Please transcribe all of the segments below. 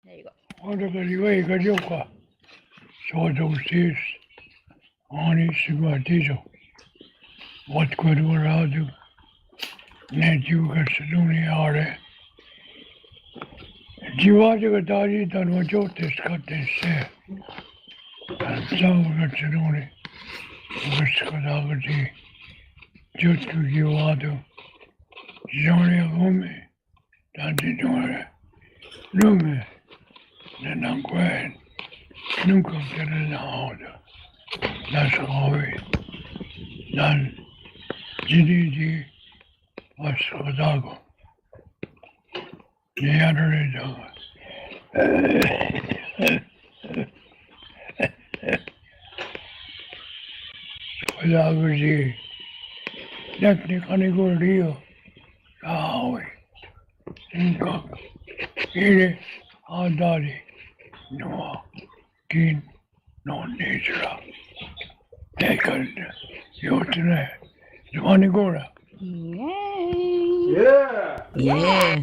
There you go. Grande Loi Gadioka, Sodosis, Oni Sigmatizo, what could we do? Netu Gasaduni Are. Jivaja Gadari Danwajotis got this there. And some Gasaduni, Gaskadagati, Jutku Givado, Johnny Home, Tanti Dore, Lume. Den dan kwijt. Nu komt er in de houden. Dat is gewoon. Dan die was gedacht. Die andere dag. Gedacht die. Dat niet kan ik wel rio. Nou, ik kan. Hier, Adari. No, kin, no nature. Taken, Yotune, Johnny-Gora. Yay! Yeah! Yeah!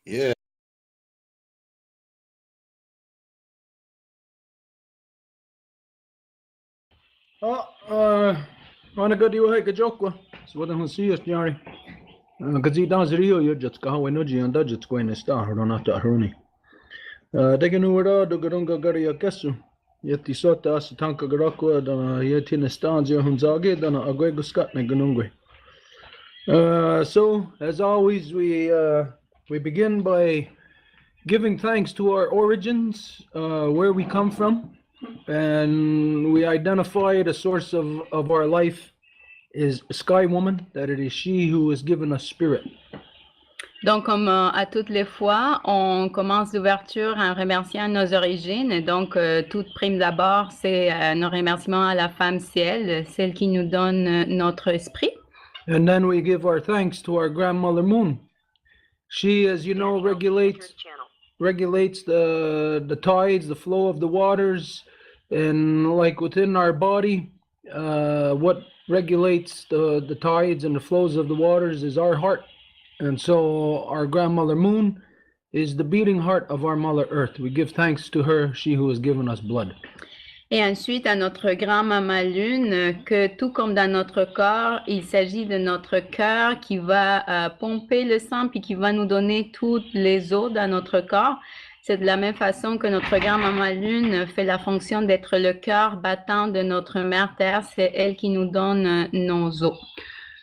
Yeah. Ana gadi wa ka jokwa. So what I'm serious, Yari. Gazi dan zrio yo jats ka hawe no ji anda jats ko in sta rona ta hroni. Degen ura do garunga gari kesu. Yeti sota as tanka garako dana yeti nestanzia hunzage dana agwe guskat ne ganungwe. So as always we begin by giving thanks to our origins, where we come from, and we identify the source of our life is Sky Woman, that it is she who has given us spirit. Donc, comme à toutes les fois, on commence l'ouverture en remerciant nos origines. Et donc, toute prime d'abord, c'est nos remerciements à la femme ciel, celle qui nous donne notre esprit. And then we give our thanks to our grandmother Moon. She, as you know, regulates the tides, the flow of the waters, and like within our body, what regulates the tides and the flows of the waters is our heart. And so our grandmother Moon is the beating heart of our Mother Earth. We give thanks to her, she who has given us blood. Et ensuite, à notre grand-maman Lune, que tout comme dans notre corps, il s'agit de notre cœur qui va pomper le sang puis qui va nous donner toutes les eaux dans notre corps. C'est de la même façon que notre grand-maman Lune fait la fonction d'être le cœur battant de notre mère Terre. C'est elle qui nous donne nos eaux.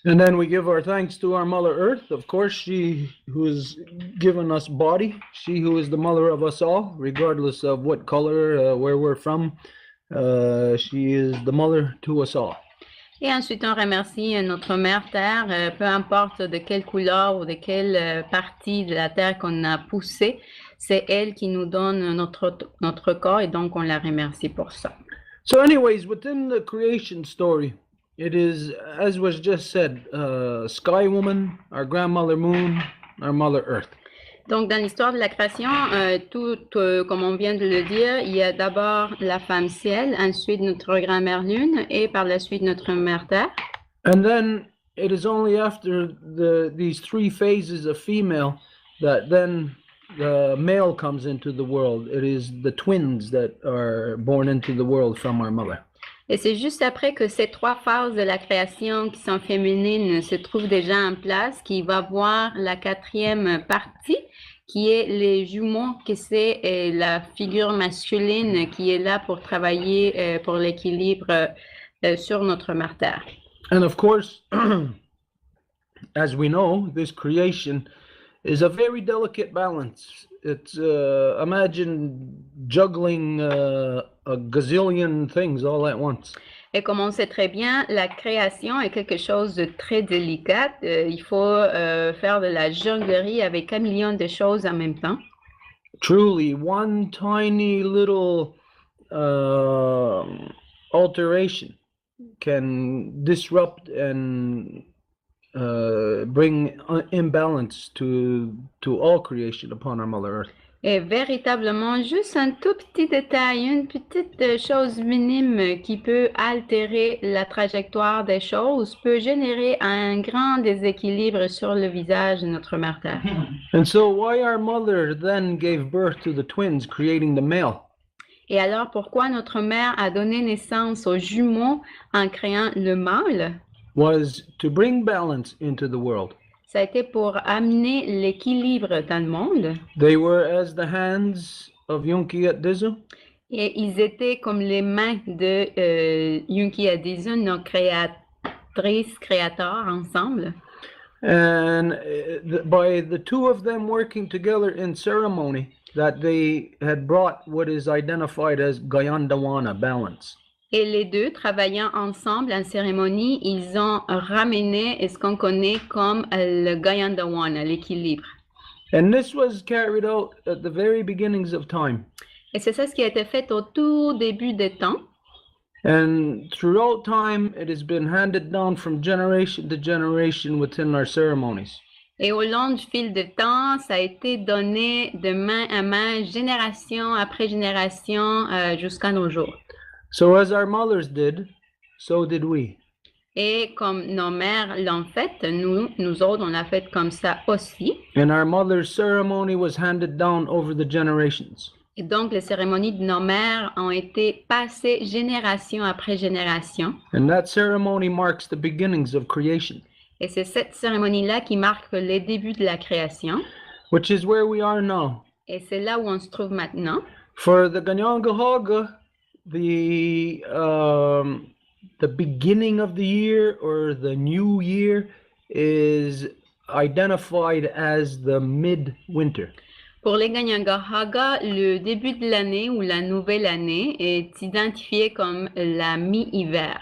And then we give our thanks to our Mother Earth, of course, she who has given us body, she who is the mother of us all, regardless of what color, where we're from. She is the mother to us all. Et ensuite, on remercie notre mère Terre, peu importe de quelle couleur ou de quelle partie de la Terre qu'on a poussé, c'est elle qui nous donne notre corps et donc on la remercie pour ça. So anyways, within the creation story, it is, as was just said, Sky Woman, our grandmother Moon, our Mother Earth. Donc, dans l'histoire de la création, comme on vient de le dire, il y a d'abord la femme ciel, ensuite notre grand-mère lune et par la suite notre mère terre. And then it is only after these three phases of female that then the male comes into the world. It is the twins that are born into the world from our mother. Et c'est juste après que ces trois phases de la création qui sont féminines se trouvent déjà en place qu'il va voir la quatrième partie qui est les jumeaux, que c'est la figure masculine qui est là pour travailler pour l'équilibre sur notre mère terre. And of course, as we know, this creation is a very delicate balance. It's imagine juggling a gazillion things all at once. Et comme on sait très bien, la création est quelque chose de très délicat. Il faut faire de la jonglerie avec un million de choses en même temps. Truly, one tiny little alteration can disrupt and bring imbalance to all creation upon our Mother Earth. Et véritablement, juste un tout petit détail, une petite chose minime qui peut altérer la trajectoire des choses peut générer un grand déséquilibre sur le visage de notre Mère Terre. And so why our mother then gave birth to the twins, creating the male? Et alors, pourquoi notre mère a donné naissance aux jumeaux en créant le mâle? Was to bring balance into the world. Ça a été pour amener l'équilibre dans le monde. They were as the hands of Yunki at Dizu. Et ils étaient comme les mains de Yunki Adizu, nos créatrices, créateurs ensemble. And by the two of them working together in ceremony, that they had brought what is identified as Gayandawana, balance. Et les deux, travaillant ensemble en cérémonie, ils ont ramené ce qu'on connaît comme le Gayandawana, l'équilibre. And this was carried out at the very beginnings of time. Et c'est ça ce qui a été fait au tout début des temps. And throughout time, it has been handed down from generation to generation within our ceremonies. Et au long du fil de temps, ça a été donné de main à main, génération après génération, jusqu'à nos jours. So as our mothers did, so did we. Et comme nos mères l'ont fait, nous autres, on l'a fait comme ça aussi. And our mother's ceremony was handed down over the generations. Et donc, les cérémonies de nos mères ont été passées génération après génération. And that ceremony marks the beginnings of creation. Et c'est cette cérémonie-là qui marque les débuts de la création. Which is where we are now. Et c'est là où on se trouve maintenant. For the Kanienkehaka, the beginning of the year or the new year is identified as the midwinter. Pour les Kanienkehaka, le début de l'année ou la nouvelle année est identifié comme la mi-hiver.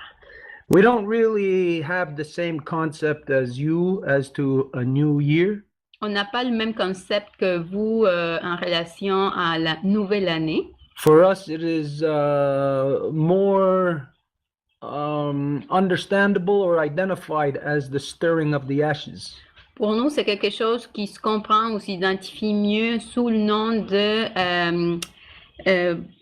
We don't really have the same concept as you as to a new year. On n'a pas le même concept que vous en relation à la nouvelle année. For us, it is more understandable or identified as the stirring of the ashes. Pour nous, c'est quelque chose qui se comprend ou s'identifie mieux sous le nom de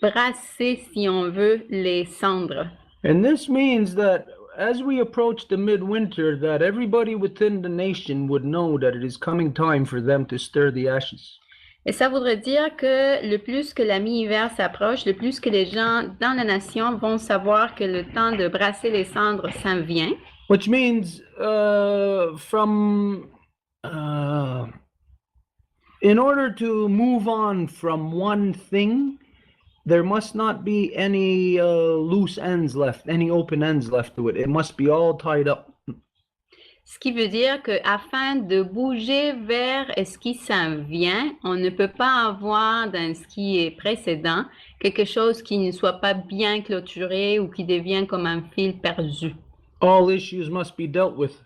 brasser, si on veut, les cendres. And this means that as we approach the midwinter, that everybody within the nation would know that it is coming time for them to stir the ashes. Et ça voudrait dire que le plus que la mi-hiver s'approche, le plus que les gens dans la nation vont savoir que le temps de brasser les cendres s'en vient. Which means in order to move on from one thing, there must not be any loose ends left, any open ends left to it. It must be all tied up. Ce qui veut dire qu'afin de bouger vers ce qui s'en vient, on ne peut pas avoir dans ce qui est précédent quelque chose qui ne soit pas bien clôturé ou qui devient comme un fil perdu. All issues must be dealt with.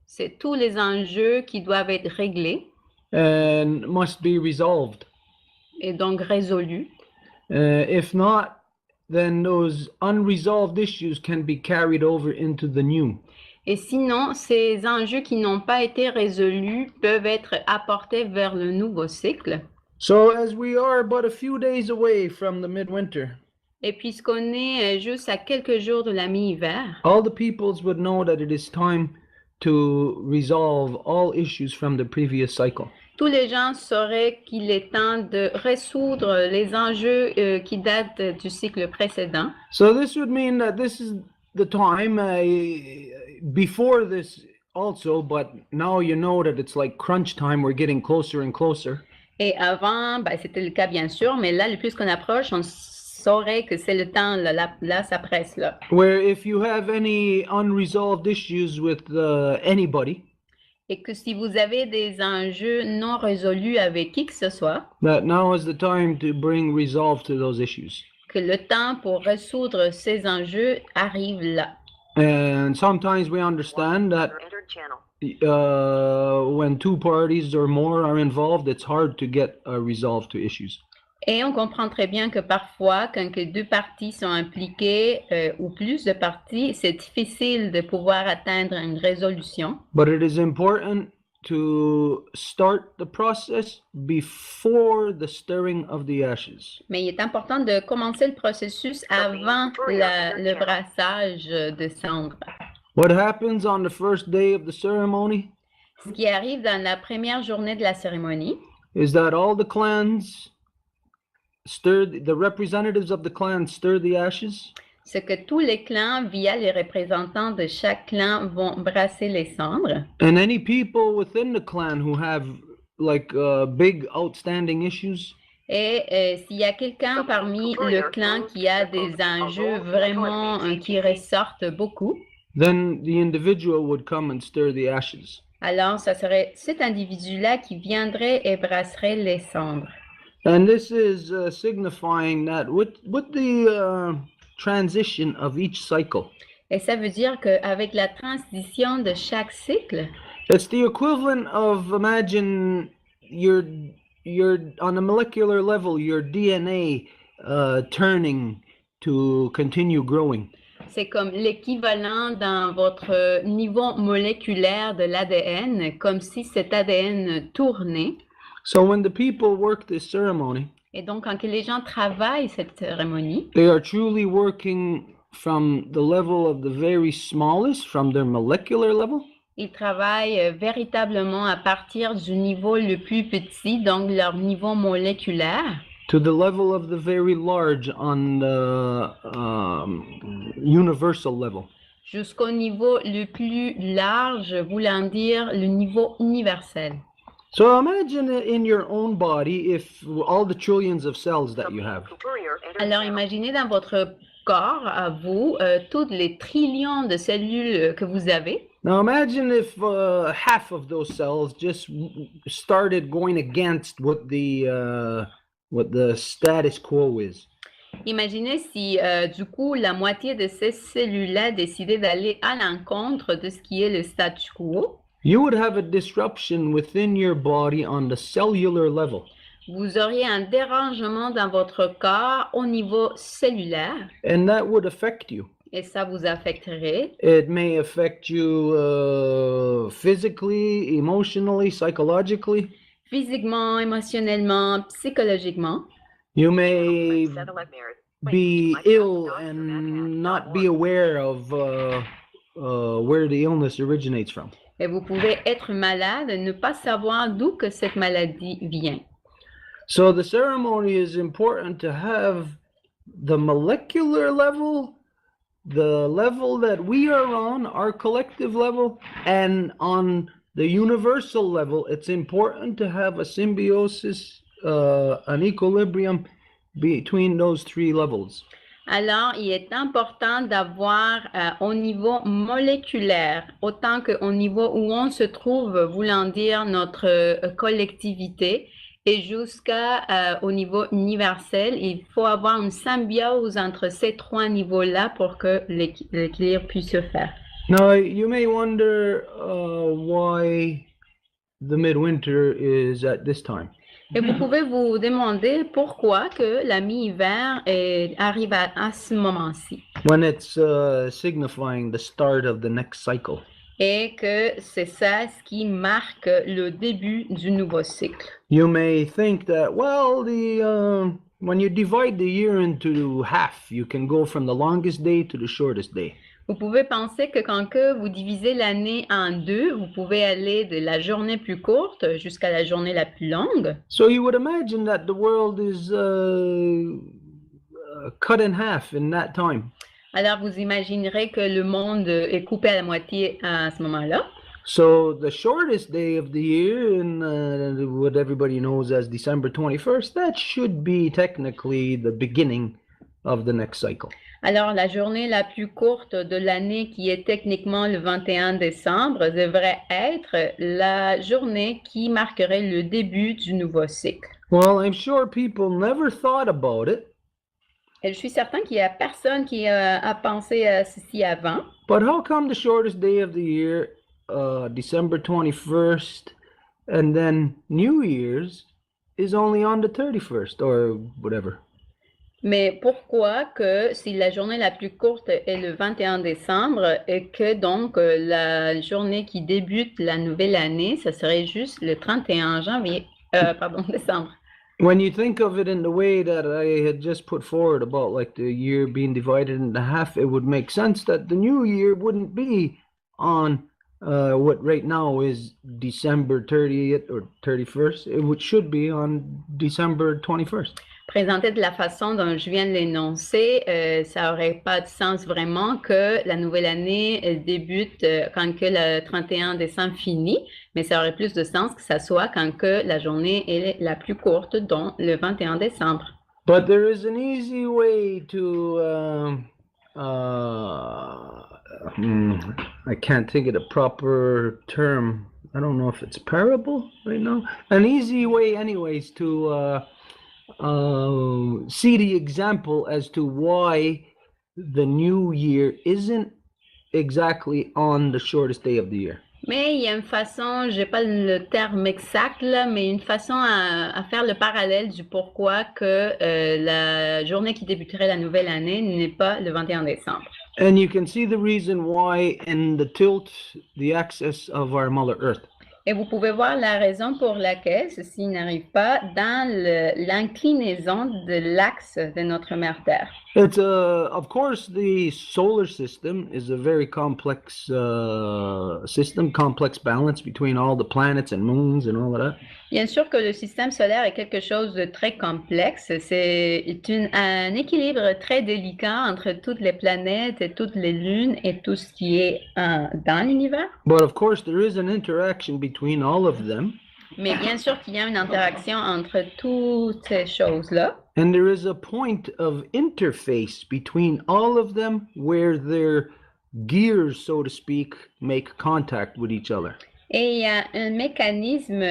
C'est tous les enjeux qui doivent être réglés. And must be resolved. Et donc résolus. If not, then those unresolved issues can be carried over into the new. Et sinon, ces enjeux qui n'ont pas été résolus peuvent être apportés vers le nouveau cycle. So as we are but a few days away from the midwinter, et puisqu'on est juste à quelques jours de la mi-hiver, all the peoples would know that it is time to resolve all issues from the previous cycle. Tous les gens sauraient qu'il est temps de résoudre les enjeux qui datent du cycle précédent. So this would mean that this is the time before this also, but now you know that it's like crunch time. We're getting closer and closer. Et avant, c'était le cas bien sûr, mais là, le plus qu'on approche, on saurait que c'est le temps, là, ça presse là. Where if you have any unresolved issues with anybody, et que si vous avez des enjeux non résolus avec qui que ce soit, that now is the time to bring resolve to those issues. Que le temps pour résoudre ces enjeux arrive là. And sometimes we understand that when two parties or more are involved, it's hard to get a resolve to issues. Et on comprend très bien que parfois, quand que deux parties sont impliquées ou plus de parties, c'est difficile de pouvoir atteindre une résolution. But it is important to start the process before the stirring of the ashes. Mais il est important de commencer le processus avant le brassage de cendres. What happens on the first day of the ceremony Ce qui arrive dans la première journée de la cérémonie, is that all the clans the representatives of the clans stir the ashes, c'est que tous les clans, via les représentants de chaque clan, vont brasser les cendres. and any people within the clan who have like big outstanding issues, Et s'il y a quelqu'un parmi le clan qui a des enjeux vraiment qui ressortent beaucoup, then the individual would come and stir the ashes. alors ça serait cet individu-là qui viendrait et brasserait les cendres. And this is signifying that with the transition of each cycle, Et ça veut dire qu'avec la transition de chaque cycle, it's the equivalent of, imagine you're on a molecular level, your DNA turning to continue growing. c'est comme l'équivalent dans votre niveau moléculaire de l'ADN, comme si cet ADN tournait. So when the people work this ceremony, Et donc, quand les gens travaillent cette cérémonie, they are truly working from the level of the very smallest, from their molecular level, ils travaillent véritablement à partir du niveau le plus petit, donc leur niveau moléculaire, to the level of the very large on the universal level. jusqu'au niveau le plus large, voulant dire le niveau universel. So imagine in your own body if all the trillions of cells that you have. Alors, imaginez dans votre corps, à vous, tous les trillions de cellules que vous avez. Now imagine if half of those cells just started going against what the status quo is. Imaginez si, du coup, la moitié de ces cellules-là décidaient d'aller à l'encontre de ce qui est le statu quo. You would have a disruption within your body on the cellular level. Vous auriez un dérangement dans votre corps au niveau cellulaire And that would affect you. et ça vous affecterait. It may affect you physically, emotionally, psychologically. Physiquement, émotionnellement, psychologiquement. You may be ill and not be aware of where the illness originates from. Et vous pouvez être malade et ne pas savoir d'où que cette maladie vient. So the ceremony is important to have the molecular level, the level that we are on, our collective level, and on the universal level, it's important to have a symbiosis, an equilibrium between those three levels. Alors, il est important d'avoir au niveau moléculaire, autant qu'au niveau où on se trouve, voulant dire notre collectivité, et jusqu'au niveau universel, il faut avoir une symbiose entre ces trois niveaux-là pour que l'équilibre puisse se faire. Now, you may wonder why the midwinter is at this time. Et vous pouvez vous demander pourquoi que la mi-hiver arrive à ce moment-ci. When it's signifying the start of the next cycle. Et que c'est ça ce qui marque le début du nouveau cycle. You may think that, well, when you divide the year into half, you can go from the longest day to the shortest day. Vous pouvez penser que quand que vous divisez l'année en deux, vous pouvez aller de la journée plus courte jusqu'à la journée la plus longue. So you would imagine that the world is cut in half in that time. Alors vous imaginerez que le monde est coupé à la moitié à ce moment-là. So the shortest day of the year, in what everybody knows as December 21st, that should be technically the beginning of the next cycle. Alors la journée la plus courte de l'année, qui est techniquement le 21 décembre, devrait être la journée qui marquerait le début du nouveau cycle. Well, I'm sure people never thought about it. Et je suis certain qu'il n'y a personne qui a pensé à ceci avant. But how come the shortest day of the year, December 21st, and then New Year's is only on the 31st or whatever? Mais pourquoi que si la journée la plus courte est le 21 décembre et que donc la journée qui débute la nouvelle année, ça serait juste le 31 janvier, décembre. When you think of it in the way that I had just put forward about like the year being divided into half, it would make sense that the new year wouldn't be on what right now is December 30th or 31st. It should be on December 21st. Présenté de la façon dont je viens de l'énoncer, ça n'aurait pas de sens vraiment que la nouvelle année débute quand que le 31 décembre finit, mais ça aurait plus de sens que ça soit quand que la journée est la plus courte, donc le 21 décembre. But there is an easy way to, I can't think of the proper term. I don't know if it's parable right now. An easy way anyways to see the example as to why the new year isn't exactly on the shortest day of the year. Mais il y a une façon, je n'ai pas le terme exact, là, mais une façon à faire le parallèle du pourquoi que la journée qui débuterait la nouvelle année n'est pas le 21 décembre. And you can see the reason why in the tilt, the axis of our Mother Earth. Et vous pouvez voir la raison pour laquelle ceci n'arrive pas dans l'inclinaison de l'axe de notre mère Terre. It's of course, the solar system is a very complex system, complex balance between all the planets and moons and all of that. Bien sûr que le système solaire est quelque chose de très complexe. C'est un équilibre très délicat entre toutes les planètes et toutes les lunes et tout ce qui est dans l'univers. But of course, there is an interaction between all of them. Mais bien sûr qu'il y a une interaction entre toutes ces choses-là. And there is a point of interface between all of them where their gears, so to speak, make contact with each other. Et il y a un mécanisme,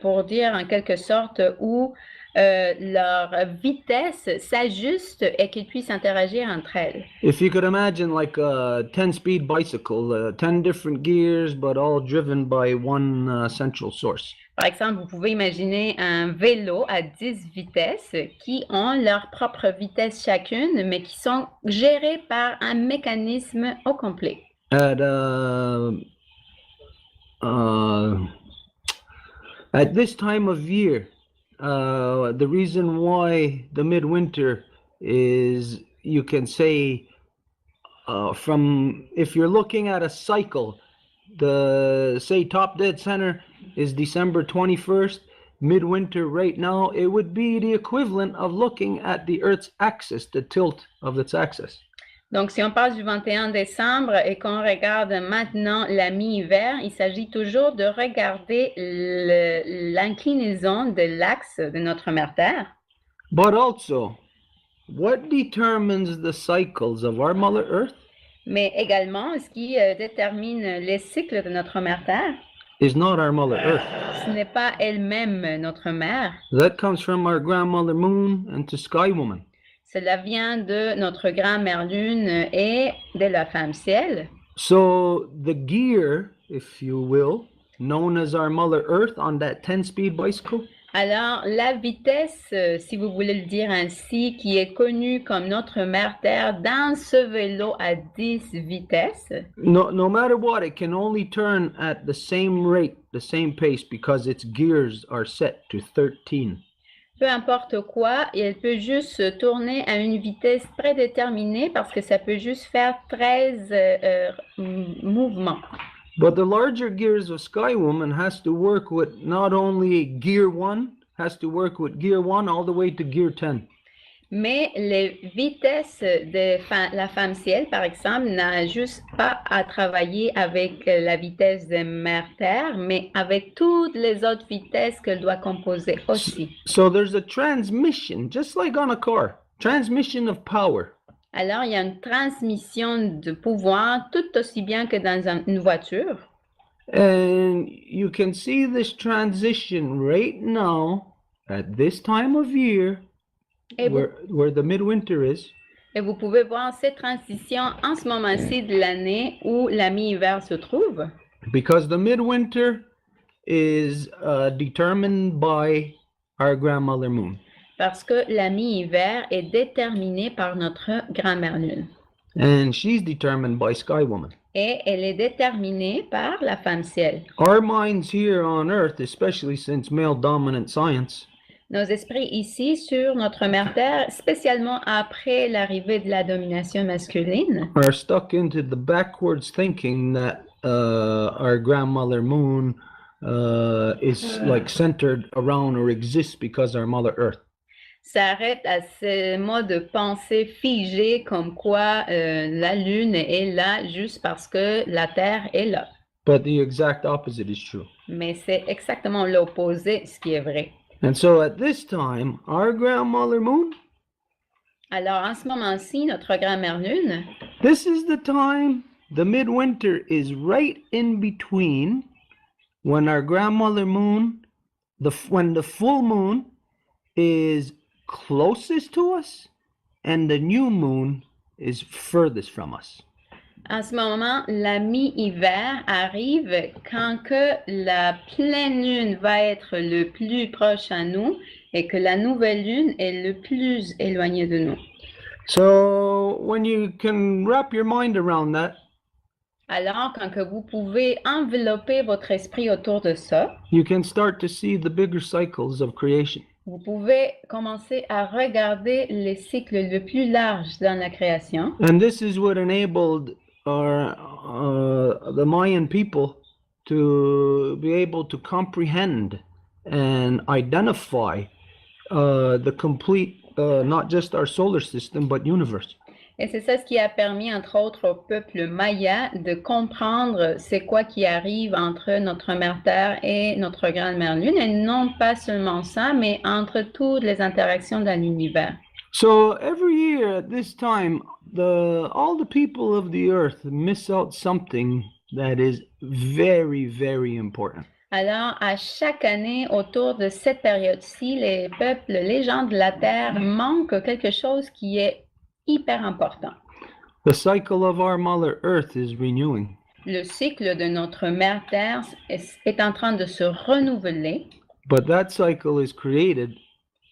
pour dire en quelque sorte, où leur vitesse s'ajuste et qu'ils puissent interagir entre elles. If you could imagine like a 10-speed bicycle, 10 different gears, but all driven by one central source. Par exemple, vous pouvez imaginer un vélo à 10 vitesses qui ont leur propre vitesse chacune, mais qui sont gérés par un mécanisme au complet. At this time of year, the reason why the midwinter is, you can say, from, if you're looking at a cycle, the, say, top dead center is December 21st, midwinter right now, it would be the equivalent of looking at the Earth's axis, the tilt of its axis. Donc, si on passe du 21 décembre et qu'on regarde maintenant la mi-hiver, il s'agit toujours de regarder l'inclinaison de l'axe de notre mère Terre. But also, what determines the cycles of our Mother Earth? Mais également, ce qui détermine les cycles de notre mère Terre, is not our Mother Earth. Ce n'est pas elle-même notre mère. That comes from our grandmother Moon and to Sky Woman. Cela vient de notre grand-mère Lune et de la femme ciel. So the gear, if you will, known as our Mother Earth on that 10-speed bicycle. Alors, la vitesse, si vous voulez le dire ainsi, qui est connue comme notre mère Terre dans ce vélo à 10 vitesses. No matter what, it can only turn at the same rate, the same pace, because its gears are set to 13. Peu importe quoi, elle peut juste se tourner à une vitesse prédéterminée parce que ça peut juste faire 13 mouvements. But the larger gears of Sky Woman has to work with not only gear 1, has to work with gear 1 all the way to gear 10. Mais les vitesses de la femme ciel, par exemple, n'a juste pas à travailler avec la vitesse de mère Terre, mais avec toutes les autres vitesses qu'elle doit composer aussi. So there's a transmission, just like on a car, transmission of power. Alors, il y a une transmission de pouvoir tout aussi bien que dans une voiture. And you can see this transition right now at this time of year where the midwinter is. Et vous pouvez voir cette transition en ce moment-ci de l'année où la mi-hiver se trouve. Because the midwinter is determined by our grandmother moon. Parce que la mi-hiver est déterminée par notre grand-mère lune. And she's determined by Sky Woman. Et elle est déterminée par la femme ciel. Our minds here on Earth, especially since male dominant science, Nos esprits ici sur notre mère Terre, spécialement après l'arrivée de la domination masculine, are stuck into the backwards thinking that our grandmother moon is like centered around or exists because our mother Earth. s'arrête à ce mode de pensée figé comme quoi la Lune est là juste parce que la Terre est là. But the exact opposite is true. Mais c'est exactement l'opposé, ce qui est vrai. And so at this time, our grandmother moon, Alors, en ce moment-ci, notre grand-mère Lune, this is the time, the midwinter is right in between when our grandmother moon, when the full moon is closest to us and the new moon is furthest from us. en ce moment, la mi-hiver arrive quand que la pleine lune va être le plus proche à nous et que la nouvelle lune est le plus éloignée de nous. So when you can wrap your mind around that, Alors, quand que vous pouvez envelopper votre esprit autour de ça, you can start to see the bigger cycles of creation. vous pouvez commencer à regarder les cycles le plus larges dans la création. And this is what enabled the Mayan people to be able to comprehend and identify the complete, not just our solar system, but universe. Et c'est ça ce qui a permis, entre autres, au peuple maya de comprendre c'est quoi qui arrive entre notre mère Terre et notre grand-mère Lune, et non pas seulement ça, mais entre toutes les interactions dans l'univers. So every year at this time, all the people of the earth miss out something that is very, very important. Alors, à chaque année, autour de cette période-ci, les peuples, les gens de la Terre manquent quelque chose qui est hyper important. The cycle of our Mother Earth is renewing. Le cycle de notre mère Terre est en train de se renouveler, But that cycle is created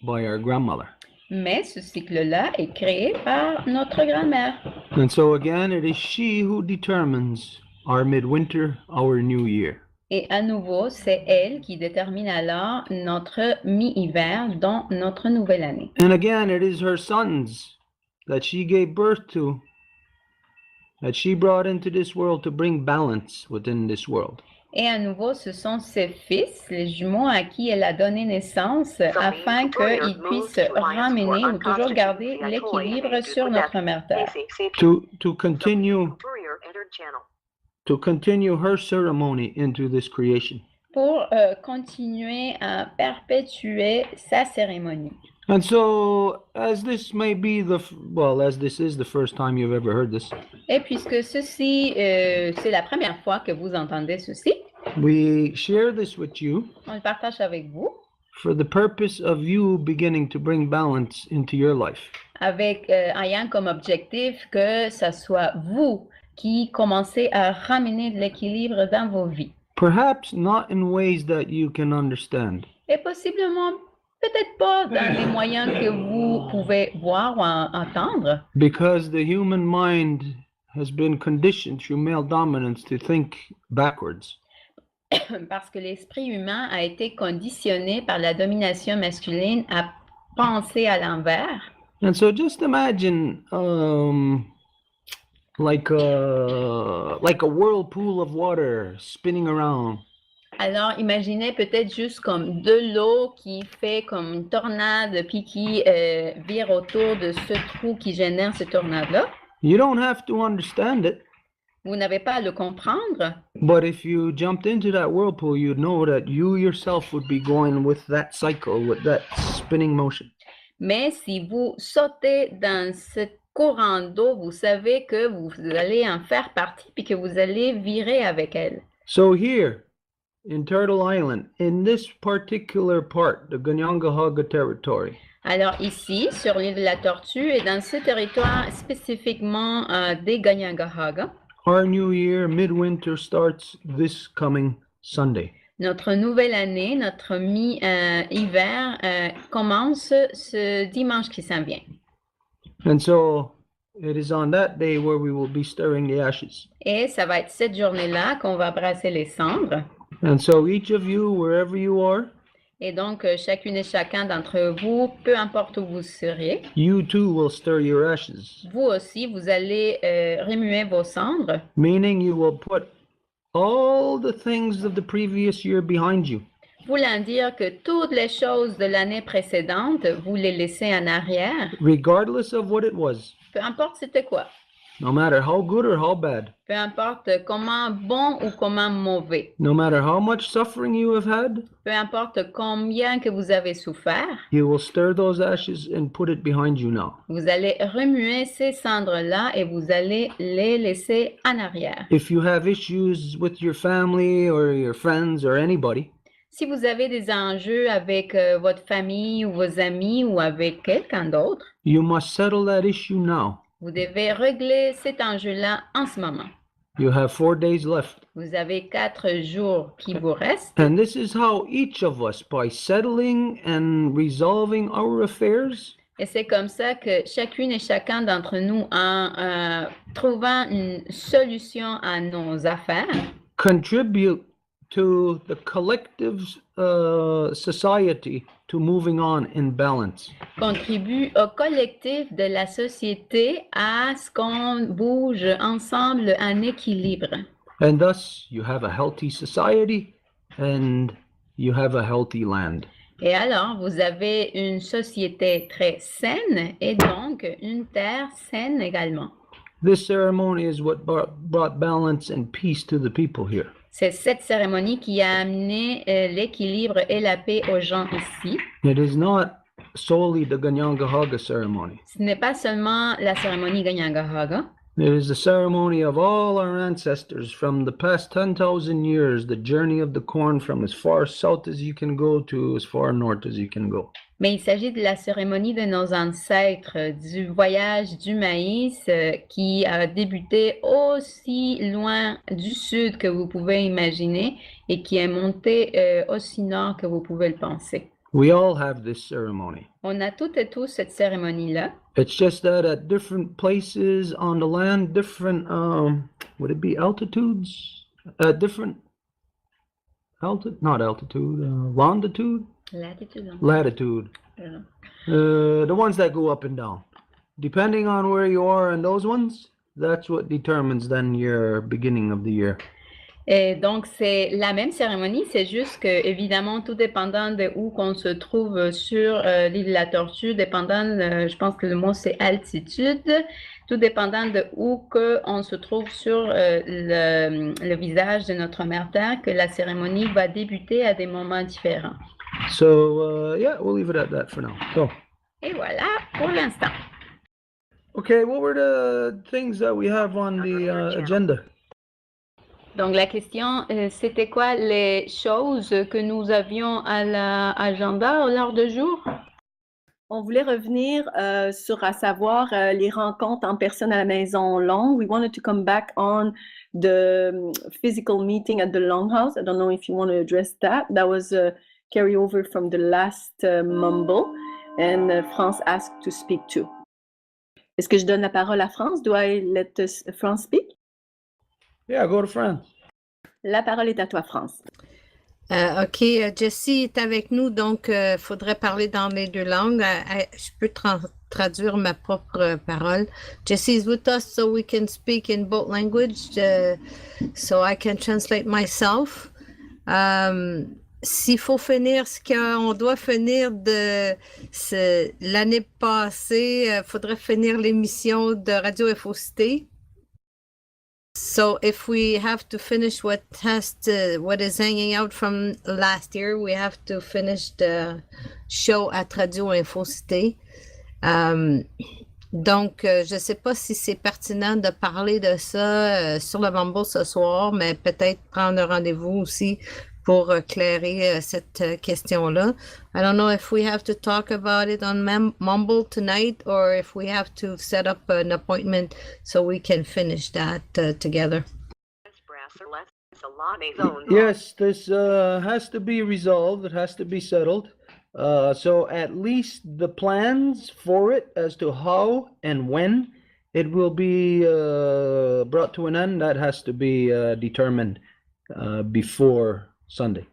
by our grandmother. mais ce cycle-là est créé par notre grand-mère. And so again, it is she who determines our midwinter, our new year. Et à nouveau, c'est elle qui détermine alors notre mi-hiver dans notre nouvelle année. And again, it is her sons that she gave birth to, that she brought into this world to bring balance within this world. Et à nouveau, ce sont ses fils, les jumeaux à qui elle a donné naissance, afin qu'ils puissent ramener ou toujours garder l'équilibre sur notre mère Terre. To continue her ceremony into this creation. Pour continuer à perpétuer sa cérémonie. And so, as this may be as this is the first time you've ever heard this, Et puisque ceci, c'est la première fois que vous entendez ceci, we share this with you on le partage avec vous, for the purpose of you beginning to bring balance into your life. avec ayant comme objectif que ce soit vous qui commencez à ramener de l'équilibre dans vos vies. Perhaps not in ways that you can understand. Et possiblement, peut-être pas dans les moyens que vous pouvez voir ou entendre. Because the human mind has been conditioned through male dominance to think backwards. Parce que l'esprit humain a été conditionné par la domination masculine à penser à l'envers. And so just imagine like a whirlpool of water spinning around. Alors, imaginez peut-être juste comme de l'eau qui fait comme une tornade, puis qui vire autour de ce trou qui génère cette tornade-là. You don't have to understand it. Vous n'avez pas à le comprendre. But if you jumped into that whirlpool, you'd know that you yourself would be going with that cycle, with that spinning motion. Mais si vous sautez dans ce courant d'eau, vous savez que vous allez en faire partie, puis que vous allez virer avec elle. So here, in Turtle Island, in this particular part, the Kanienkehaka territory. Alors ici, sur l'île de la Tortue et dans ce territoire spécifiquement des Kanienkehaka, Our new year, midwinter, starts this coming Sunday. Notre nouvelle année, notre mi-hiver commence ce dimanche qui s'en vient. And so it is on that day where we will be stirring the ashes. Et ça va être cette journée-là qu'on va brasser les cendres. And so each of you, wherever you are, Et donc, chacune et chacun d'entre vous, peu importe où vous seriez, you too will stir your ashes. vous aussi, vous allez remuer vos cendres, Meaning you will put all the things of the previous year behind you. voulant dire que toutes les choses de l'année précédente, vous les laissez en arrière, Regardless of what it was, peu importe c'était quoi, no matter how good or how bad, peu importe comment bon ou comment mauvais, no matter how much suffering you have had, peu importe combien que vous avez souffert, you will stir those ashes and put it behind you now. vous allez remuer ces cendres-là et vous allez les laisser en arrière. If you have issues with your family or your friends or anybody, Si vous avez des enjeux avec votre famille ou vos amis ou avec quelqu'un d'autre, you must settle that issue now. vous devez régler cet enjeu-là en ce moment. You have 4 days left. Vous avez 4 jours qui vous restent. And this is how each of us, by settling and resolving our affairs, Et c'est comme ça que chacune et chacun d'entre nous, en trouvant une solution à nos affaires, contribute to the collective society to moving on in balance. contribue au collectif de la société à ce qu'on bouge ensemble en équilibre. And thus you have a healthy society and you have a healthy land. Et alors, vous avez une société très saine et donc une terre saine également. This ceremony is what brought balance and peace to the people here. C'est cette cérémonie qui a amené l'équilibre et la paix aux gens ici. It is not solely the Kanienkehaka ceremony. Ce n'est pas seulement la cérémonie Kanienkehaka. It is the ceremony of all our ancestors from the past 10,000 years, the journey of the corn from as far south as you can go to as far north as you can go. Mais il s'agit de la cérémonie de nos ancêtres, du voyage du maïs qui a débuté aussi loin du sud que vous pouvez imaginer et qui est monté aussi nord que vous pouvez le penser. We all have this ceremony. On a toutes et tous cette cérémonie-là. It's just that at different places on the land, different, would it be altitudes? Different, not altitude, longitude? Latitude. Latitude. The ones that go up and down. Depending on where you are in those ones, that's what determines then your beginning of the year. Et donc, c'est la même cérémonie, c'est juste que, évidemment, tout dépendant de où qu'on se trouve sur l'île de la Tortue, dépendant, je pense que le mot c'est altitude, tout dépendant de où qu'on se trouve sur le visage de notre mère Terre, que la cérémonie va débuter à des moments différents. So, yeah, we'll leave it at that for now. So, Et voilà pour l'instant. okay, what were the things that we have on the agenda? Donc, la question, c'était quoi les choses que nous avions à l'agenda, à l'heure de jour? On voulait revenir sur, à savoir, les rencontres en personne à la Maison Longue. We wanted to come back on the physical meeting at the Longhouse. I don't know if you want to address that. That was a carryover from the last mumble, and France asked to speak too. Est-ce que je donne la parole à France? Do I let France speak? Yeah, go to France. La parole est à toi, France. OK, Jessie est avec nous, donc il faudrait parler dans les deux langues. Je peux traduire ma propre parole. Jessie is with us, so we can speak in both languages, so I can translate myself. S'il faut finir ce qu'on doit finir de l'année passée, il faudrait finir l'émission de Radio F.O.C.T. So if we have to finish what is hanging out from last year, we have to finish the show at Radio F.O.C.T. Donc, je ne sais pas si c'est pertinent de parler de ça sur le Mumble ce soir, mais peut-être prendre un rendez-vous aussi pour clairer cette question-là. I don't know if we have to talk about it on Mumble tonight or if we have to set up an appointment so we can finish that together. Yes, this has to be resolved. It has to be settled. So at least the plans for it as to how and when it will be brought to an end, that has to be determined before Sunday.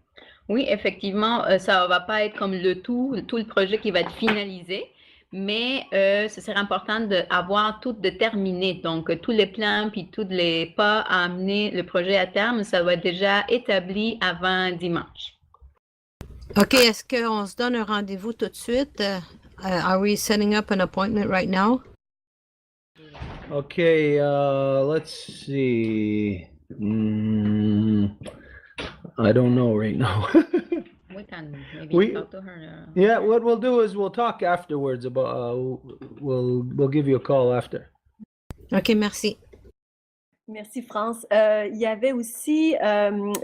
Oui, effectivement, ça va pas être comme tout le projet qui va être finalisé, mais ce serait important d'avoir tout déterminé. Donc, tous les plans puis tous les pas à amener le projet à terme, ça va être déjà établi avant dimanche. OK, est-ce qu'on se donne un rendez-vous tout de suite? Are we setting up an appointment right now? Okay, let's see. I don't know right now. We can maybe talk to her. Yeah, what we'll do is we'll talk afterwards about. We'll give you a call after. OK, merci. Merci, France. Il y avait aussi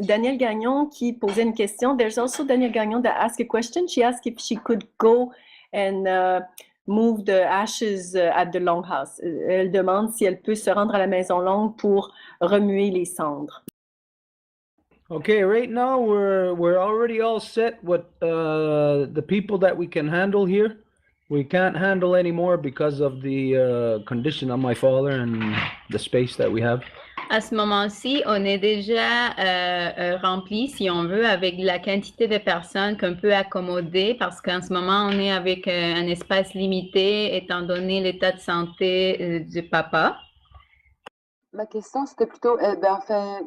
Danielle Gagnon qui posait une question. There's also Danielle Gagnon that asked a question. She asked if she could go and move the ashes at the Longhouse. Elle demande si elle peut se rendre à la Maison Longue pour remuer les cendres. Okay, right now we're already all set with the people that we can handle here. We can't handle anymore because of the condition of my father and the space that we have. À ce moment-ci, on est déjà rempli, si on veut, avec la quantité de personnes qu'on peut accommoder parce qu'en ce moment, on est avec un espace limité étant donné l'état de santé du papa. Ma question, c'était plutôt,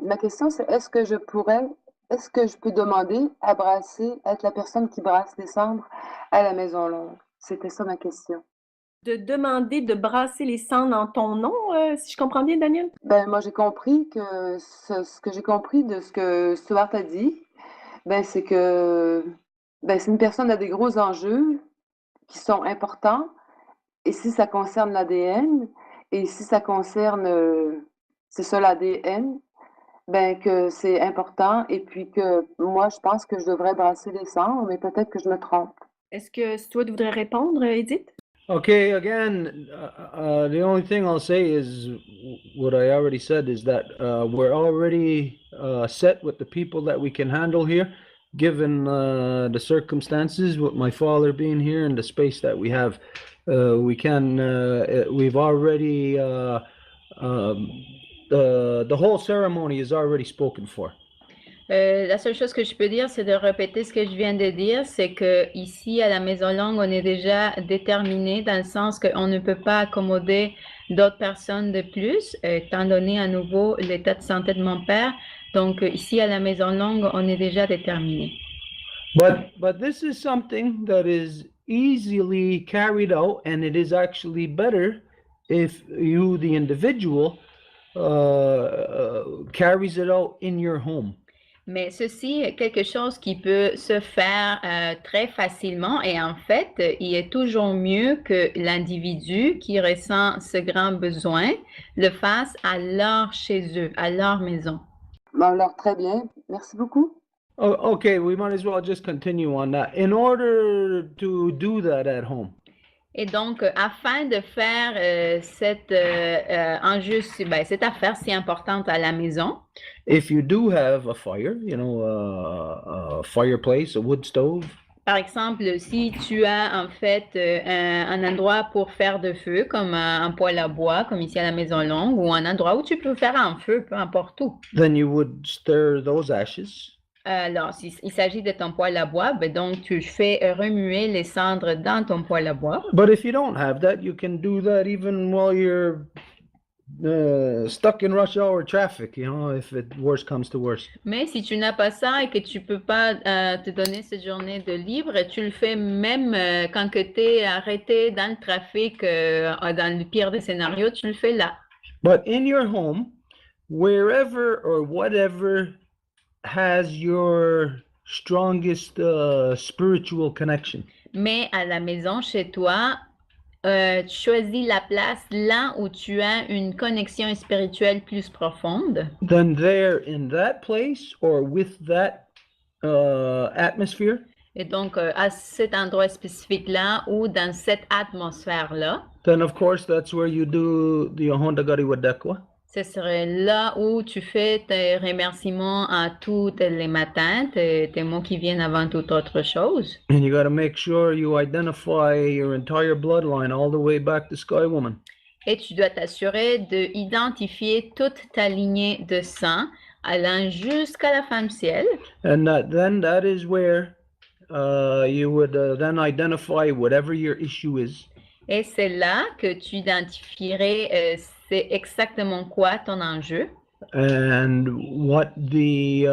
ma question, c'est est-ce que je peux demander à être la personne qui brasse les cendres à la Maison Longue? C'était ça ma question. De demander de brasser les cendres en ton nom, si je comprends bien, Daniel? Moi, j'ai compris que ce que j'ai compris de ce que Stuart a dit, c'est que c'est une personne qui a des gros enjeux qui sont importants. Et si ça concerne l'ADN, et si ça concerne, c'est ça l'ADN, que c'est important. Et puis que moi, je pense que je devrais brasser les cendres, mais peut-être que je me trompe. Est-ce que Stuart voudrait répondre, Edith? Okay, again, the only thing I'll say is what I already said is that we're already set with the people that we can handle here, given the circumstances with my father being here and the space that we have. We've already, the whole ceremony is already spoken for. La seule chose que je peux dire, c'est de répéter ce que je viens de dire, c'est que ici à la Maison Longue, on est déjà déterminé dans le sens qu'on ne peut pas accommoder d'autres personnes de plus, étant donné à nouveau l'état de santé de mon père. Donc ici à la Maison Longue, on est déjà déterminé. But this is something that is easily carried out, and it is actually better if you, the individual, carries it out in your home. Mais ceci est quelque chose qui peut se faire très facilement et en fait, il est toujours mieux que l'individu qui ressent ce grand besoin le fasse alors chez eux, à leur maison. Alors, très bien. Merci beaucoup. Oh, okay, we might as well just continue on that. In order to do that at home. Et donc, afin de faire cette affaire si importante à la maison, if you do have a fire, a fireplace, a wood stove. Par exemple, si tu as en fait un endroit pour faire de feu, comme un poêle à bois, comme ici à la Maison Longue, ou un endroit où tu peux faire un feu, peu importe où. Then you would stir those ashes. Alors, s'il s'agit de ton poêle à bois, donc tu fais remuer les cendres dans ton poêle à bois. But if you don't have that, you can do that even while you're stuck in rush hour traffic, if it worse comes to worse. Mais si tu n'as pas ça et que tu peux pas te donner cette journée de libre, tu le fais même quand tu es arrêté dans le trafic, dans le pire des scénarios, tu le fais là. But in your home, wherever or whatever has your strongest spiritual connection. Mais à la maison, chez toi, tu choisis la place là où tu as une connexion spirituelle plus profonde. Then there in that place or with that atmosphere. Et donc, à cet endroit spécifique-là ou dans cette atmosphère-là. Then, of course, that's where you do the Ohondagari Wadekwa. Ce serait là où tu fais tes remerciements à tous les matins, tes mots qui viennent avant toute autre chose. And you got to make sure you identify your entire bloodline all the way back to Sky Woman. Et tu dois t'assurer d'identifier toute ta lignée de sang allant jusqu'à la femme ciel. And that is where you would then identify whatever your issue is. Et c'est là que tu identifierais c'est exactement quoi ton enjeu And what the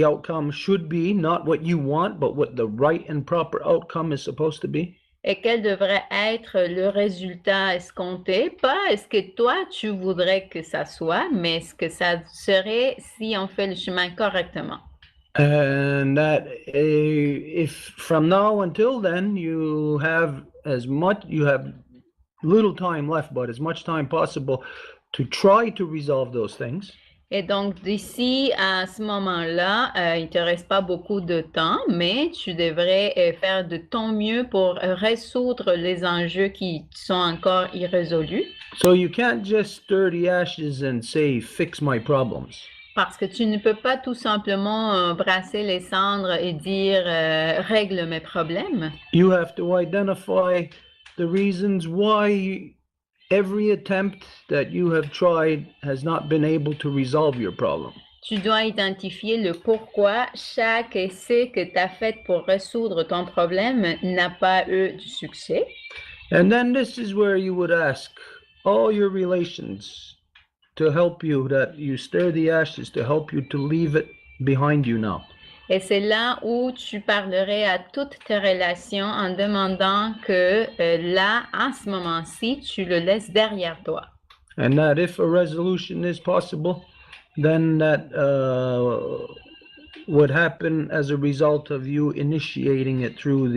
outcome should be, not what you want, but what the right and proper outcome is supposed to be. et quel devrait être le résultat escompté, pas est-ce que toi tu voudrais que ça soit, mais ce que ça serait si on fait le chemin correctement. And that if from now until then you have little time left, but as much time possible to try to resolve those things. Et donc, d'ici à ce moment-là, il ne te reste pas beaucoup de temps, mais tu devrais faire de ton mieux pour résoudre les enjeux qui sont encore irrésolus. So you can't just stir the ashes and say, fix my problems. Parce que tu ne peux pas tout simplement brasser les cendres et dire règle mes problèmes. You have to identify the reasons why every attempt that you have tried has not been able to resolve your problem. Tu dois identifier le pourquoi chaque essai que tu as fait pour résoudre ton problème n'a pas eu du succès. And then this is where you would ask all your relations to help you, that you stir the ashes to help you to leave it behind you now. Et c'est là où tu parlerais à toutes tes relations en demandant que là, à ce moment-ci, tu le laisses derrière toi. And that if a resolution is possible, then that would happen as a result of you initiating it through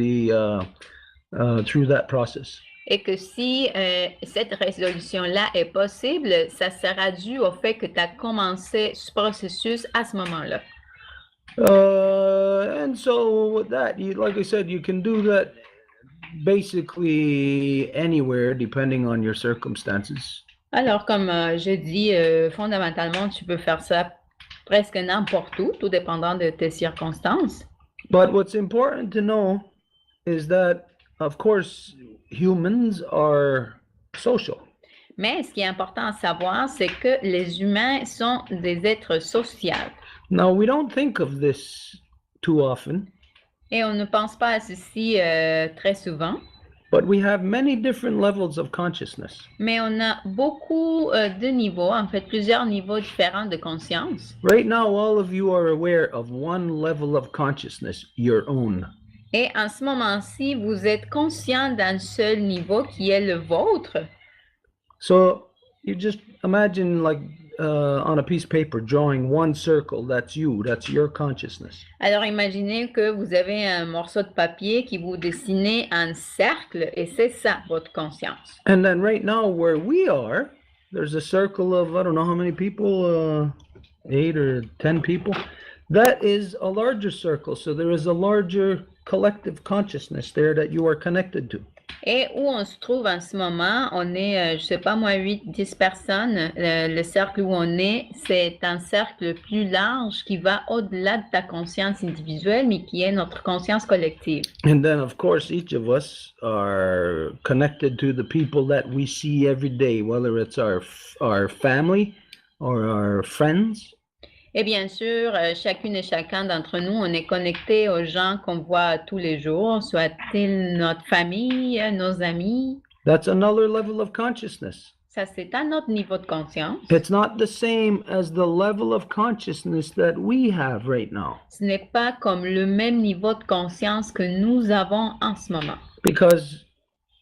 that process. Et que si cette résolution-là est possible, ça sera dû au fait que tu as commencé ce processus à ce moment-là. And so with that, like I said, you can do that basically anywhere depending on your circumstances. Alors, comme je dis, fondamentalement, tu peux faire ça presque n'importe où, tout dépendant de tes circonstances. But what's important to know is that, of course, humans are social. Mais ce qui est important à savoir, c'est que les humains sont des êtres sociaux. Now, we don't think of this too often. Et on ne pense pas à ceci très souvent. But we have many different levels of consciousness. Mais on a beaucoup de niveaux, en fait plusieurs niveaux différents de conscience. Right now, all of you are aware of one level of consciousness, your own. Et en ce moment-ci, vous êtes conscient d'un seul niveau qui est le vôtre. So you just imagine like on a piece of paper drawing one circle, that's you, that's your consciousness. Alors imaginez que vous avez un morceau de papier qui vous dessinez un cercle et c'est ça votre conscience. And then right now where we are, there's a circle of, I don't know how many people, 8 or 10 people. That is a larger circle. So there is a larger collective consciousness there that you are connected to. Et où on se trouve en ce moment, on est, je sais pas moi, 8, 10 personnes. Le cercle où on est, c'est un cercle plus large qui va au-delà de ta conscience individuelle, mais qui est notre conscience collective. And then, of course, each of us are connected to the people that we see every day, whether it's our family or our friends. Et bien sûr, chacune et chacun d'entre nous, on est connecté aux gens qu'on voit tous les jours, soit-il notre famille, nos amis. That's another level of consciousness. Ça, c'est un autre niveau de conscience. It's not the same as the level of consciousness that we have right now. Ce n'est pas comme le même niveau de conscience que nous avons en ce moment. Because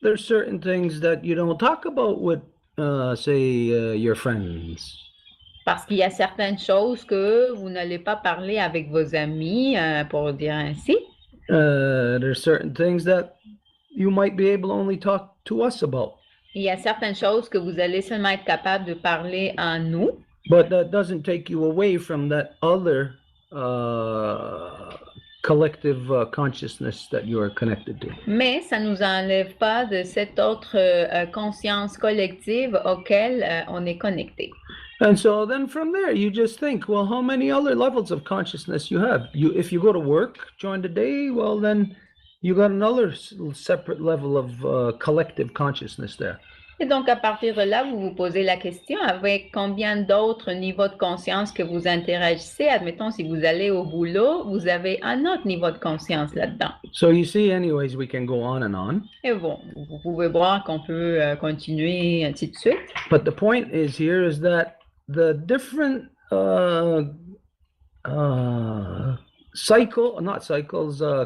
there's certain things that you don't talk about with, your friends. Parce qu'il y a certaines choses que vous n'allez pas parler avec vos amis, pour dire ainsi. There's certain things that you might be able to only talk to us about. Il y a certaines choses que vous allez seulement être capable de parler à nous. But that doesn't take you away from that other collective consciousness that you are connected to. Mais ça ne nous enlève pas de cette autre conscience collective auquel on est connecté. And so then from there, you just think, well, how many other levels of consciousness you have? If you go to work during the day, well, then you got another separate level of collective consciousness there. Et donc, à partir de là, vous vous posez la question avec combien d'autres niveaux de conscience que vous interagissez. Admettons, si vous allez au boulot, vous avez un autre niveau de conscience là-dedans. So you see, anyways, we can go on and on. Et bon, vous pouvez voir qu'on peut continuer, ainsi de suite. But the point is here is that the different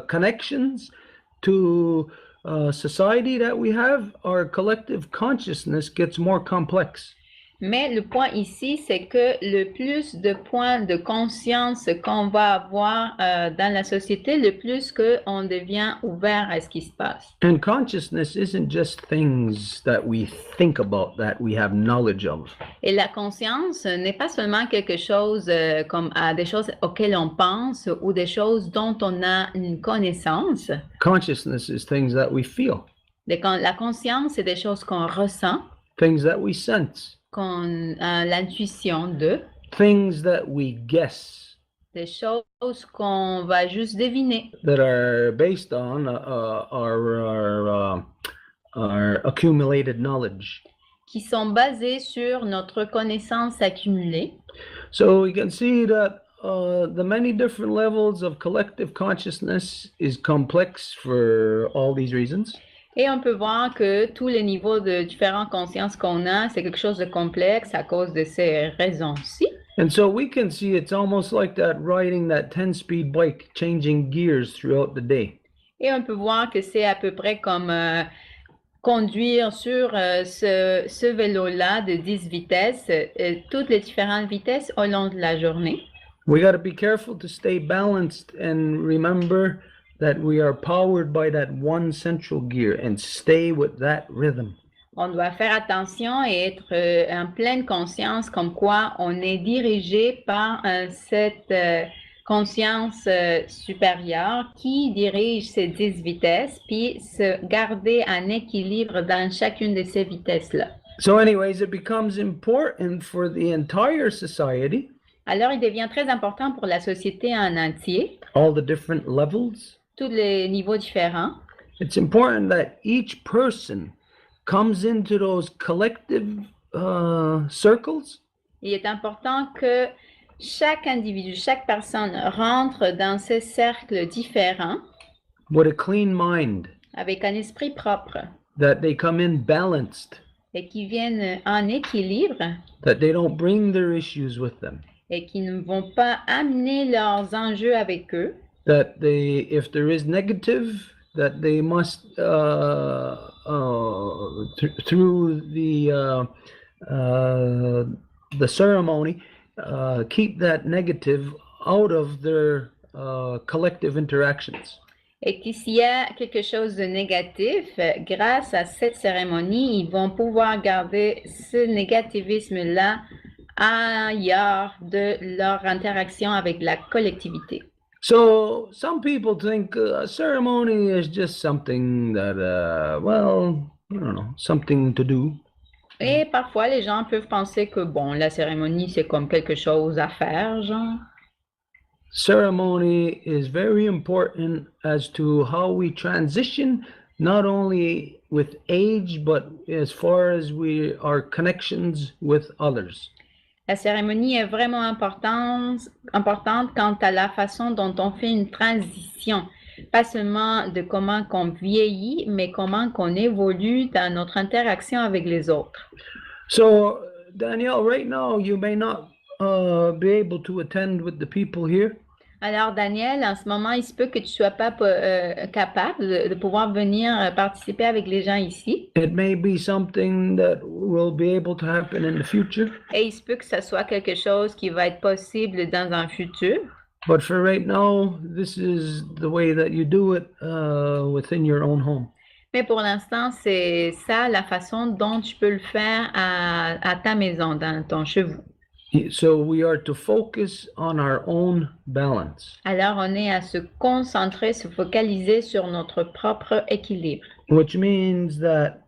connections to society that we have, our collective consciousness gets more complex. Mais le point ici, c'est que le plus de points de conscience qu'on va avoir dans la société, le plus qu'on devient ouvert à ce qui se passe. And consciousness isn't just things that we think about, that we have knowledge of. Et la conscience n'est pas seulement quelque chose comme des choses auxquelles on pense ou des choses dont on a une connaissance. Consciousness is things that we feel. La conscience, c'est des choses qu'on ressent, Things that we sense. qu'on a l'intuition de, Things that we guess. des choses qu'on va juste deviner, That are based on our accumulated knowledge. qui sont basées sur notre connaissance accumulée. So we can see that the many different levels of collective consciousness is complex for all these reasons. Et on peut voir que tous les niveaux de différentes consciences qu'on a, c'est quelque chose de complexe à cause de ces raisons-ci. And so we can see it's almost like that riding that 10-speed bike, changing gears throughout the day. Et on peut voir que c'est à peu près comme conduire sur ce vélo-là de 10 vitesses, toutes les différentes vitesses au long de la journée. We got to be careful to stay balanced and remember that we are powered by that one central gear and stay with that rhythm. On doit faire attention et être en pleine conscience comme quoi on est dirigé par cette conscience supérieure qui dirige ces 10 vitesses, puis se garder un équilibre dans chacune de ces vitesses-là. So anyways, it becomes important for the entire society, Alors, il devient très important pour la société en entier, all the different levels. tous les niveaux différents. It's important that each person comes into those collective circles Il est important que chaque individu, chaque personne rentre dans ces cercles différents with a clean mind, avec un esprit propre that they come in balanced, et qui viennent en équilibre that they don't bring their issues with them, et qui ne vont pas amener leurs enjeux avec eux, that they, if there is negative, that they must through the ceremony keep that negative out of their collective interactions. et que s'il y a quelque chose de négatif, grâce à cette cérémonie, ils vont pouvoir garder ce négativisme-là ailleurs de leur interaction avec la collectivité. So some people think a ceremony is just something that, well, I don't know, something to do. Et parfois, les gens peuvent penser que, bon, la cérémonie, c'est comme quelque chose à faire, genre. Ceremony is very important as to how we transition, not only with age, but as far as our connections with others. La cérémonie est vraiment importante quant à la façon dont on fait une transition, pas seulement de comment qu'on vieillit, mais comment qu'on évolue dans notre interaction avec les autres. So, Danielle, right now you may not be able to attend with the people here. Alors, Daniel, en ce moment, il se peut que tu ne sois pas capable de pouvoir venir participer avec les gens ici. It may be something that will be able to happen in the future. Et il se peut que ce soit quelque chose qui va être possible dans un futur. But for right now, this is the way that you do it within your own home. Mais pour l'instant, c'est ça la façon dont tu peux le faire à ta maison, dans ton chez vous. So we are to focus on our own balance, Alors, on est à se concentrer, se focaliser sur notre propre équilibre. which means that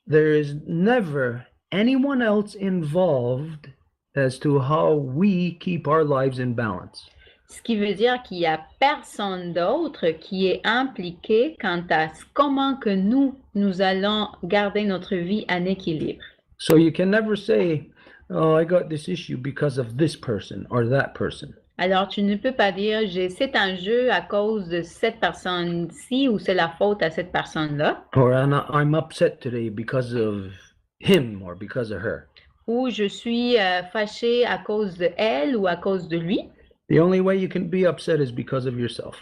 there is never anyone else involved as to how we keep our lives in balance. Ce qui veut dire qu'il n'y a personne d'autre qui est impliqué quant à comment que nous allons garder notre vie en équilibre. So you can never say, oh, I got this issue because of this person or that person. Alors, tu ne peux pas dire, c'est un jeu à cause de cette personne-ci ou c'est la faute à cette personne-là. Or I'm upset today because of him or because of her. Ou je suis fâchée à cause de elle ou à cause de lui. The only way you can be upset is because of yourself.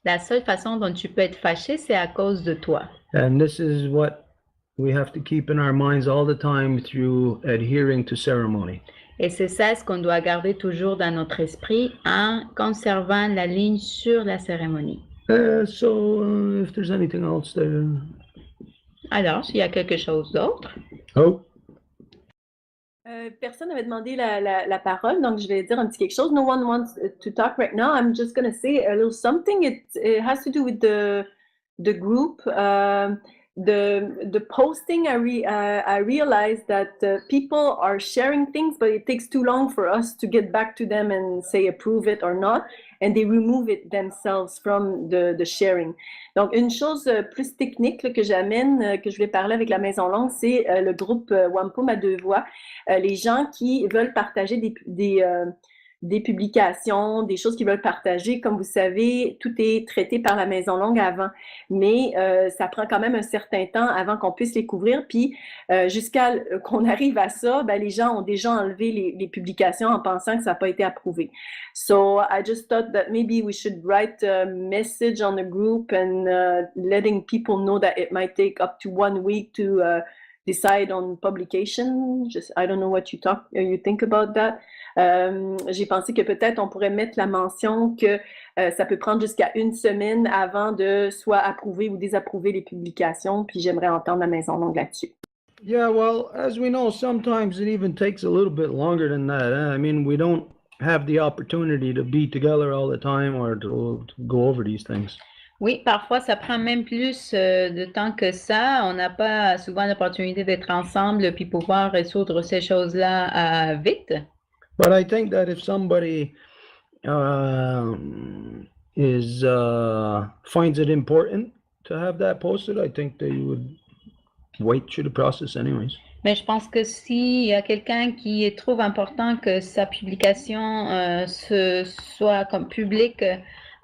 La seule façon dont tu peux être fâché, c'est à cause de toi. And this is what we have to keep in our minds all the time through adhering to ceremony. Et c'est ça ce qu'on doit garder toujours dans notre esprit en conservant la ligne sur la cérémonie. So if there's anything else there. Alors, s'il y a quelque chose d'autre. Oh. Personne n'avait demandé la parole, donc je vais dire un petit quelque chose. No one wants to talk right now. I'm just going to say a little something. It has to do with the group. The posting, I realized that people are sharing things, but it takes too long for us to get back to them and say approve it or not, and they remove it themselves from the sharing. Donc, une chose plus technique là, que j'amène, que je vais parler avec la Maison Longue, c'est le groupe Wampum à deux voix. Les gens qui veulent partager des publications, des choses qu'ils veulent partager. Comme vous savez, tout est traité par la Maison Longue avant, mais ça prend quand même un certain temps avant qu'on puisse les couvrir. Puis, jusqu'à qu'on arrive à ça, ben, les gens ont déjà enlevé les publications en pensant que ça n'a pas été approuvé. So, I just thought that maybe we should write a message on the group and letting people know that it might take up to 1 week to decide on publication. I don't know what you think about that. J'ai pensé que peut-être on pourrait mettre la mention que ça peut prendre jusqu'à 1 semaine avant de soit approuver ou désapprouver les publications, puis j'aimerais entendre la Maison Longue là-dessus. Yeah, well, as we know, sometimes it even takes a little bit longer than that. I mean, we don't have the opportunity to be together all the time or to go over these things. Oui, parfois ça prend même plus de temps que ça. On n'a pas souvent l'opportunité d'être ensemble puis pouvoir résoudre ces choses-là vite. But I think that if somebody finds it important to have that posted, I think they would wait through the process anyways. Mais je pense que s'il y a quelqu'un qui trouve important que sa publication soit comme publique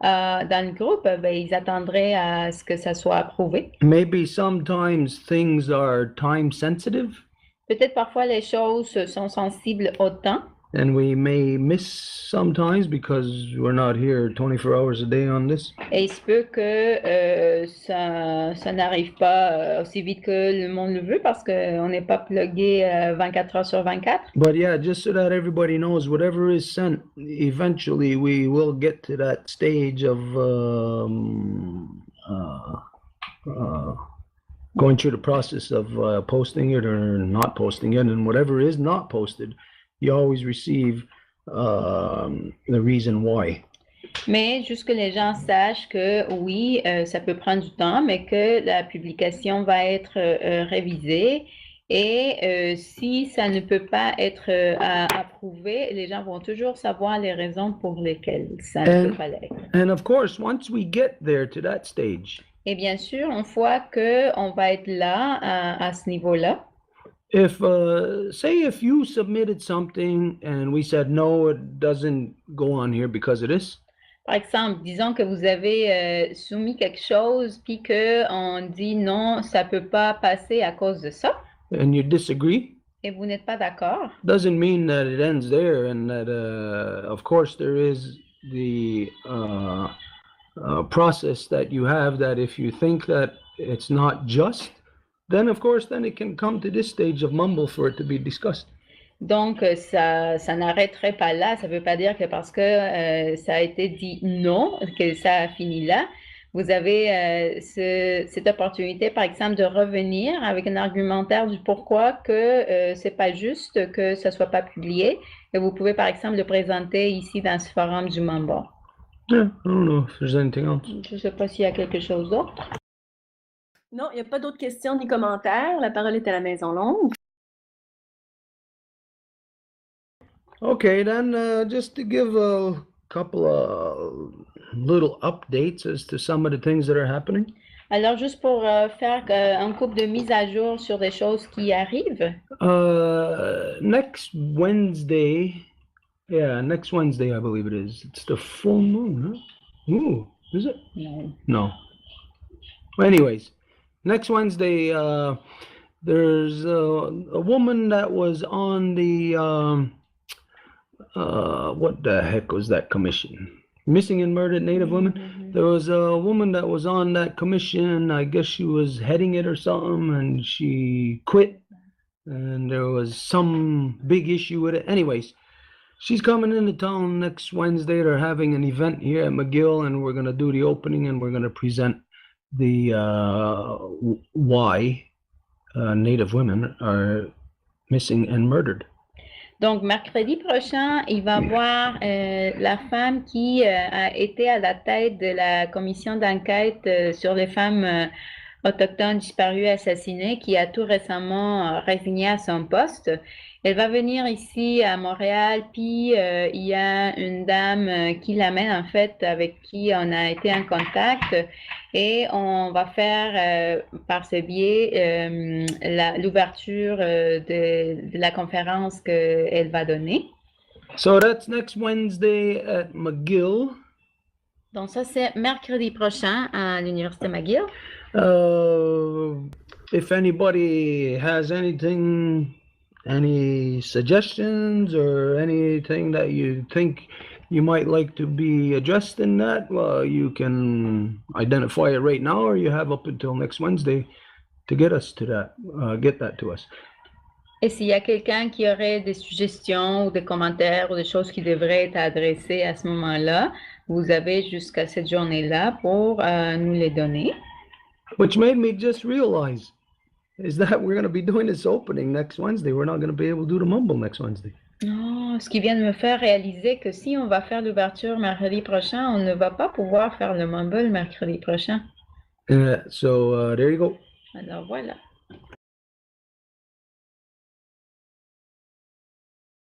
dans le groupe, ben, ils attendraient à ce que ça soit approuvé. Maybe sometimes things are time sensitive. Peut-être parfois les choses sont sensibles au temps. And we may miss sometimes because we're not here 24 hours a day on this. Et il se peut que ça n'arrive pas aussi vite que le monde le veut parce qu'on n'est pas plugué 24 heures sur 24. But yeah, just so that everybody knows, whatever is sent, eventually we will get to that stage of going through the process of posting it or not posting it, and whatever is not posted, you always receive the reason why. Mais juste que les gens sachent que oui, ça peut prendre du temps, mais que la publication va être révisée et si ça ne peut pas être approuvé, les gens vont toujours savoir les raisons pour lesquelles ça ne peut pas l'être. And of course, once we get there to that stage, et bien sûr, une fois qu'on va être là à ce niveau-là, if if you submitted something and we said no, it doesn't go on here because of this. Par exemple, disons que vous avez soumis quelque chose puis que on dit non, ça peut pas passer à cause de ça. And you disagree. Et vous n'êtes pas d'accord. Doesn't mean that it ends there, and that of course there is the process that you have that if you think that it's not just, then of course then it can come to this stage of mumble for it to be discussed. Donc ça n'arrêterait pas là, ça veut pas dire que parce que ça a été dit non, que ça a fini là. vous avez cette opportunité, par exemple, de revenir avec un argumentaire du pourquoi que c'est pas juste que ça soit pas publié. Et vous pouvez, par exemple, le présenter ici dans ce forum du membre. Yeah, I don't know if there's anything else. Je ne sais pas s'il y a quelque chose d'autre. Non, il n'y a pas d'autres questions ni commentaires. La parole est à la Maison Longue. Okay, then just to give a couple of little updates as to some of the things that are happening. Alors, juste pour faire un couple de mises à jour sur des choses qui arrivent. Next Wednesday, next Wednesday, I believe it is. It's the full moon, huh? Ooh, is it? No. No. Anyways, next Wednesday, there's a woman that was on the, what the heck was that commission? Missing and Murdered Native Women. Mm-hmm. There was a woman that was on that commission. I guess she was heading it or something, and she quit. And there was some big issue with it. Anyways, she's coming into town next Wednesday. They're having an event here at McGill, and we're going to do the opening, and we're going to present the why Native women are missing and murdered. Donc, mercredi prochain, il va voir la femme qui a été à la tête de la commission d'enquête sur les femmes autochtones disparues et assassinées, qui a tout récemment résigné à son poste. Elle va venir ici à Montréal, puis il y a une dame qui l'amène en fait, avec qui on a été en contact, et on va faire par ce biais l'ouverture de la conférence qu'elle va donner. So that's next Wednesday at McGill. Donc ça, c'est mercredi prochain à l'Université McGill. If anybody has anything, any suggestions or anything that you think you might like to be addressed in that, well, you can identify it right now, or you have up until next Wednesday to get us to that, get that to us. Et s'il y a quelqu'un qui aurait des suggestions ou des commentaires ou des choses qui devraient être adressées à ce moment-là, vous avez jusqu'à cette journée-là pour nous les donner. Which made me just realize is that we're going to be doing this opening next Wednesday. We're not going to be able to do the mumble next Wednesday. Oh, ce qui vient de me faire réaliser que si on va faire l'ouverture mercredi prochain, on ne va pas pouvoir faire le mumble mercredi prochain. So there you go. Alors voilà.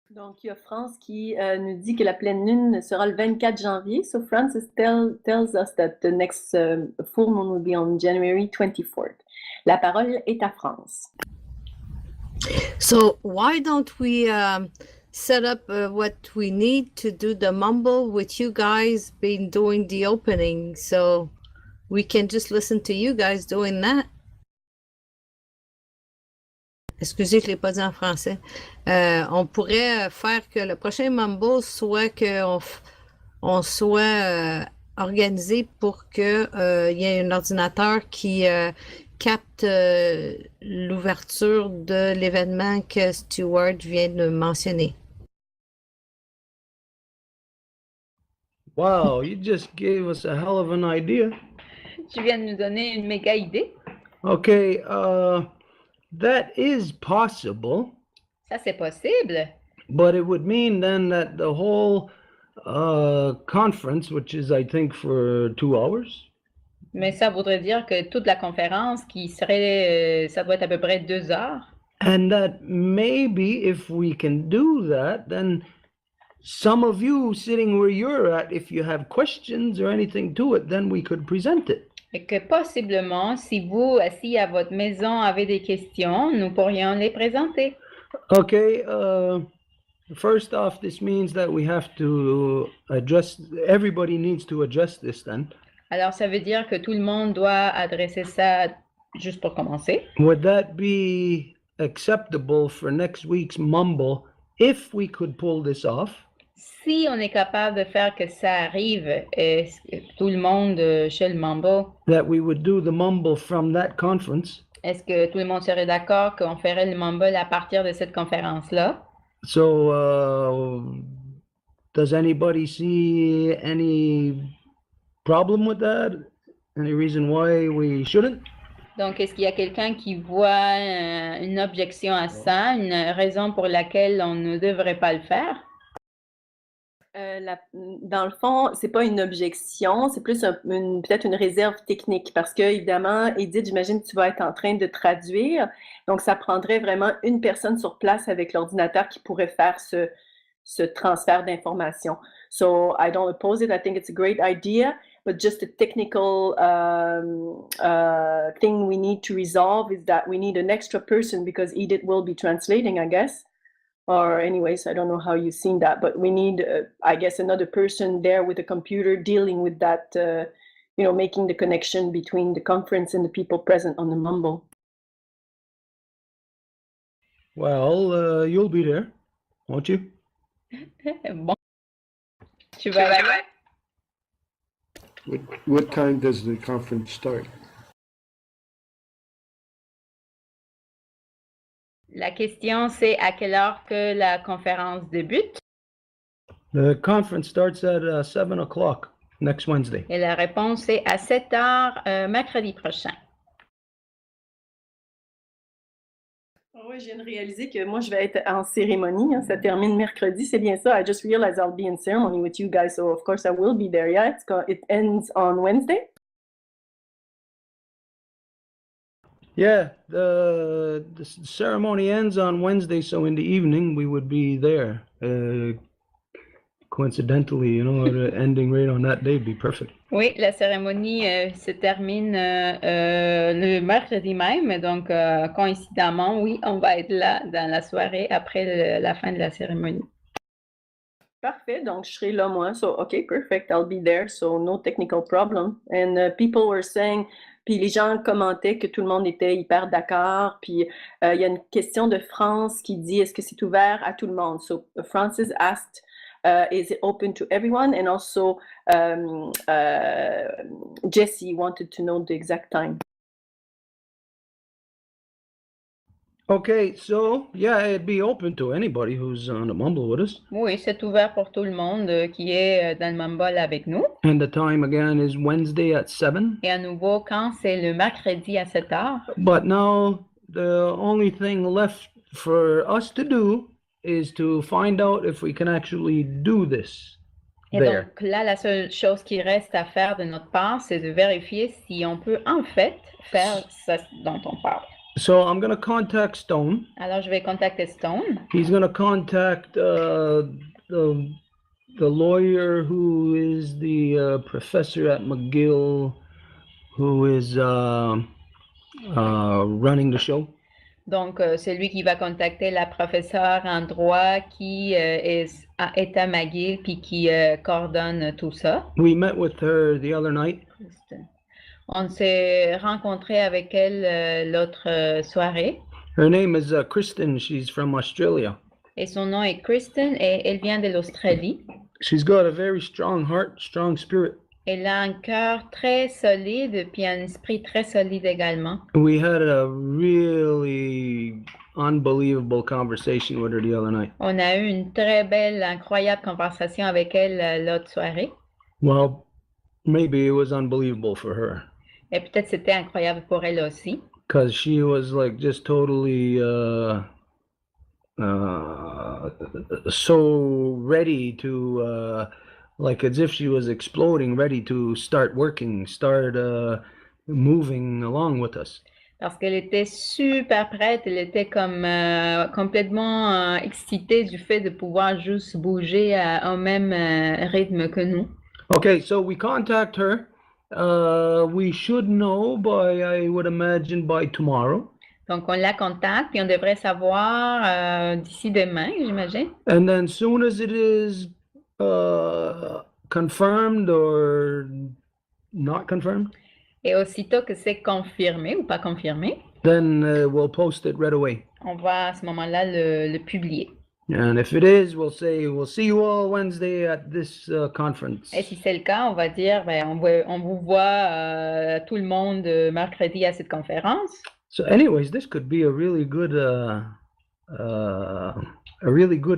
Donc, il y a France qui nous dit que la pleine lune sera le 24 janvier. So Francis tells us that the next full moon will be on January 24th. La parole est à France. So why don't we set up what we need to do the mumble with you guys been doing the opening, so we can just listen to you guys doing that. Excusez, je ne l'ai pas dit en français. On pourrait faire que le prochain mumble soit qu'on soit organisé pour qu'il y ait un ordinateur qui capte l'ouverture de l'événement que Stuart vient de mentionner. Wow, you just gave us a hell of an idea. Tu viens de nous donner une méga idée. Okay, that is possible. Ça, c'est possible. But it would mean then that the whole conference, which is, I think, for 2 hours. Mais ça voudrait dire que toute la conférence qui serait, ça doit être à peu près 2 heures. And that maybe if we can do that, then some of you sitting where you're at, if you have questions or anything to it, then we could present it. Et que possiblement, si vous, assis à votre maison, avez des questions, nous pourrions les présenter. Okay, first off, this means that we have to address, everybody needs to address this then. Alors, ça veut dire que tout le monde doit adresser ça juste pour commencer. Would that be acceptable for next week's mumble if we could pull this off? Si on est capable de faire que ça arrive, et tout le monde chez le mumble, That we would do the mumble from that conference. est-ce que tout le monde serait d'accord qu'on ferait le mumble à partir de cette conférence-là? So, does anybody see any problem with that? Any reason why we shouldn't? Donc, est-ce qu'il y a quelqu'un qui voit une objection à ça, une raison pour laquelle on ne devrait pas le faire? Dans le fond, c'est pas une objection, c'est plus peut-être une réserve technique parce que, évidemment, Edith, j'imagine que tu vas être en train de traduire. Donc, ça prendrait vraiment une personne sur place avec l'ordinateur qui pourrait faire ce transfert d'informations. So, I don't oppose it. I think it's a great idea, but just a technical thing we need to resolve is that we need an extra person because Edith will be translating, I guess. Or anyways, I don't know how you've seen that, but we need, I guess, another person there with a computer dealing with that, making the connection between the conference and the people present on the Mumble. Well, you'll be there, won't you? Bon. Tu vas là? What time does the conference start? La question, c'est à quelle heure que la conférence débute? The conference starts at 7 o'clock next Wednesday. Et la réponse est à 7 heures mercredi prochain. Oui, je viens de réaliser que moi, je vais être en cérémonie. Hein, ça termine mercredi, c'est bien ça. I just realized I'll be in ceremony with you guys, so of course I will be there. Yeah, it ends on Wednesday. Yeah, the ceremony ends on Wednesday, so in the evening we would be there. Coincidentally, ending right on that day would be perfect. Oui, la cérémonie se termine le mercredi même, donc coïncidemment, oui, on va être là dans la soirée après la fin de la cérémonie. Parfait, donc je serai là moi. So, okay, perfect, I'll be there, so no technical problem. And people were saying, puis les gens commentaient que tout le monde était hyper d'accord. Puis il y a une question de France qui dit, est-ce que c'est ouvert à tout le monde? So Francis asked, is it open to everyone? And also Jessie wanted to know the exact time. Okay, so yeah, it'd be open to anybody who's on the Mumble with us. Oui, c'est ouvert pour tout le monde qui est dans le Mumble avec nous. And the time again is Wednesday at 7. Et à nouveau, quand c'est le mercredi à 7 heures. But now the only thing left for us to do is to find out if we can actually do this Et there. donc là, la seule chose qui reste à faire de notre part, c'est de vérifier si on peut en fait faire ça dont on parle. So I'm going to contact Stone. Alors, je vais contacter Stone. He's going to contact the lawyer who is the professor at McGill, who is running the show. Donc, c'est lui qui va contacter la professeure en droit qui est à McGill puis qui coordonne tout ça. We met with her the other night. On s'est rencontré avec elle l'autre soirée. Her name is Kristen. She's from Australia. Et son nom est Kristen et elle vient de l'Australie. She's got a very strong heart, strong spirit. Elle a un cœur très solide puis un esprit très solide également. We had a really unbelievable conversation with her the other night. On a eu une très belle, incroyable conversation avec elle l'autre soirée. Well, maybe it was unbelievable for her. Et peut-être c'était incroyable pour elle aussi. Because she was like just totally so ready to like as if she was exploding, ready to start working, start moving along with us. Parce qu'elle était super prête, elle était comme complètement excitée du fait de pouvoir juste bouger au même rythme que nous. Okay, so we contact her. We should know by, I would imagine, by tomorrow. Donc, on la contacte, puis on devrait savoir d'ici demain, j'imagine. And then soon as it is confirmed or not confirmed, Et aussitôt que c'est confirmé ou pas confirmé, then we'll post it right away. on va à ce moment-là le publier. And if it is, we'll say, we'll see you all Wednesday at this conference. Et si c'est le cas, on va dire, ben, on vous voit tout le monde mercredi à cette conférence. So anyways, this could be a really good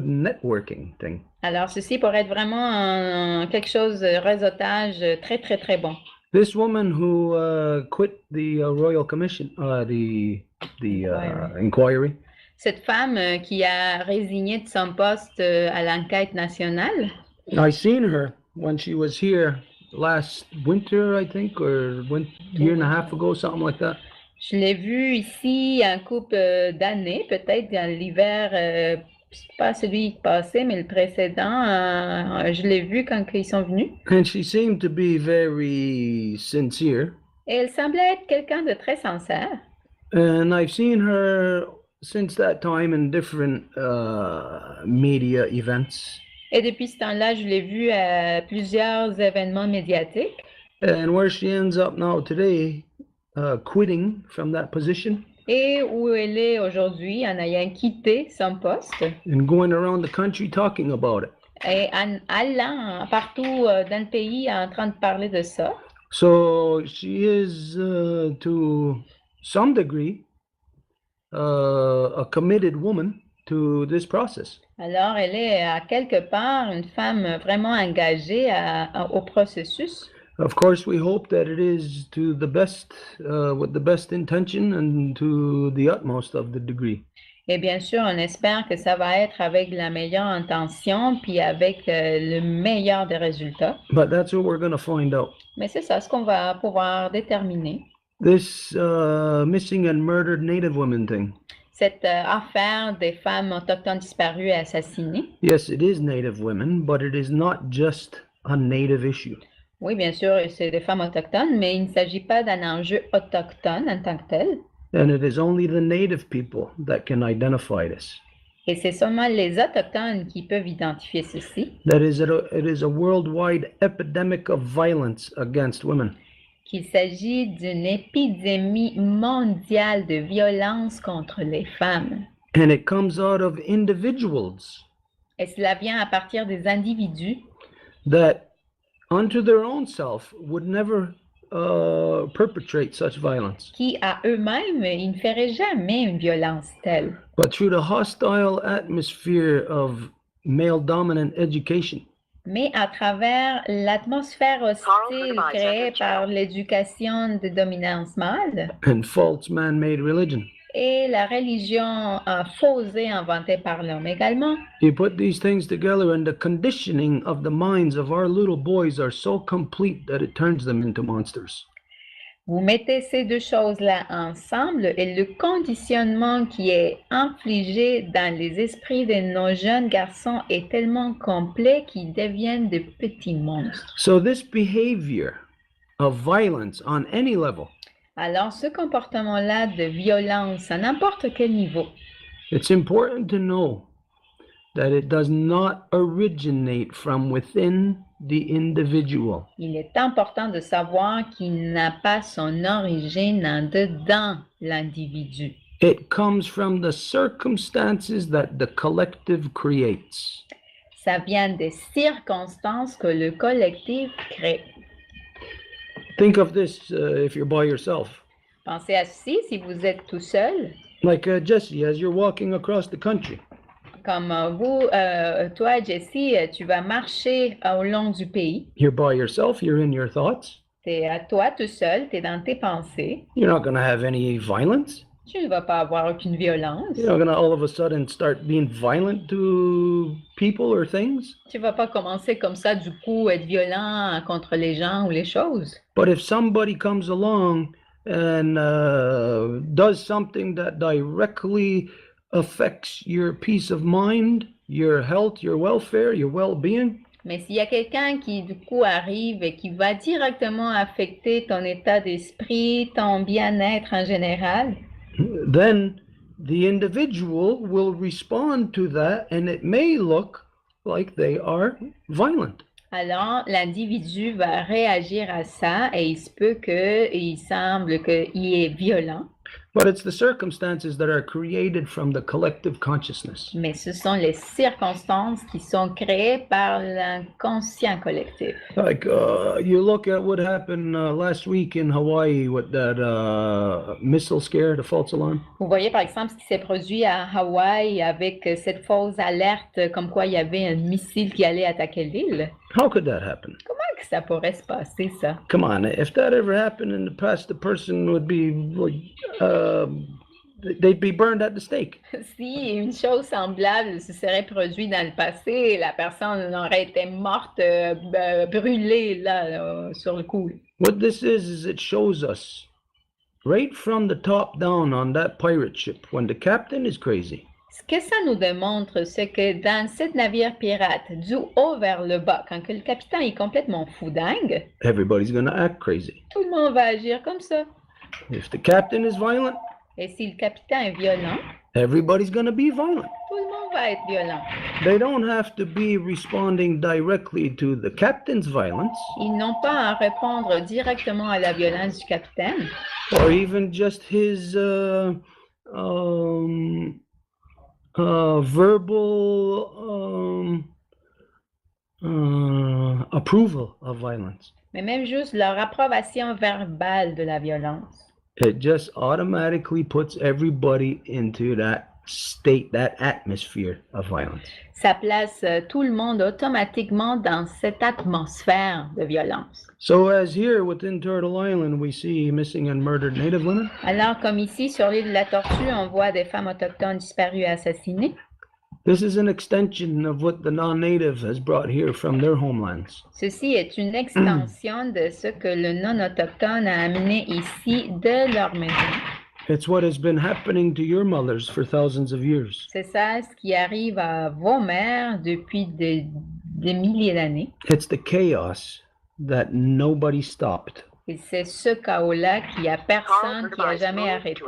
networking thing. Alors, ceci pourrait être vraiment quelque chose de réseautage très, très, très bon. This woman who quit the Royal Commission, inquiry, Cette femme qui a résigné de son poste à l'enquête nationale, I seen her when she was here last winter, I think, or year and a half ago, something like that. je l'ai vue ici un couple d'années, peut-être dans l'hiver, pas celui passé, mais le précédent. Je l'ai vue quand ils sont venus. And she seemed to be very sincere. Et elle semblait être quelqu'un de très sincère. And I've seen her since that time in different media events. Et depuis ce temps-là, je l'ai vue à plusieurs événements médiatiques. And where she ends up now today, quitting from that position Et où elle est aujourd'hui en ayant quitté son poste and going around the country talking about it. et en allant partout dans le pays en train de parler de ça. So she is, to some degree, a committed woman to this process. Alors, elle est à quelque part une femme vraiment engagée au processus. Of course, we hope that it is to the best, with the best intention and to the utmost of the degree. Et bien sûr, on espère que ça va être avec la meilleure intention puis avec le meilleur des résultats. But that's what we're going to find out. Mais c'est ça ce qu'on va pouvoir déterminer. This missing and murdered Native women thing. Cette affaire des femmes autochtones disparues et assassinées. Yes, it is Native women, but it is not just a Native issue. Oui, bien sûr, c'est des femmes autochtones, mais il ne s'agit pas d'un enjeu autochtone en tant que tel. And it is only the Native people that can identify this. Et c'est seulement les autochtones qui peuvent identifier ceci. That is, it is a worldwide epidemic of violence against women. Qu'il s'agit d'une épidémie mondiale de violence contre les femmes. And it comes out of individuals Et cela vient à partir des individus that, unto their own self, would never perpetrate such violence. qui, à eux-mêmes, ils ne feraient jamais une violence telle. But through the hostile atmosphere of male dominant education, Mais à travers l'atmosphère hostile créée par l'éducation de dominance mâle and false man-made religion, et la religion faussée inventée par l'homme également, you put these things together and the conditioning of the minds of our little boys are so complete that it turns them into monsters. vous mettez ces deux choses-là ensemble et le conditionnement qui est infligé dans les esprits de nos jeunes garçons est tellement complet qu'ils deviennent de petits monstres. So this behavior of violence on any level, Alors, ce comportement-là de violence à n'importe quel niveau, it's important to know that it does not originate from within the individual. il est important de savoir qu'il n'a pas son origine en dedans l'individu. It comes from the circumstances that the collective creates. Ça vient des circonstances que le collectif crée. Think of this if you're by yourself. Pensez à ceci si vous êtes tout seul, Like Jesse, as you're walking across the country, comme vous, toi, Jessie, tu vas marcher au long du pays. you're by yourself, you're in your thoughts. Tu es à toi tout seul, tu es dans tes pensées. You're not going to have any violence. Tu ne vas pas avoir aucune violence. You're not going to all of a sudden start being violent to people or things. Tu ne vas pas commencer comme ça, du coup, être violent contre les gens ou les choses. But if somebody comes along and does something that directly affects your peace of mind, your health, your welfare, your well-being, Mais s'il y a quelqu'un qui, du coup, arrive et qui va directement affecter ton état d'esprit, ton bien-être en général, then the individual will respond to that and it may look like they are violent. alors l'individu va réagir à ça et il se peut qu'il semble qu'il est violent. But it's the circumstances that are created from the collective consciousness. Mais ce sont les circonstances qui sont créées par l'inconscient collectif. Like you look at what happened last week in Hawaii with that missile scare, the false alarm. Vous voyez par exemple ce qui s'est produit à Hawaï avec cette fausse alerte comme quoi il y avait un missile qui allait attaquer l'île. How could that happen? Comment que ça pourrait se passer, ça? Come on, if that ever happened in the past, the person would be, they'd be burned at the stake. Si une chose semblable se serait produite dans le passé, la personne aurait été morte, brûlée là, sur le coup. What this is it shows us right from the top down on that pirate ship when the captain is crazy. Ce que ça nous démontre, c'est que dans ce navire pirate, du haut vers le bas, quand que le capitaine est complètement foudangue, Everybody's gonna act crazy. tout le monde va agir comme ça. If the captain is violent, Et si le capitaine est violent, everybody's gonna be violent. tout le monde va être violent. They don't have to be responding directly to the captain's violence, Ils n'ont pas à répondre directement à la violence du capitaine, or even just his verbal approval of violence. mais même juste leur approbation verbale de la violence. It just automatically puts everybody into that state, that atmosphere of violence. Ça place tout le monde automatiquement dans cette atmosphère de violence. So as here within Turtle Island, we see missing and murdered Native women, Alors, comme ici, sur l'île de la Tortue, on voit des femmes autochtones disparues et assassinées. this is an extension of what the non-native has brought here from their homelands. Ceci est une extension de ce que le non-autochtone a amené ici de leur maison. It's what has been happening to your mothers for thousands of years. C'est ça ce qui arrive à vos mères depuis des milliers d'années. It's the chaos that nobody stopped. Et c'est ce chaos-là qu'il n'y a personne qui a jamais arrêté.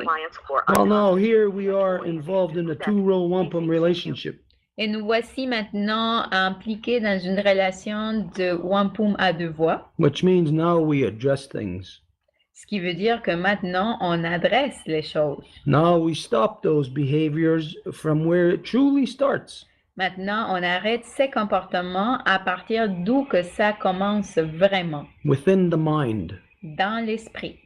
Well, now here we are involved in a two-row wampum relationship. Et nous voici maintenant impliqués dans une relation de Wampum à deux voix, Which means now we address things. ce qui veut dire que maintenant on adresse les choses. Now we stop those behaviors from where it truly starts. Maintenant, on arrête ces comportements à partir d'où que ça commence vraiment, Within the mind. dans l'esprit.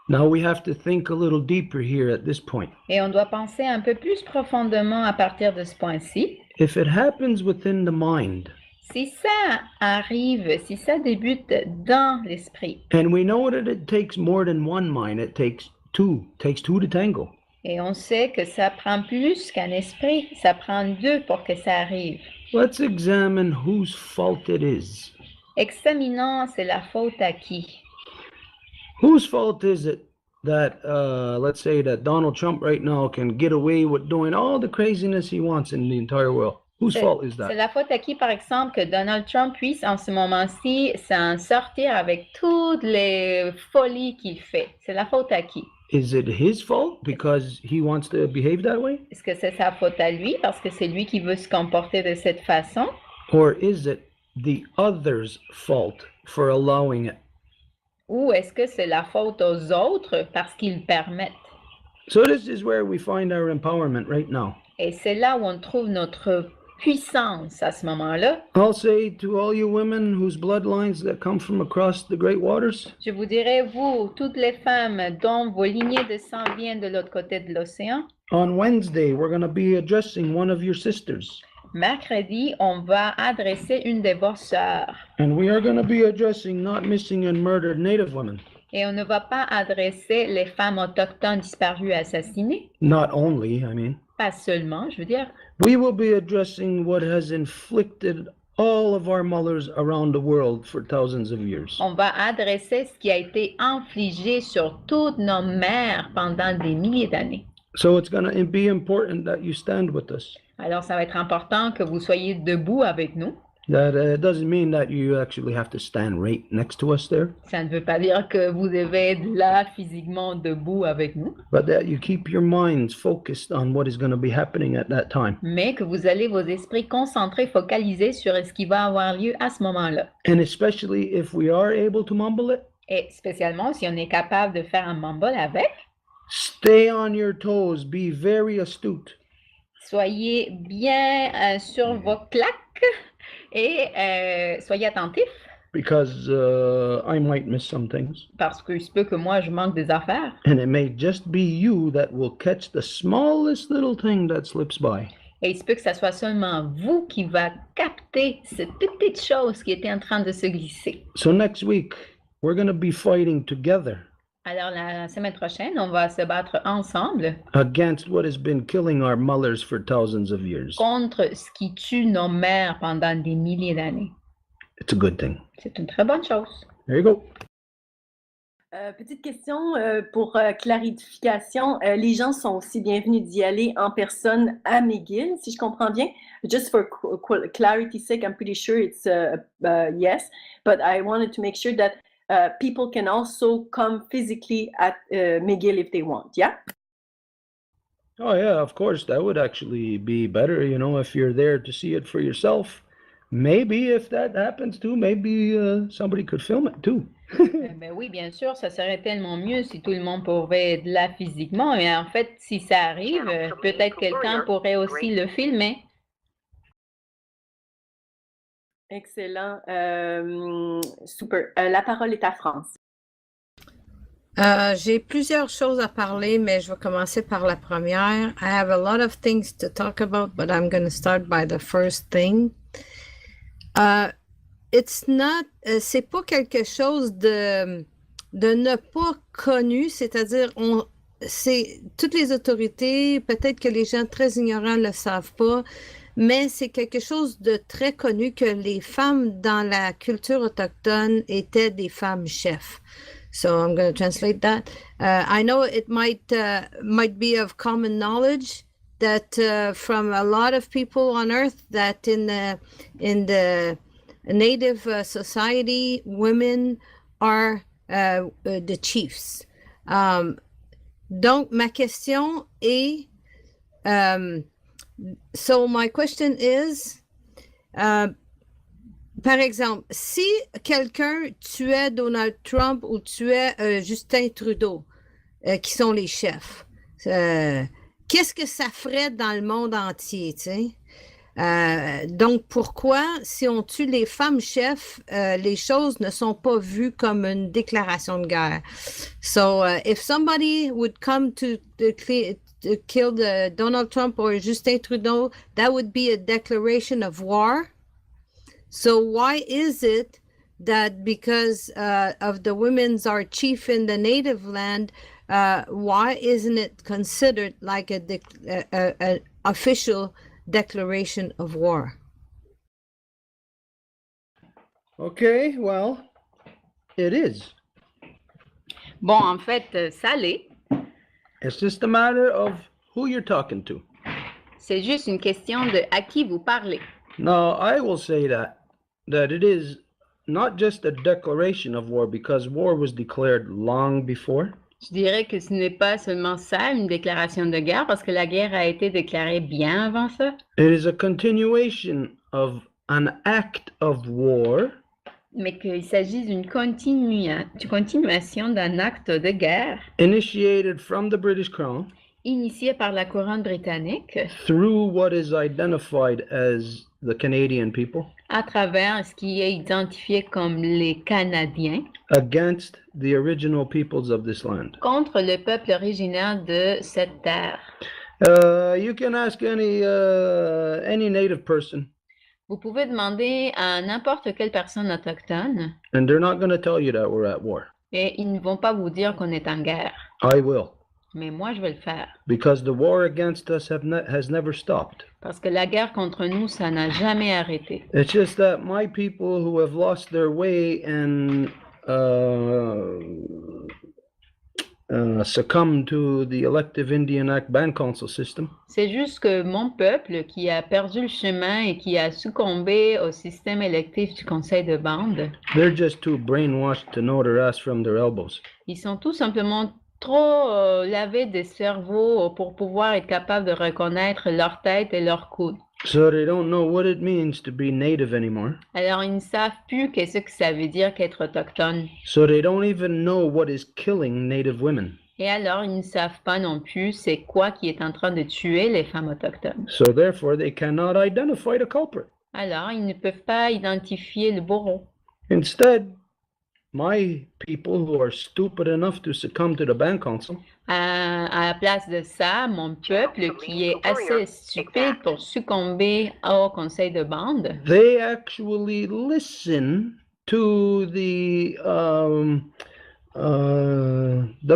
Now we have to think a little deeper here at this point. Et on doit penser un peu plus profondément à partir de ce point-ci. If it happens within the mind, Si ça arrive, si ça débute dans l'esprit, and we know that it takes more than one mind, it takes two to tango. et on sait que ça prend plus qu'un esprit, ça prend deux pour que ça arrive. Let's examine whose fault it is. Examinons, c'est la faute à qui? Whose fault is it that, let's say that Donald Trump right now can get away with doing all the craziness he wants in the entire world? Whose fault is C'est that? la faute à qui, par exemple, que Donald Trump puisse en ce moment-ci s'en sortir avec toutes les folies qu'il fait? C'est la faute à qui? Is it his fault because he wants to behave that way? Est-ce que c'est sa faute à lui parce que c'est lui qui veut se comporter de cette façon? Or is it the other's fault for allowing it? Ou est-ce que c'est la faute aux autres parce qu'ils permettent? So this is where we find our empowerment right now. Et c'est là où on trouve notre puissance à ce moment-là. I'll say to all you women whose bloodlines that come from across the great waters, Je vous dirais, vous, toutes les femmes dont vos lignées de sang viennent de l'autre côté de l'océan, on Wednesday we're going to be addressing one of your sisters. mercredi, on va adresser une de vos sœurs. And we are going to be addressing not missing and murdered Native women. Et on ne va pas adresser les femmes autochtones disparues et assassinées, Not only, I mean. pas seulement, je veux dire. We will be addressing what has inflicted all of our mothers around the world for thousands of years. On va adresser ce qui a été infligé sur toutes nos mères pendant des milliers d'années. So it's going to be important that you stand with us. Alors, ça va être important que vous soyez debout avec nous. That doesn't mean that you actually have to stand right next to us there, Ça ne veut pas dire que vous devez être là physiquement debout avec nous, but that you keep your minds focused on what is going to be happening at that time. mais que vous allez vos esprits concentrés, focalisés sur ce qui va avoir lieu à ce moment-là. And especially if we are able to mumble it, Et spécialement si on est capable de faire un mumble avec, stay on your toes, be very astute. soyez bien sur vos claques et soyez attentifs Because I might miss some things. parce que il se peut que moi je manque des affaires. And it may just be you that will catch the smallest little thing that slips by. Et il se peut que ce soit seulement vous qui va capter cette petite chose qui était en train de se glisser. So next week, we're going to be fighting together Alors, la semaine prochaine, on va se battre ensemble against what has been killing our mothers for thousands of years. contre ce qui tue nos mères pendant des milliers d'années. It's a good thing. C'est une très bonne chose. There you go. Petite question pour clarification. Les gens sont aussi bienvenus d'y aller en personne à McGill, si je comprends bien. Just for clarity's sake, I'm pretty sure it's yes, but I wanted to make sure that people can also come physically at McGill if they want, yeah? Oh, yeah, of course. That would actually be better, you know, if you're there to see it for yourself. Maybe if that happens too, maybe somebody could film it too. Ben oui, bien sûr, ça serait tellement mieux si tout le monde pouvait être là physiquement. Mais en fait, si ça arrive, peut-être quelqu'un pourrait aussi le filmer. Excellent. Super. La parole est à France. J'ai plusieurs choses à parler, mais je vais commencer par la première. I have a lot of things to talk about, but I'm going to start by the first thing. C'est pas quelque chose de ne pas connu, c'est-à-dire toutes les autorités, peut-être que les gens très ignorants le savent pas, mais c'est quelque chose de très connu que les femmes dans la culture autochtone étaient des femmes chefs. So I'm going to translate that. I know it might be of common knowledge that from a lot of people on Earth that in the Native society, women are the chiefs. Donc ma question est, so my question is, par exemple, si quelqu'un tuait Donald Trump ou tuait Justin Trudeau, qui sont les chefs, qu'est-ce que ça ferait dans le monde entier, tu sais? Donc, pourquoi, si on tue les femmes chefs, les choses ne sont pas vues comme une déclaration de guerre? So, if somebody would come to kill Donald Trump or Justin Trudeau, that would be a declaration of war. So why is it that because of the women's are chief in the native land, why isn't it considered like an official declaration of war? Okay, well, it is. Bon, en fait, ça l'est. It's just a matter of who you're talking to. C'est juste une question de à qui vous parlez. No, I will say that it is not just a declaration of war because war was declared long before. Je dirais que ce n'est pas seulement ça, une déclaration de guerre, parce que la guerre a été déclarée bien avant ça. It is a continuation of an act of war. Mais qu'il s'agit d'une continuation d'un acte de guerre Initiated from the British Crown. Initié par la couronne britannique. Through what is identified as the Canadian people. À travers ce qui est identifié comme les Canadiens. Against the original peoples of this land. Contre le peuple originaire de cette terre. You can ask any native person. Vous pouvez demander à n'importe quelle personne autochtone. And they're not going to tell you that we're at war. Et ils ne vont pas vous dire qu'on est en guerre. I will. Mais moi, je vais le faire. Because the war against us has never stopped. Parce que la guerre contre nous, ça n'a jamais arrêté. It's just that my people who have lost their way and succumbed to the elective Indian Act Band Council system. C'est juste que mon peuple qui a perdu le chemin et qui a succombé au système électif du Conseil de bande. They're just too brainwashed to know their ass from their elbows. Ils sont tout simplement trop lavés des cerveaux pour pouvoir être capables de reconnaître leur tête et leur coude. So they don't know what it means to be native anymore. Alors ils ne savent plus qu'est-ce que ça veut dire qu'être autochtone. So they don't even know what is killing native women. Et alors ils ne savent pas non plus c'est quoi qui est en train de tuer les femmes autochtones. So therefore they cannot identify the culprit. Alors ils ne peuvent pas identifier le bourreau. Instead, my people who are stupid enough to succumb to the band council, À la place de ça, mon peuple qui est assez stupide pour succomber au conseil de bande, they actually listen to the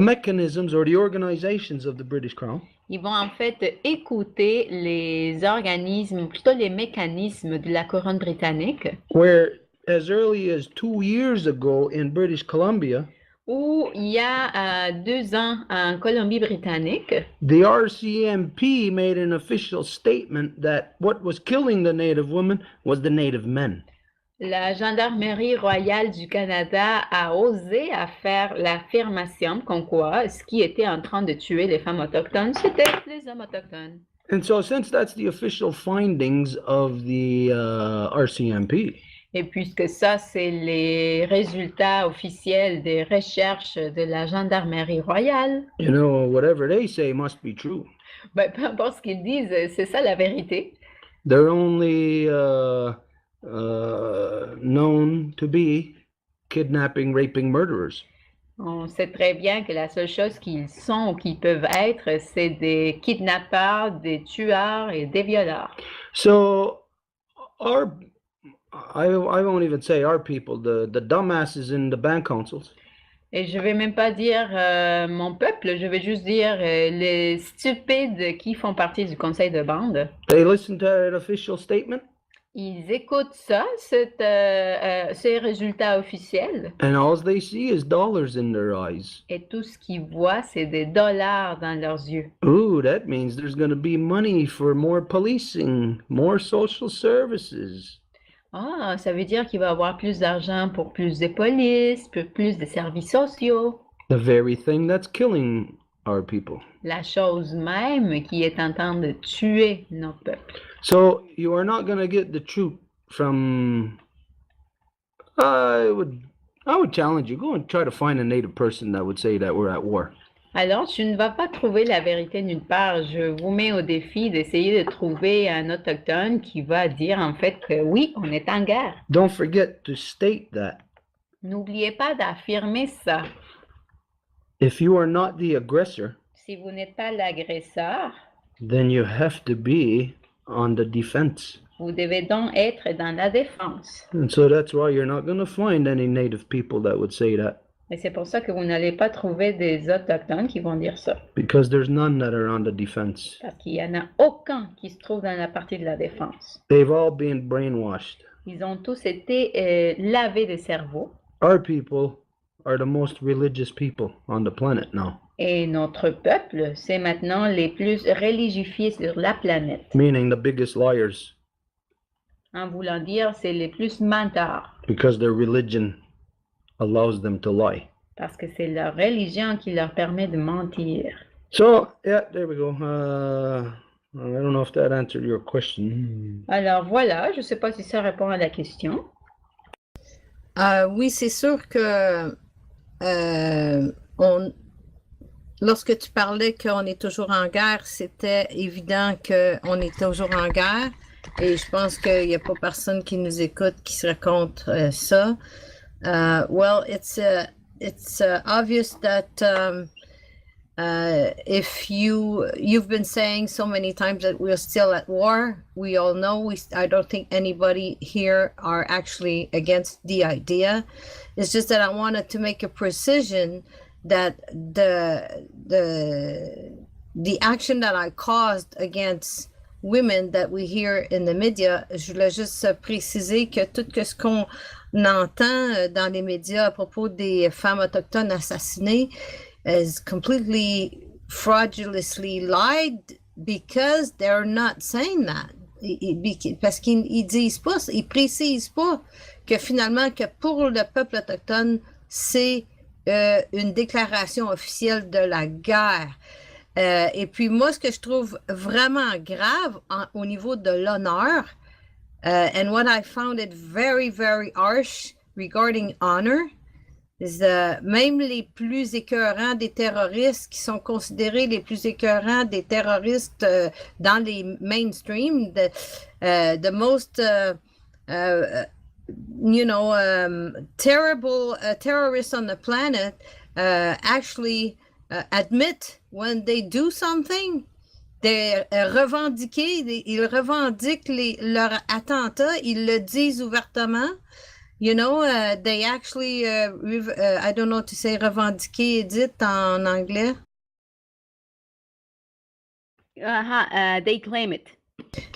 mechanisms or the organizations of the British Crown. ils vont en fait écouter les organismes, plutôt les mécanismes de la couronne britannique, Where as early as 2 years ago in British Columbia, où il y a 2 ans en Colombie-Britannique, the RCMP made an official statement that what was killing the Native women was the Native men. la Gendarmerie royale du Canada a osé à faire l'affirmation comme quoi ce qui était en train de tuer les femmes autochtones, c'était les hommes autochtones. And so since that's the official findings of the RCMP, Et puisque ça, c'est les résultats officiels des recherches de la Gendarmerie royale, you know, whatever they say must be true. ben, peu importe ce qu'ils disent, c'est ça la vérité. They're only known to be kidnapping, raping, murderers. On sait très bien que la seule chose qu'ils sont ou qu'ils peuvent être, c'est des kidnappeurs, des tueurs et des violeurs. So I won't even say our people, the dumbasses in the band councils, Et je vais même pas dire mon peuple, je vais juste dire les stupides qui font partie du conseil de bande. they listen to that official statement, Ils écoutent ça, ces résultats officiels, and all they see is dollars in their eyes. et tout ce qu'ils voient, c'est des dollars dans leurs yeux. Ooh, that means there's going to be money for more policing, more social services. Ah, ça veut dire qu'il va y avoir plus d'argent pour plus de police, pour plus de services sociaux. The very thing that's killing our people. La chose même qui est en train de tuer nos peuples. So you are not going to get the truth from. I would challenge you. Go and try to find a native person that would say that we're at war. Alors, tu ne vas pas trouver la vérité nulle part. Je vous mets au défi d'essayer de trouver un autochtone qui va dire en fait que oui, on est en guerre. Don't forget to state that. N'oubliez pas d'affirmer ça. If you are not the aggressor, Si vous n'êtes pas l'agresseur, then you have to be on the defense. vous devez donc être dans la défense. And so that's why you're not going to find any native people that would say that, Et c'est pour ça que vous n'allez pas trouver des autochtones qui vont dire ça. because there's none that are on the defense. Parce qu'il n'y en a aucun qui se trouve dans la partie de la défense. They've all been brainwashed. Ils ont tous été lavés de cerveau. Our people are the most religious people on the planet now, Et notre peuple, c'est maintenant les plus religifiés sur la planète. meaning the biggest liars, En voulant dire, c'est les plus menteurs. because their religion allows them to lie. Parce que c'est leur religion qui leur permet de mentir. So, yeah, there we go. I don't know if that answered your question. Alors voilà, je ne sais pas si ça répond à la question. Oui, c'est sûr que lorsque tu parlais qu'on est toujours en guerre, c'était évident qu'on est toujours en guerre. Et je pense qu'il n'y a pas personne qui nous écoute qui serait contre ça. Well, it's obvious that if you've been saying so many times that we're still at war, we all know. I don't think anybody here are actually against the idea. It's just that I wanted to make a precision that the action that I caused against women that we hear in the media, je voulais juste préciser que tout ce qu'on entend dans les médias à propos des femmes autochtones assassinées is completely fraudulously lied because they're not saying that. Parce qu'ils disent pas, ils précisent pas que finalement que pour le peuple autochtone, c'est une déclaration officielle de la guerre. Et puis moi, ce que je trouve vraiment grave au niveau de l'honneur, and what I found it very, very harsh regarding honor, is même les plus écœurants des terroristes, qui sont considérés les plus écœurants des terroristes dans les mainstream, the most terrible terrorists on the planet actually admit when they do something. Ils revendiquent leurs attentats, ils le disent ouvertement. They actually, I don't know how to say revendiquer, Edith, en anglais. They claim it.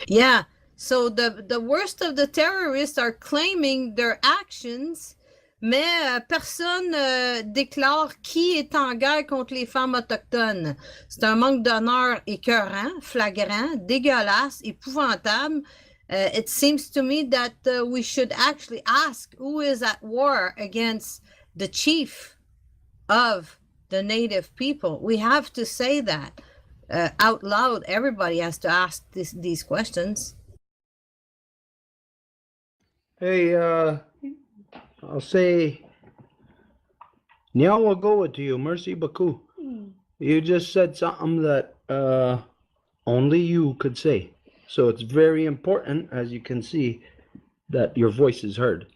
Yeah. So the worst of the terrorists are claiming their actions, mais personne déclare qui est en guerre contre les femmes autochtones. C'est un manque d'honneur écœurant, flagrant, dégueulasse, épouvantable. It seems to me that we should actually ask who is at war against the chief of the native people. We have to say that out loud. Everybody has to ask these questions. Hey, I'll say, Nyawagoa to you, merci beaucoup. You just said something that only you could say. So it's very important, as you can see, that your voice is heard.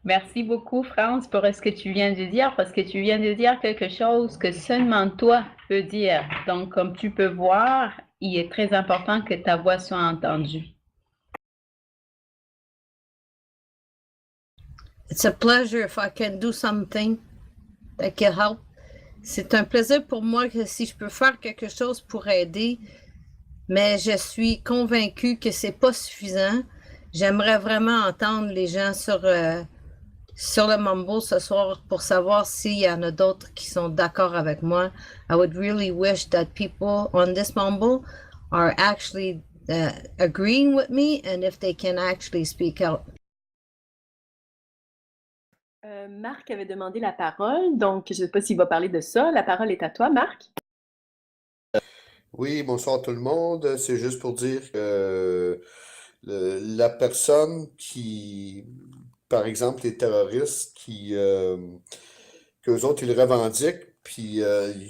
Merci beaucoup, France, pour ce que tu viens de dire, parce que tu viens de dire quelque chose que seulement toi peux dire. Donc, comme tu peux voir, il est très important que ta voix soit entendue. It's a pleasure if I can do something that can help. C'est un plaisir pour moi que si je peux faire quelque chose pour aider, mais je suis convaincue que c'est pas suffisant. J'aimerais vraiment entendre les gens sur le Mambo ce soir pour savoir s'il y en a d'autres qui sont d'accord avec moi. I would really wish that people on this Mambo are actually agreeing with me and if they can actually speak out. Marc avait demandé la parole, donc je ne sais pas s'il va parler de ça. La parole est à toi, Marc. Oui, bonsoir tout le monde. C'est juste pour dire que la personne qui, par exemple, les terroristes qu'eux autres, ils revendiquent, puis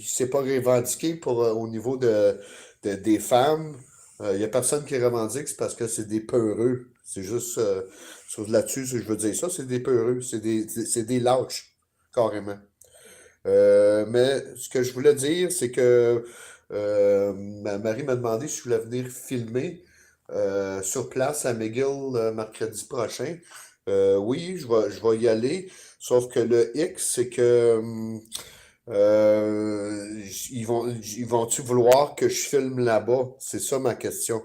c'est pas revendiqué au niveau des femmes. Il y a personne qui revendique, c'est parce que c'est des peureux. C'est juste là-dessus, je veux dire ça, c'est des peureux, c'est des lâches, carrément. Mais ce que je voulais dire, c'est que Marie m'a demandé si je voulais venir filmer sur place à McGill mercredi prochain. Oui, je vais y aller, sauf que le X, c'est que ils vont-tu vouloir que je filme là-bas? C'est ça ma question.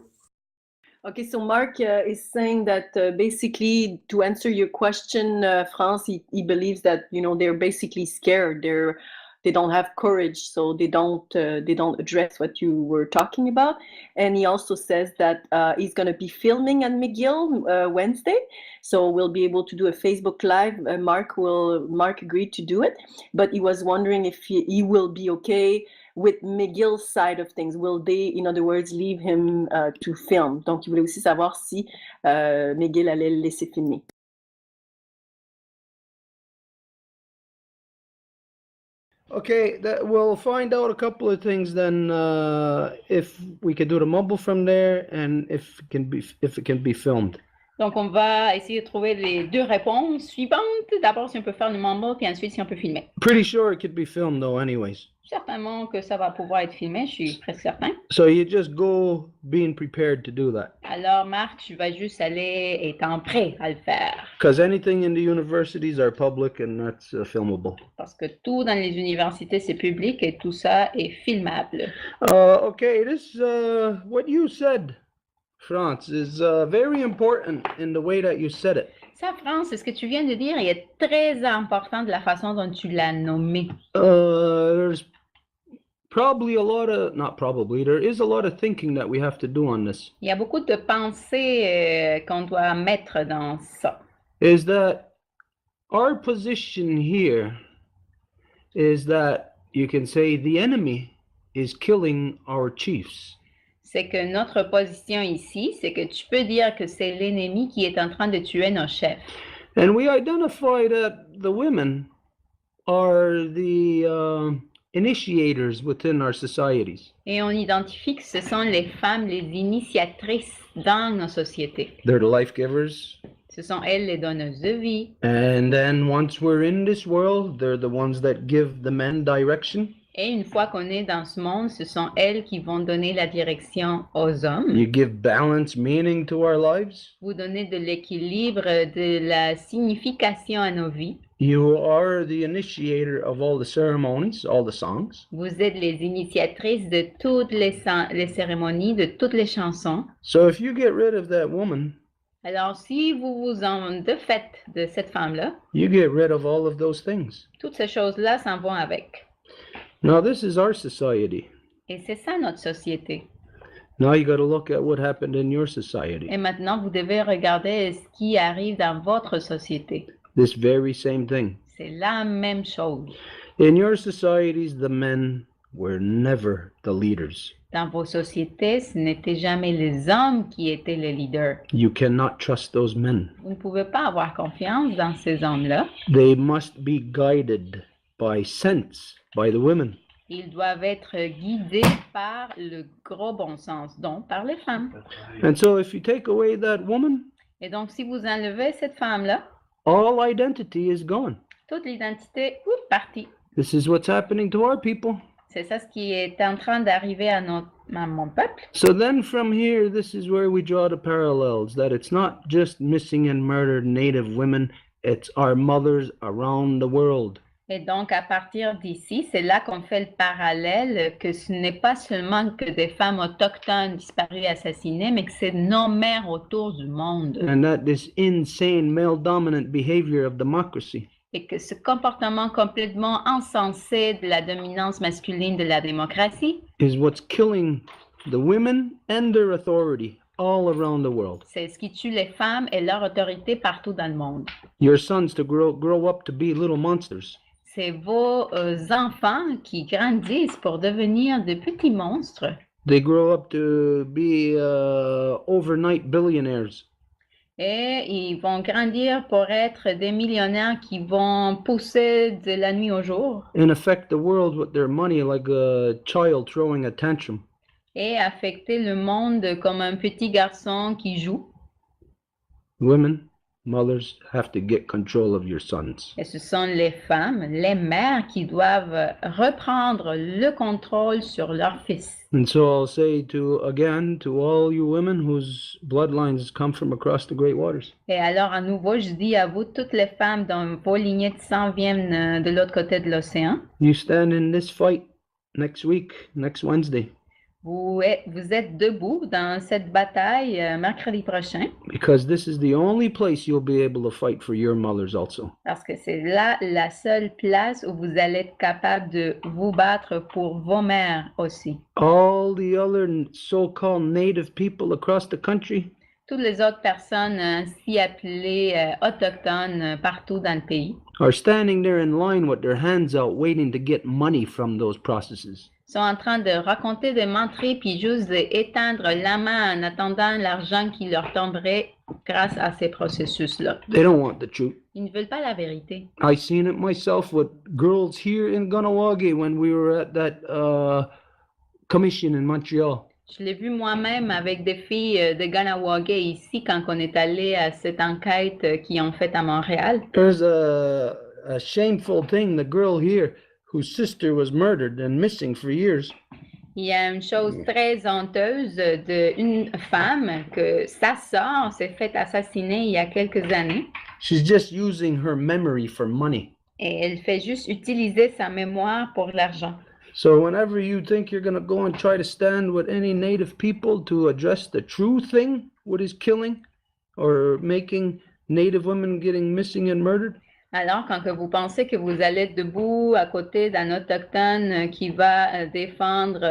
Okay, so Mark is saying that basically, to answer your question, France, he believes that they're basically scared. They don't have courage, so they don't address what you were talking about. And he also says that he's going to be filming at McGill Wednesday, so we'll be able to do a Facebook Live. Mark agreed to do it, but he was wondering if he will be okay with McGill's side of things. Will they, in other words, leave him to film? Donc, il voulait aussi savoir si McGill allait le laisser filmer. Okay, we'll find out a couple of things then, if we could do the mumble from there and if it can be filmed. Donc, on va essayer de trouver les deux réponses suivantes. D'abord, si on peut faire le mambo, puis ensuite, si on peut filmer. Pretty sure it could be filmed though, anyways. Certainement que ça va pouvoir être filmé, je suis presque certain. So you just go being prepared to do that. Alors, Marc, tu vas juste aller étant prêt à le faire. Because anything in the universities are public and that's filmable. Parce que tout dans les universités, c'est public et tout ça est filmable. Okay, what you said, France, is very important in the way that you said it. Ça, France, ce que tu viens de dire est très important de la façon dont tu l'as nommé. There's there is a lot of thinking that we have to do on this. Il y a beaucoup de pensées qu'on doit mettre dans ça. Is that our position here is that you can say the enemy is killing our chiefs. C'est que notre position ici, c'est que tu peux dire que c'est l'ennemi qui est en train de tuer nos chefs. And we identify that the women are the initiators within our societies. Et on identifie que ce sont les femmes les initiatrices dans nos sociétés. They're the life givers. Ce sont elles les donneuses de vie. And then once we're in this world, they're the ones that give the men direction. Et une fois qu'on est dans ce monde, ce sont elles qui vont donner la direction aux hommes. You give balance, meaning to our lives. Vous donnez de l'équilibre, de la signification à nos vies. You are the initiator of all the ceremonies, all the songs. Vous êtes les initiatrices de toutes les cérémonies, de toutes les chansons. So if you get rid of that woman, Alors, si vous vous en défaites de cette femme-là, you get rid of all of those things. toutes ces choses-là s'en vont avec. Now this is our society. Et c'est ça notre société. Now you got to look at what happened in your society. Et maintenant, vous devez regarder ce qui arrive dans votre société. This very same thing. C'est la même chose. In your societies, the men were never the leaders. Dans vos sociétés, ce n'était jamais les hommes qui étaient les leaders. You cannot trust those men. Vous ne pouvez pas avoir confiance dans ces hommes-là. They must be guided by sense by the women. Ils doivent être guidés par le gros bon sens, donc par les femmes. And so if you take away that woman, Et donc, si vous enlevez cette femme-là, all identity is gone. toute l'identité, partie. This is what's happening to our people. C'est ça ce qui est en train d'arriver à mon peuple. So then from here, this is where we draw the parallels, that it's not just missing and murdered Native women, it's our mothers around the world. Et donc, à partir d'ici, c'est là qu'on fait le parallèle que ce n'est pas seulement que des femmes autochtones disparues et assassinées, mais que c'est nos mères autour du monde. And that this insane male-dominant behavior of democracy Et que ce comportement complètement insensé de la dominance masculine de la démocratie, is what's killing the women and their authority all around the world. c'est ce qui tue les femmes et leur autorité partout dans le monde. Your sons to grow up to be little monsters. C'est vos enfants qui grandissent pour devenir de petits monstres. They grow up to be overnight billionaires. Et ils vont grandir pour être des millionnaires qui vont pousser de la nuit au jour And affect the world with their money like a child throwing a tantrum. et affecter le monde comme un petit garçon qui joue. Women, mothers have to get control of your sons. Et ce sont les femmes, les mères qui doivent reprendre le contrôle sur leurs fils. And so I'll say to all you women whose bloodlines come from across the great waters, Et alors, à nouveau, je dis à vous, toutes les femmes dont vos lignées de sang viennent de l'autre côté de l'océan, you stand in this fight next week, next Wednesday, vous êtes debout dans cette bataille mercredi prochain, because this is the only place you'll be able to fight for your mothers also. parce que c'est là la seule place où vous allez être capable de vous battre pour vos mères aussi. All the other so-called native people across the country, Toutes les autres personnes si appelées autochtones partout dans le pays are standing there in line with their hands out waiting to get money from those processes. sont en train de raconter des menteries puis juste d'étendre la main en attendant l'argent qui leur tomberait grâce à ces processus-là. They don't want the truth. Ils ne veulent pas la vérité. I seen it myself with girls here in Kanienkehaka when we were at that commission in Montreal. Je l'ai vu moi-même avec des filles de Kanienkehaka ici quand on est allé à cette enquête qu'ils ont faite à Montréal. There's a shameful thing. The girl here whose sister was murdered and missing for years. Il y a une chose très honteuse d'une femme que sa sœur s'est fait assassiner il y a quelques années She's just using her memory for money. et elle fait juste utiliser sa mémoire pour l'argent. So whenever you think you're going to go and try to stand with any native people to address the true thing, what is killing or making native women getting missing and murdered, Alors, quand que vous pensez que vous allez être debout à côté d'un autochtone qui va défendre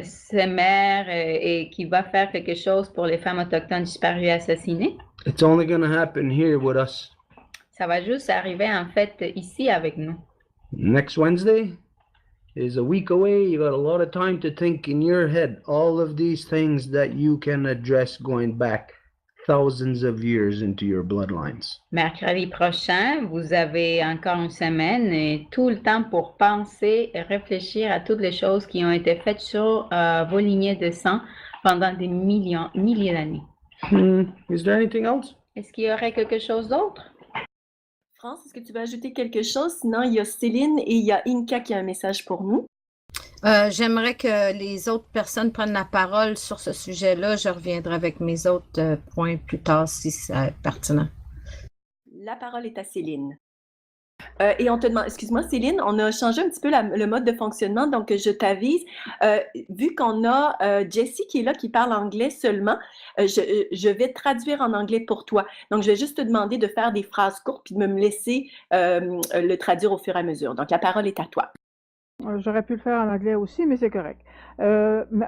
ses mères et qui va faire quelque chose pour les femmes autochtones disparues et assassinées, it's only going to happen here with us. ça va juste arriver en fait ici avec nous. Next Wednesday is a week away. You got a lot of time to think in your head all of these things that you can address going back thousands of years into your bloodlines. Mercredi prochain, vous avez encore une semaine et tout le temps pour penser et réfléchir à toutes les choses qui ont été faites sur vos lignées de sang pendant des milliers d'années. Is there anything else? Est-ce qu'il y aurait quelque chose d'autre? France, est-ce que tu veux ajouter quelque chose? Sinon, il y a Céline et il y a Inka qui a un message pour nous. J'aimerais que les autres personnes prennent la parole sur ce sujet-là. Je reviendrai avec mes autres points plus tard si c'est pertinent. La parole est à Céline. Et on te demande, excuse-moi Céline, on a changé un petit peu le mode de fonctionnement, donc je t'avise, vu qu'on a Jessie qui est là, qui parle anglais seulement, je vais traduire en anglais pour toi. Donc, je vais juste te demander de faire des phrases courtes puis de me laisser le traduire au fur et à mesure. Donc, la parole est à toi. J'aurais pu le faire en anglais aussi, mais c'est correct.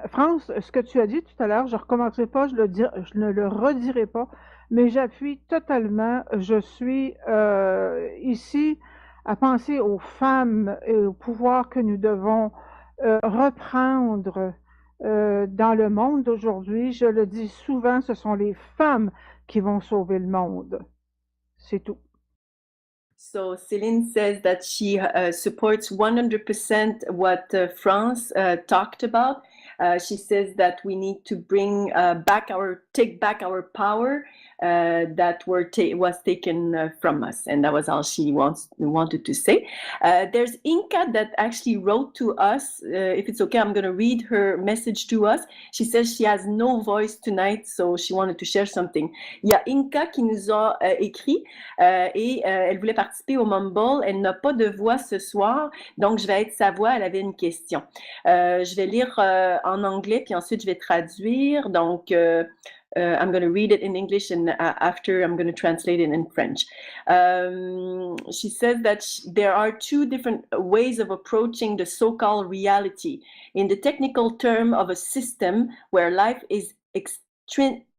France, ce que tu as dit tout à l'heure, je ne recommencerai pas, je ne le redirai pas, mais j'appuie totalement. Je suis ici à penser aux femmes et au pouvoir que nous devons reprendre dans le monde d'aujourd'hui. Je le dis souvent, ce sont les femmes qui vont sauver le monde. C'est tout. So Céline says that she supports 100% what France talked about. She says that we need to take back our power that was taken from us, and that was all she wanted to say. There's Inka that actually wrote to us. If it's okay, I'm going to read her message to us. She says she has no voice tonight, so she wanted to share something. Il y a Inka qui nous a écrit et elle voulait participer au Mumble. Elle n'a pas de voix ce soir, donc je vais être sa voix. Elle avait une question. Je vais lire en anglais, puis ensuite je vais traduire. Donc, I'm going to read it in English, and after I'm going to translate it in French. She says that there are two different ways of approaching the so-called reality. In the technical term of a system where life is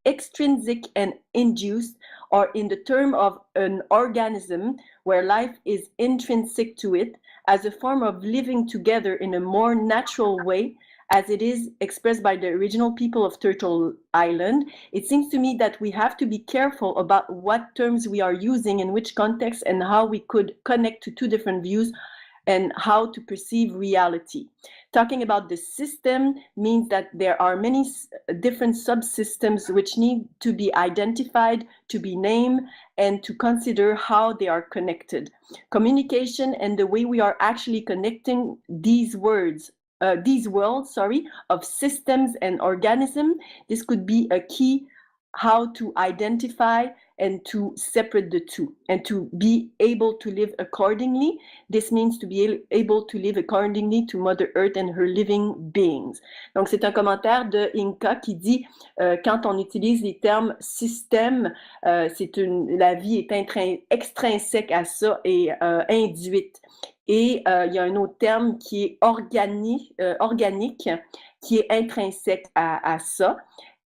extrinsic and induced, or in the term of an organism where life is intrinsic to it, as a form of living together in a more natural way, as it is expressed by the original people of Turtle Island. It seems to me that we have to be careful about what terms we are using in which context and how we could connect to two different views and how to perceive reality. Talking about the system means that there are many different subsystems which need to be identified, to be named, and to consider how they are connected. Communication and the way we are actually connecting these worlds of systems and organisms, this could be a key how to identify and to separate the two and to be able to live accordingly. This means to be able to live accordingly to Mother Earth and her living beings. Donc, c'est un commentaire de Inka qui dit quand on utilise les termes système, la vie est extrinsèque à ça et induite. Et il y a un autre terme qui est organique, qui est intrinsèque à ça.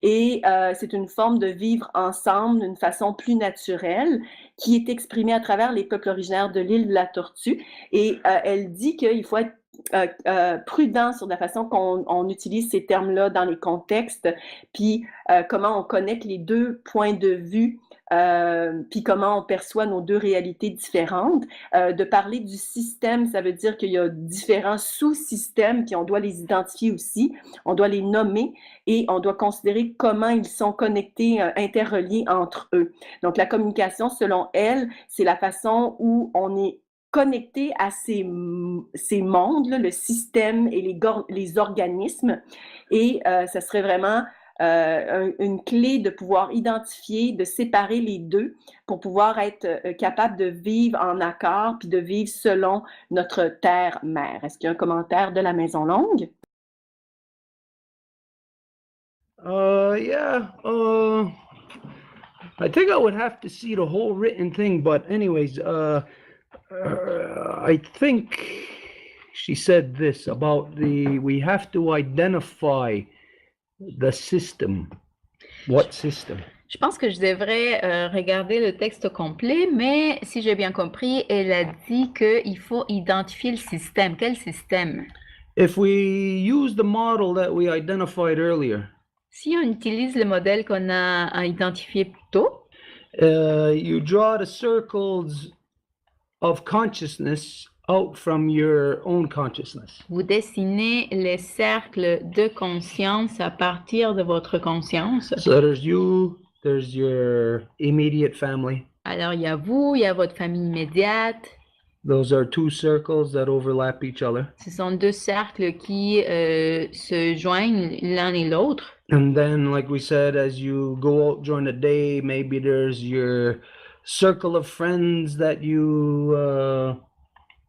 Et c'est une forme de vivre ensemble d'une façon plus naturelle qui est exprimée à travers les peuples originaires de l'île de la Tortue. Et elle dit qu'il faut être prudent sur la façon qu'on utilise ces termes-là dans les contextes, puis comment on connecte les deux points de vue, puis comment on perçoit nos deux réalités différentes. De parler du système, ça veut dire qu'il y a différents sous-systèmes, puis on doit les identifier aussi, on doit les nommer et on doit considérer comment ils sont connectés, interreliés entre eux. Donc la communication, selon elle, c'est la façon où on est connecté à ces mondes, là, le système et les organismes, et ça serait vraiment une clé de pouvoir identifier, de séparer les deux pour pouvoir être capable de vivre en accord puis de vivre selon notre terre-mère. Est-ce qu'il y a un commentaire de la Maison Longue? Yeah. I think I would have to see the whole written thing, but anyways, I think she said this about we have to identify the system. What system? Je pense que je devrais regarder le texte complet, mais si j'ai bien compris, elle a dit qu'il faut identifier le système. Quel système? If we use the model that we identified earlier, si on utilise le modèle qu'on a identifié plus tôt, you draw the circles of consciousness out from your own consciousness. Vous dessinez les cercles de conscience à partir de votre conscience. So there's you, there's your immediate family. Alors, il y a vous, il y a votre famille immédiate. Those are two circles that overlap each other. Ce sont deux cercles qui se joignent l'un et l'autre. And then, like we said, as you go out during the day, maybe there's your circle of friends that you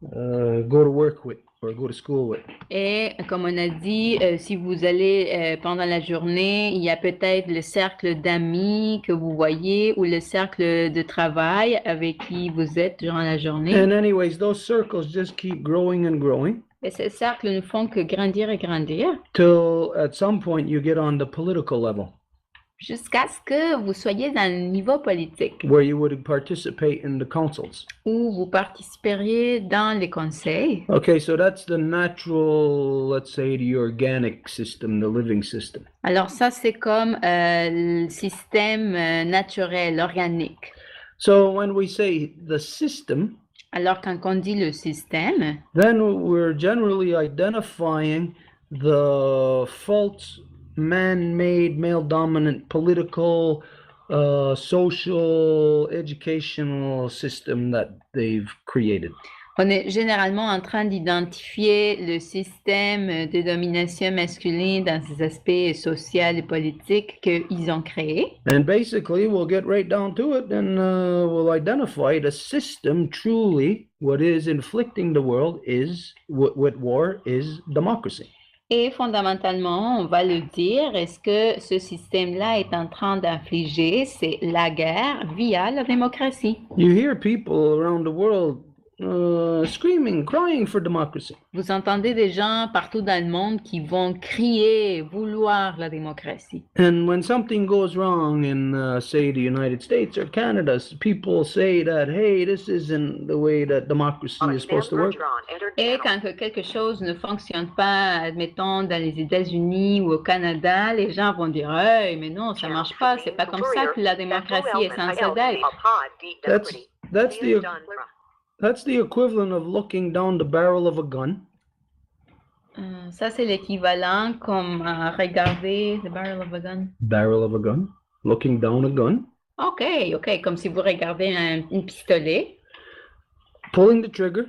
go to work with or go to school with. Et comme on a dit, si vous allez pendant la journée, il y a peut-être le cercle d'amis que vous voyez ou le cercle de travail avec qui vous êtes durant la journée. And anyways, those circles just keep growing and growing Et ces cercles ne font que grandir et grandir till at some point you get on the political level jusqu'à ce que vous soyez à un niveau politique where you would participate in the councils. où vous participeriez dans les conseils. Okay, so that's the natural, let's say, the organic system, the living system. Alors ça, c'est comme le système naturel, organique. So when we say the system, Alors quand on dit le système, then we're generally identifying the false man-made, male-dominant political, social, educational system that they've created. on est généralement en train d'identifier le système de domination masculine dans ses aspects sociaux et politiques qu'ils ont créés. And basically, we'll get right down to it and we'll identify the system truly, what is inflicting the world is, with war, is democracy. Et fondamentalement, on va le dire, est-ce que ce système-là est en train d'infliger, c'est la guerre via la démocratie. You hear people around the world screaming, crying for democracy. Vous entendez des gens partout dans le monde qui vont crier, vouloir la démocratie. And when something goes wrong in, say, the United States or Canada, people say that, hey, this isn't the way that democracy is supposed to work. Et quand que quelque chose ne fonctionne pas, admettons, dans les États-Unis ou au Canada, les gens vont dire, hey, mais non, ça marche pas, c'est pas comme ça que la démocratie est censée être. That's the equivalent of looking down the barrel of a gun. Ça, c'est l'équivalent comme regarder the barrel of a gun. Barrel of a gun. Looking down a gun. OK, comme si vous regardez un pistolet Pulling the trigger.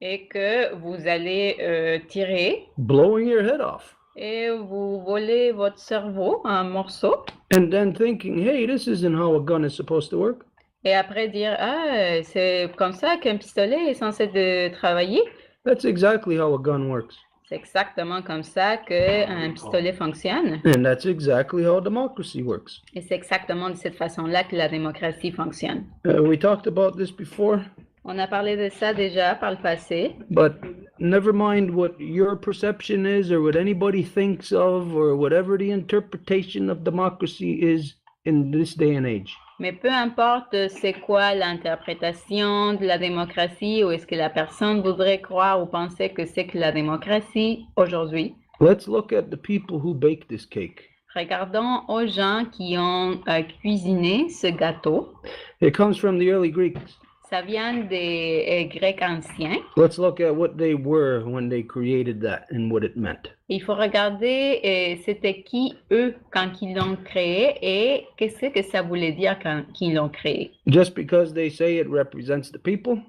et que vous allez tirer Blowing your head off. et vous volez votre cerveau en morceaux And then thinking, hey, this isn't how a gun is supposed to work. et après dire, ah, c'est comme ça qu'un pistolet est censé de travailler. That's exactly how a gun works. C'est exactement comme ça qu'un pistolet fonctionne. And that's exactly how democracy works. Et c'est exactement de cette façon-là que la démocratie fonctionne. We talked about this before, On a parlé de ça déjà par le passé, but never mind what your perception is or what anybody thinks of or whatever the interpretation of democracy is in this day and age. mais peu importe c'est quoi l'interprétation de la démocratie ou est-ce que la personne voudrait croire ou penser que c'est que la démocratie aujourd'hui, Let's look at the people who baked this cake. regardons aux gens qui ont cuisiné ce gâteau. It comes from the early Greeks. Ça vient des Grecs anciens. Let's look at what they were when they created that and what it meant. Il faut regarder c'était qui eux quand ils l'ont créé et qu'est-ce que ça voulait dire quand ils l'ont créé. Just because they say it represents the people,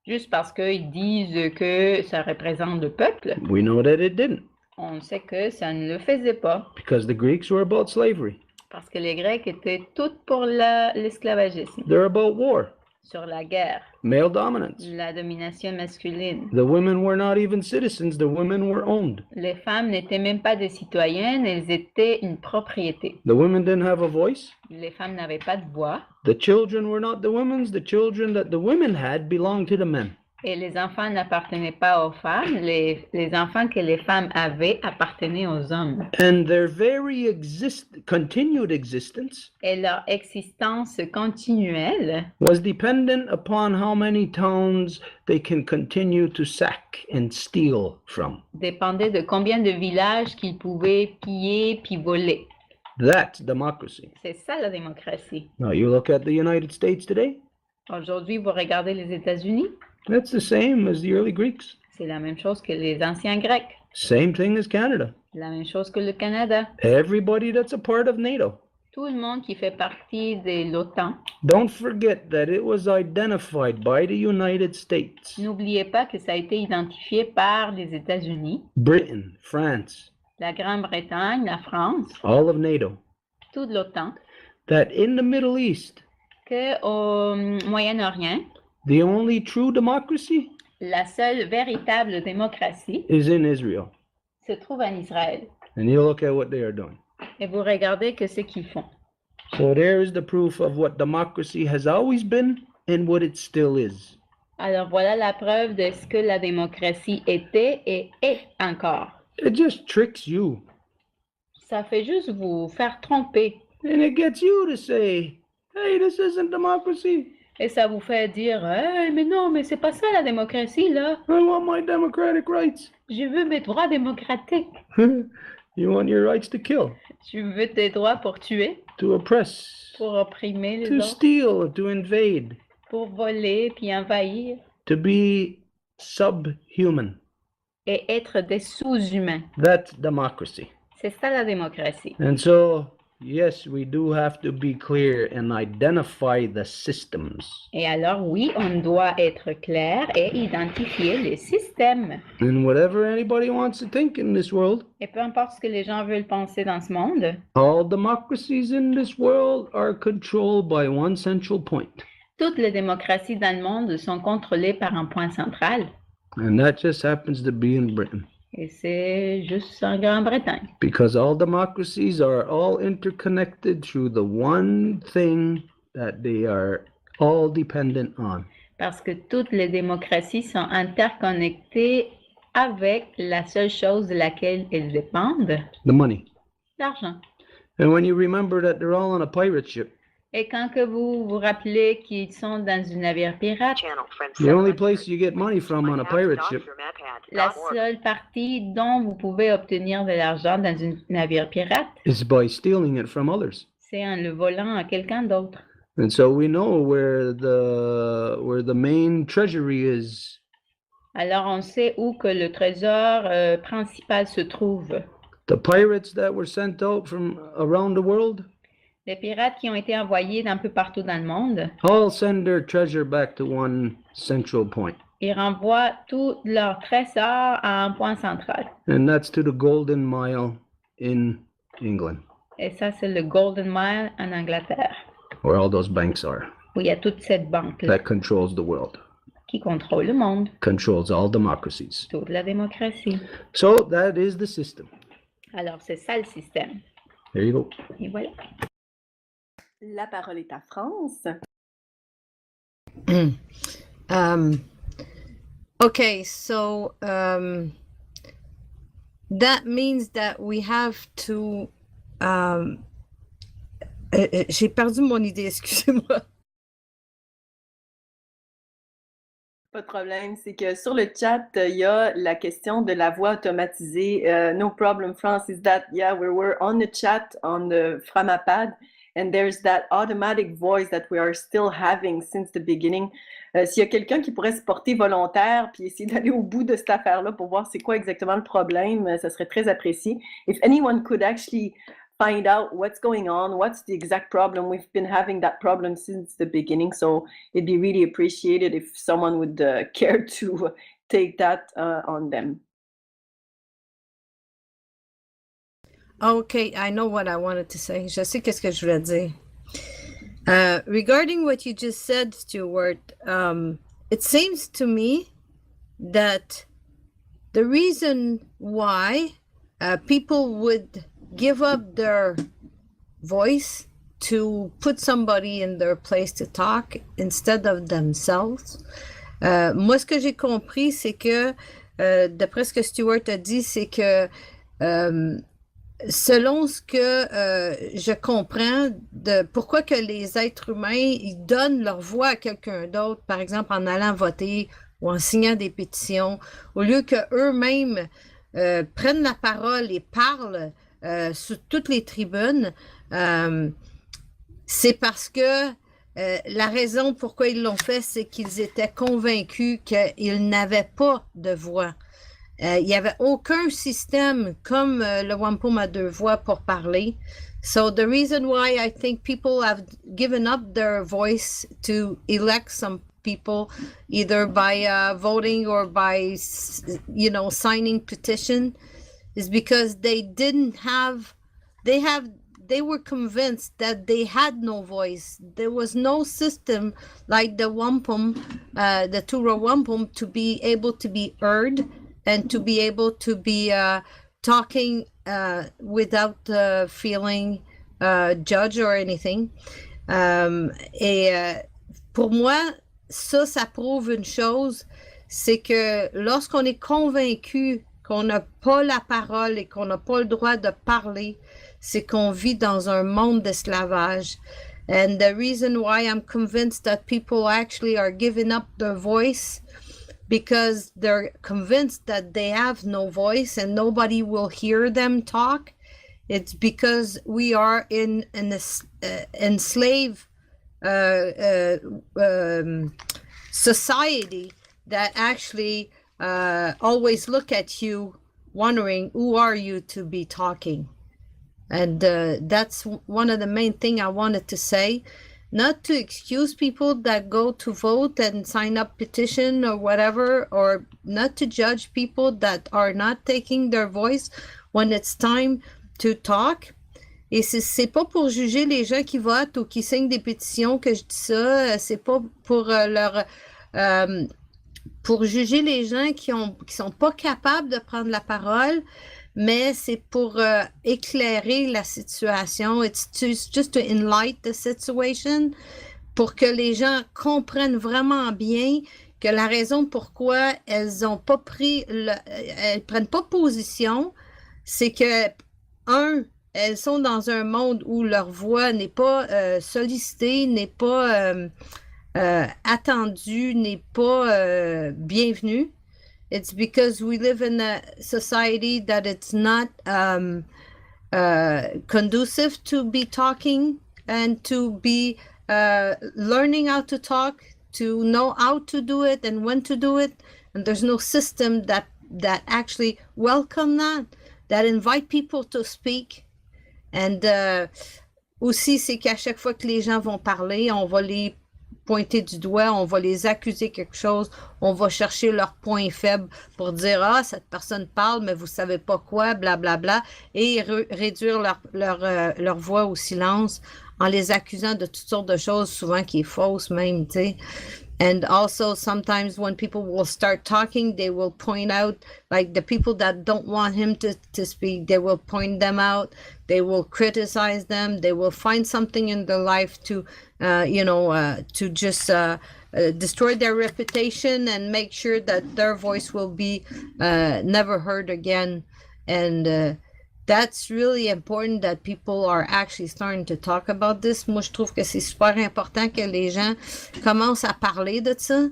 Juste parce qu'ils disent que ça représente le peuple, we know that it didn't, on sait que ça ne le faisait pas. because the Greeks were about slavery. Parce que les Grecs étaient tous pour l'esclavagisme, They're about war, sur la guerre, male dominance. la domination masculine. The women were not even citizens, the women were owned. Les femmes n'étaient même pas des citoyennes, elles étaient une propriété. The women didn't have a voice. Les femmes n'avaient pas de voix The children were not the women's. The children that the women had belonged to the men. et les enfants n'appartenaient pas aux femmes. Les enfants que les femmes avaient appartenaient aux hommes. And their very continued existence Et leur existence continuelle was dependent upon how many towns they can continue to sack and steal from. dépendait de combien de villages qu'ils pouvaient piller puis voler. That's democracy. C'est ça la démocratie. Now you look at the United States today, Aujourd'hui, vous regardez les États-Unis, that's the same as the early Greeks. c'est la même chose que les anciens Grecs, Same thing as Canada. la même chose que le Canada. Everybody that's a part of NATO Tout le monde qui fait partie de l'OTAN. Don't forget that it was identified by the United States, N'oubliez pas que ça a été identifié par les États-Unis, Britain, France, la Grande-Bretagne, la France, all of NATO, toute l'OTAN, that in the Middle East, qu'au Moyen-Orient, the only true democracy la seule véritable démocratie is in Israel. se trouve en Israël. And you look at what they are doing. Et vous regardez que ce qu'ils font. So there is the proof of what democracy has always been and what it still is. Alors voilà la preuve de ce que la démocratie était et est encore. It just tricks you. Ça fait juste vous faire tromper. And it gets you to say, hey, this isn't democracy. Et ça vous fait dire, hey, mais non, mais c'est pas ça la démocratie, là. I want my democratic rights. Je veux mes droits démocratiques. You want your rights to kill, Je veux tes droits pour tuer, to oppress, pour opprimer les to autres, steal, to invade, pour voler puis envahir to be subhuman. et être des sous-humains. That's democracy. C'est ça la démocratie. And so, yes, we do have to be clear and identify the systems. Et alors, oui, on doit être clair et identifier les systèmes. And whatever anybody wants to think in this world, Et peu importe ce que les gens veulent penser dans ce monde, all democracies in this world are controlled by one central point. toutes les démocraties dans le monde sont contrôlées par un point central. And that just happens to be in Britain. Et c'est juste en Grande-Bretagne. Because all democracies are all interconnected through the one thing that they are all dependent on. Parce que toutes les démocraties sont interconnectées avec la seule chose de laquelle elles dépendent, The money. l'argent. And when you remember that they're all on a pirate ship, Et quand que vous vous rappelez qu'ils sont dans une navire pirate, the only place you get money from on a pirate ship la seule partie dont vous pouvez obtenir de l'argent dans une navire pirate, is by stealing it from others. c'est en le volant à quelqu'un d'autre. And so we know where the main treasury is. Alors on sait où que le trésor principal se trouve. The pirates that were sent out from around the world Les pirates qui ont été envoyés d'un peu partout dans le monde, all send their treasure back to one central point. ils renvoient tout leur trésor à un point central. And that's to the Golden Mile in England, Et ça, c'est le Golden Mile en Angleterre, where all those banks are. où il y a toute cette banque That controls the world, qui contrôle le monde, controls all democracies. toute la démocratie. So that is the system. Alors, c'est ça le système. There you go. Et voilà. La parole est à France. Okay, so that means that we have to. J'ai perdu mon idée, excusez-moi. Pas de problème, c'est que sur le chat, il y a la question de la voix automatisée. No problem, France, is that, yeah, we're on the chat on the Framapad, and there's that automatic voice that we are still having since the beginning. S'il y a quelqu'un qui pourrait se porter volontaire puis essayer d'aller au bout de cette affaire-là pour voir c'est quoi exactement le problème, ça serait très apprécié. If anyone could actually find out what's going on, what's the exact problem. We've been having that problem since the beginning, so it'd be really appreciated if someone would care to take that on them. Okay, I know what I wanted to say. Je sais qu'est-ce que je voulais dire. Regarding what you just said, Stuart, it seems to me that the reason why people would give up their voice to put somebody in their place to talk instead of themselves. Moi, ce que j'ai compris, c'est que, d'après ce que Stuart a dit, c'est que selon ce que je comprends de pourquoi que les êtres humains, ils donnent leur voix à quelqu'un d'autre, par exemple en allant voter ou en signant des pétitions, au lieu qu'eux-mêmes prennent la parole et parlent sur toutes les tribunes, c'est parce que la raison pourquoi ils l'ont fait, c'est qu'ils étaient convaincus qu'ils n'avaient pas de voix. Il n'y avait aucun système comme le Wampum à deux voix pour parler. So the reason why I think people have given up their voice to elect some people, either by voting or by, signing petition, is because they didn't have, they were convinced that they had no voice. There was no system like the Wampum, the two-row Wampum, to be able to be heard and to be able to be talking without feeling judged or anything. Pour moi, ça prouve une chose, c'est que lorsqu'on est convaincu qu'on n'a pas la parole et qu'on n'a pas le droit de parler, c'est qu'on vit dans un monde d'esclavage. And the reason why I'm convinced that people actually are giving up their voice, because they're convinced that they have no voice and nobody will hear them talk, it's because we are in an enslaved society that actually always look at you wondering, who are you to be talking? And that's one of the main thing I wanted to say. Not to excuse people that go to vote and sign up petition or whatever, or not to judge people that are not taking their voice when it's time to talk. Et c'est pas pour juger les gens qui votent ou qui signent des pétitions que je dis ça. C'est pas pour pour juger les gens qui sont pas capables de prendre la parole, mais c'est pour éclairer la situation. It's just to enlighten the situation, pour que les gens comprennent vraiment bien que la raison pourquoi elles ont pas elles prennent pas position, c'est que, elles sont dans un monde où leur voix n'est pas sollicitée, n'est pas attendue, n'est pas bienvenue. It's because we live in a society that it's not conducive to be talking and to be learning how to talk, to know how to do it and when to do it. And there's no system that actually welcome that invite people to speak. And aussi, c'est qu'à chaque fois que les gens vont parler, on va les pointer du doigt, on va les accuser quelque chose, on va chercher leurs points faibles pour dire « Ah, cette personne parle, mais vous savez pas quoi, blablabla bla, bla, et réduire leur voix au silence en les accusant de toutes sortes de choses, souvent qui est fausse même, tu sais. And also sometimes when people will start talking, they will point out, like the people that don't want him to speak, they will point them out, they will criticize them, they will find something in their life to, to just destroy their reputation and make sure that their voice will be never heard again. And that's really important that people are actually starting to talk about this. Moi, je trouve que c'est super important que les gens commencent à parler de ça,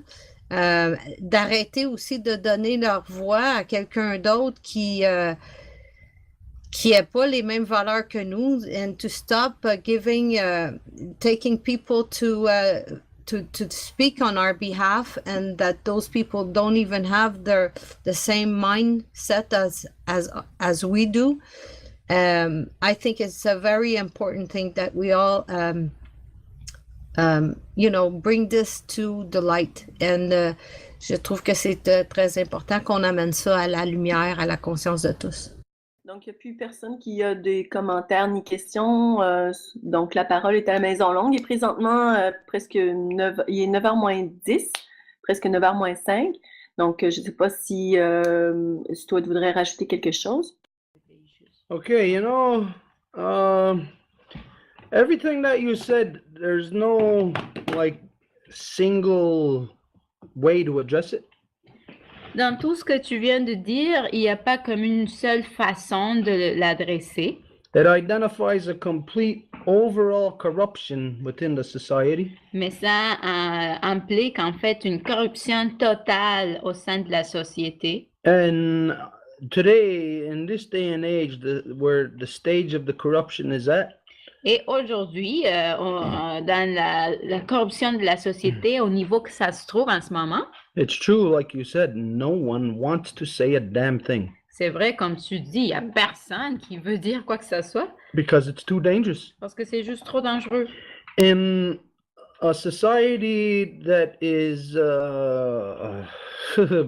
d'arrêter aussi de donner leur voix à quelqu'un d'autre qui n'a pas les mêmes valeurs que nous, and to stop taking people to speak on our behalf, and that those people don't even have the same mindset as we do. I think it's a very important thing that we all, bring this to the light. And je trouve que c'est très important qu'on amène ça à la lumière, à la conscience de tous. Donc, il n'y a plus personne qui a des commentaires ni questions. Donc, la parole est à la Maison Longue. Et présentement, il est 9h moins 10, presque 9h moins 5. Donc, je ne sais pas si toi, tu voudrais rajouter quelque chose. Okay, everything that you said, there's no, single way to address it. Dans tout ce que tu viens de dire, il n'y a pas comme une seule façon de l'adresser. That identifies a complete overall corruption within the society. Mais ça implique en fait une corruption totale au sein de la société. And today, in this day and age, where the stage of the corruption is at, Et aujourd'hui, dans la corruption de la société, au niveau que ça se trouve en ce moment, it's true, like you said, no one wants to say a damn thing c'est vrai, comme tu dis, il n'y a personne qui veut dire quoi que ce soit because it's too dangerous. parce que c'est juste trop dangereux. In a society that is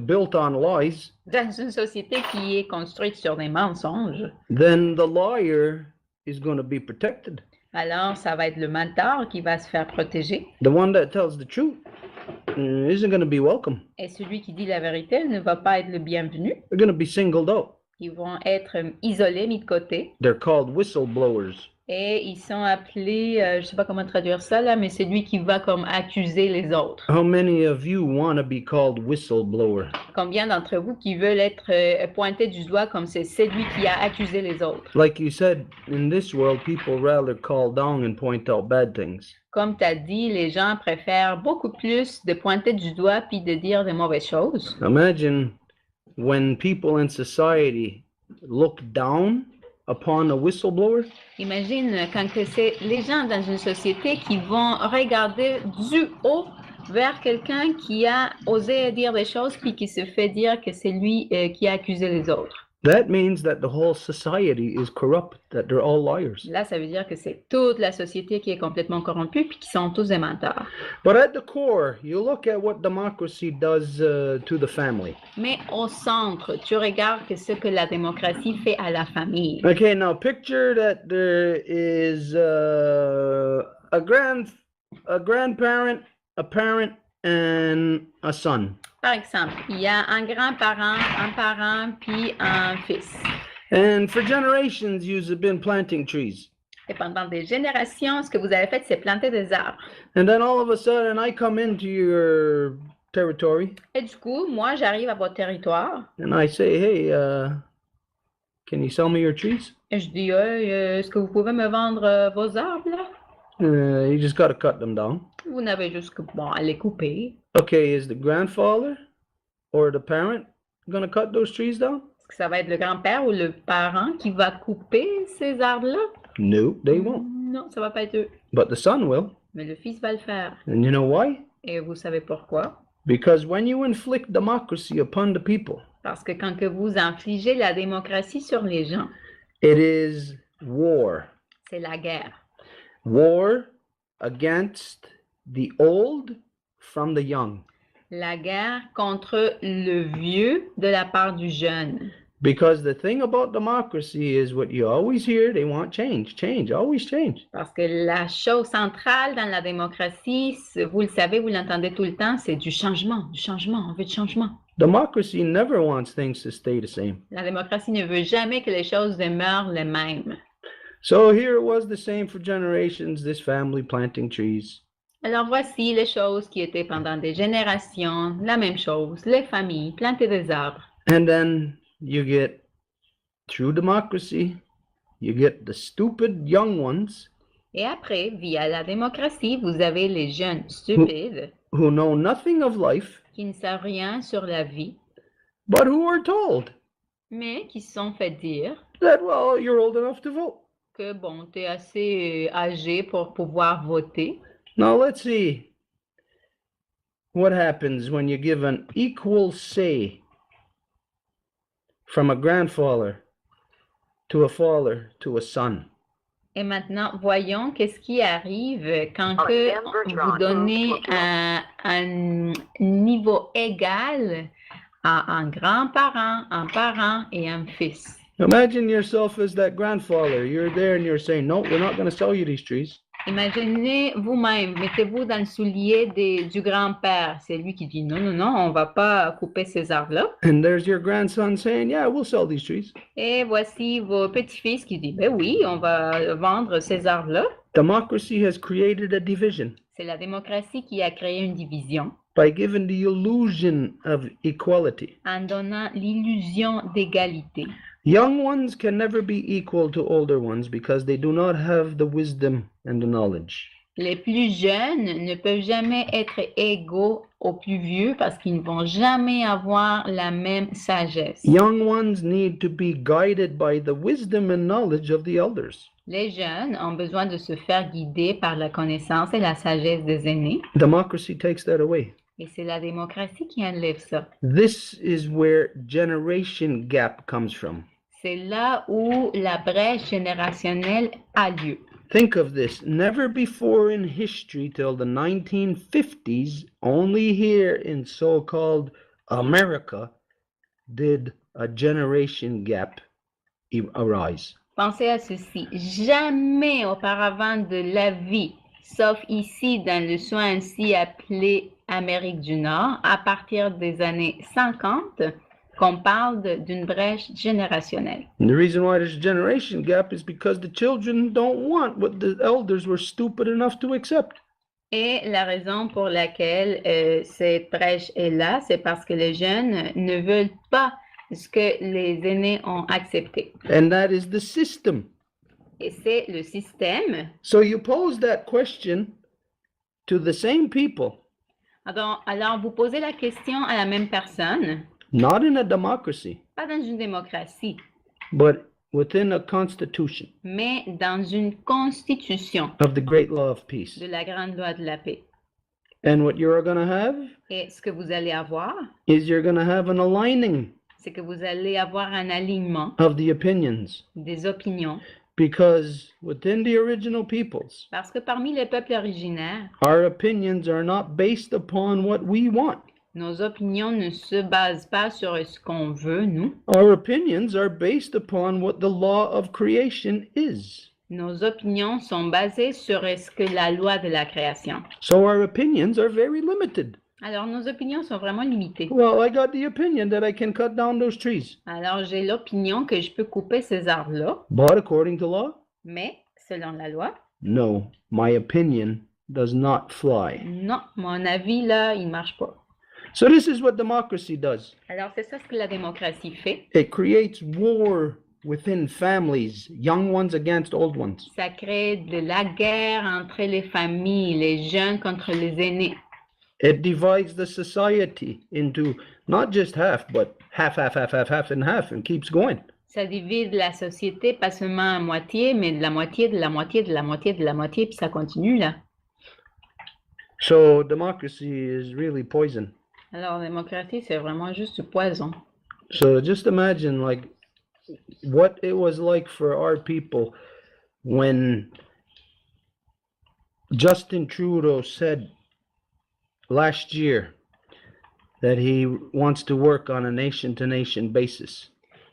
built on lies, Dans une société qui est construite sur des mensonges, then the liar is going to be protected. alors ça va être le menteur qui va se faire protéger. The one that tells the truth isn't going to be welcome. Et celui qui dit la vérité ne va pas être le bienvenu. They're going to be singled out. Ils vont être isolés, mis de côté. They're called whistleblowers. Et ils sont appelés, je ne sais pas comment traduire ça là, mais c'est lui qui va comme accuser les autres. How many of you want to be called whistleblower? Combien d'entre vous qui veulent être pointés du doigt comme c'est lui qui a accusé les autres? Like you said, in this world, people rather call down and point out bad things. Comme tu as dit, les gens préfèrent beaucoup plus de pointer du doigt puis de dire des mauvaises choses. Imagine when people in society look down upon a whistleblower. Imagine quand que c'est les gens dans une société qui vont regarder du haut vers quelqu'un qui a osé dire des choses puis qui se fait dire que c'est lui qui a accusé les autres. That means that the whole society is corrupt, that they're all liars. Là, ça veut dire que c'est toute la société qui est complètement corrompue puis qui sont tous des menteurs. But at the core, you look at what democracy does to the family. Mais au centre, tu regardes que ce que la démocratie fait à la famille. Okay, now picture that there is a grandparent, a parent, and a son. Par exemple, il y a un grand-parent, un parent, puis un fils. And for generations, you've been planting trees. Et pendant des générations, ce que vous avez fait, c'est planter des arbres. And then all of a sudden, I come into your territory. Et du coup, moi, j'arrive à votre territoire. And I say, hey, can you sell me your trees? Et je dis, hey, est-ce que vous pouvez me vendre vos arbres, là? You just got to cut them down. Vous n'avez juste que, à les couper. Okay, is the grandfather or the parent going to cut those trees down? Est-ce que ça va être le grand-père ou le parent qui va couper ces arbres-là? No, they won't. Non, ça va pas être eux. But the son will. Mais le fils va le faire. And you know why? Et vous savez pourquoi? Because when you inflict democracy upon the people, Parce que quand que vous infligez la démocratie sur les gens, it is war. c'est la guerre. War against the old from the young. La guerre contre le vieux de la part du jeune. Because the thing about democracy is what you always hear, they want change, always change. Parce que la chose centrale dans la démocratie, vous le savez, vous l'entendez tout le temps, c'est du changement, on veut du changement. Democracy never wants things to stay the same. La démocratie ne veut jamais que les choses demeurent les mêmes. So here it was the same for generations, this family planting trees. Alors voici les choses qui étaient pendant des générations, la même chose, les familles, planter des arbres. And then you get, through democracy, you get the stupid young ones. Et après, via la démocratie, vous avez les jeunes stupides Who know nothing of life, qui ne savent rien sur la vie, but who are told mais qui se sont fait dire that, well, you're old enough to vote. que bon, tu es assez âgé pour pouvoir voter. Now let's see what happens when you give an equal say from a grandfather to a father to a son. Et maintenant, voyons qu'est-ce qui arrive quand que vous donnez un niveau égal à un grand-parent, un parent et un fils. Imagine yourself as that grandfather. You're there and you're saying, no, we're not going to sell you these trees. Imaginez vous-même, mettez-vous dans le soulier du grand-père. C'est lui qui dit non, non, non, on ne va pas couper ces arbres-là. And there's your grandson saying, yeah, we'll sell these trees. Et voici vos petits-fils qui disent, ben oui, on va vendre ces arbres-là. Democracy has created a division C'est la démocratie qui a créé une division by giving the illusion of equality. en donnant l'illusion d'égalité. Young ones can never be equal to older ones because they do not have the wisdom and the knowledge. Les plus jeunes ne peuvent jamais être égaux aux plus vieux parce qu'ils ne vont jamais avoir la même sagesse. Young ones need to be guided by the wisdom and knowledge of the elders. Les jeunes ont besoin de se faire guider par la connaissance et la sagesse des aînés. Democracy takes that away. Et c'est la démocratie qui enlève ça. This is where generation gap comes from. C'est là où la brèche générationnelle a lieu. Think of this. Never before in history till the 1950s, only here in so-called America, did a generation gap arise. Pensez à ceci. Jamais auparavant de la vie, sauf ici dans le soin ainsi appelé Amérique du Nord, à partir des années 50, qu'on parle d'une brèche générationnelle. And the reason why there's a generation gap is because the children don't want what the elders were stupid enough to accept. Et la raison pour laquelle cette brèche est là, c'est parce que les jeunes ne veulent pas ce que les aînés ont accepté. And that is the system. Et c'est le système. So you pose that question to the same people, Alors, vous posez la question à la même personne, not in a democracy, pas dans une démocratie, but within a constitution mais dans une constitution of the great law of peace. de la Grande Loi de la Paix. And what you're going to have Et ce que vous allez avoir, is you're going to have an aligning c'est que vous allez avoir un alignement of the opinions, des opinions, because within the original peoples, parce que parmi les peuples originaires, our opinions are not based upon what we want. nos opinions ne se basent pas sur ce qu'on veut, nous. Our opinions are based upon what the law of creation is. Nos opinions sont basées sur ce que la loi de la création. So our opinions are very limited. Alors, nos opinions sont vraiment limitées. Well, I got the opinion that I can cut down those trees, Alors, j'ai l'opinion que je peux couper ces arbres-là, but according to law, mais selon la loi, no, my opinion does not fly. non, mon avis, là, il ne marche pas. So this is what democracy does. Alors, c'est ça ce que la démocratie fait. It creates war within families, young ones against old ones. Ça crée de la guerre entre les familles, les jeunes contre les aînés. It divides the society into not just half, but half, and half, and keeps going. Ça divise la société, pas seulement à moitié, mais de la moitié, de la moitié, de la moitié, de la moitié, puis ça continue, là. So democracy is really poison. Alors, la démocratie, c'est vraiment juste du poison. So just imagine like what it was like for our people when Justin Trudeau said last year that he wants to work on a nation-to-nation basis.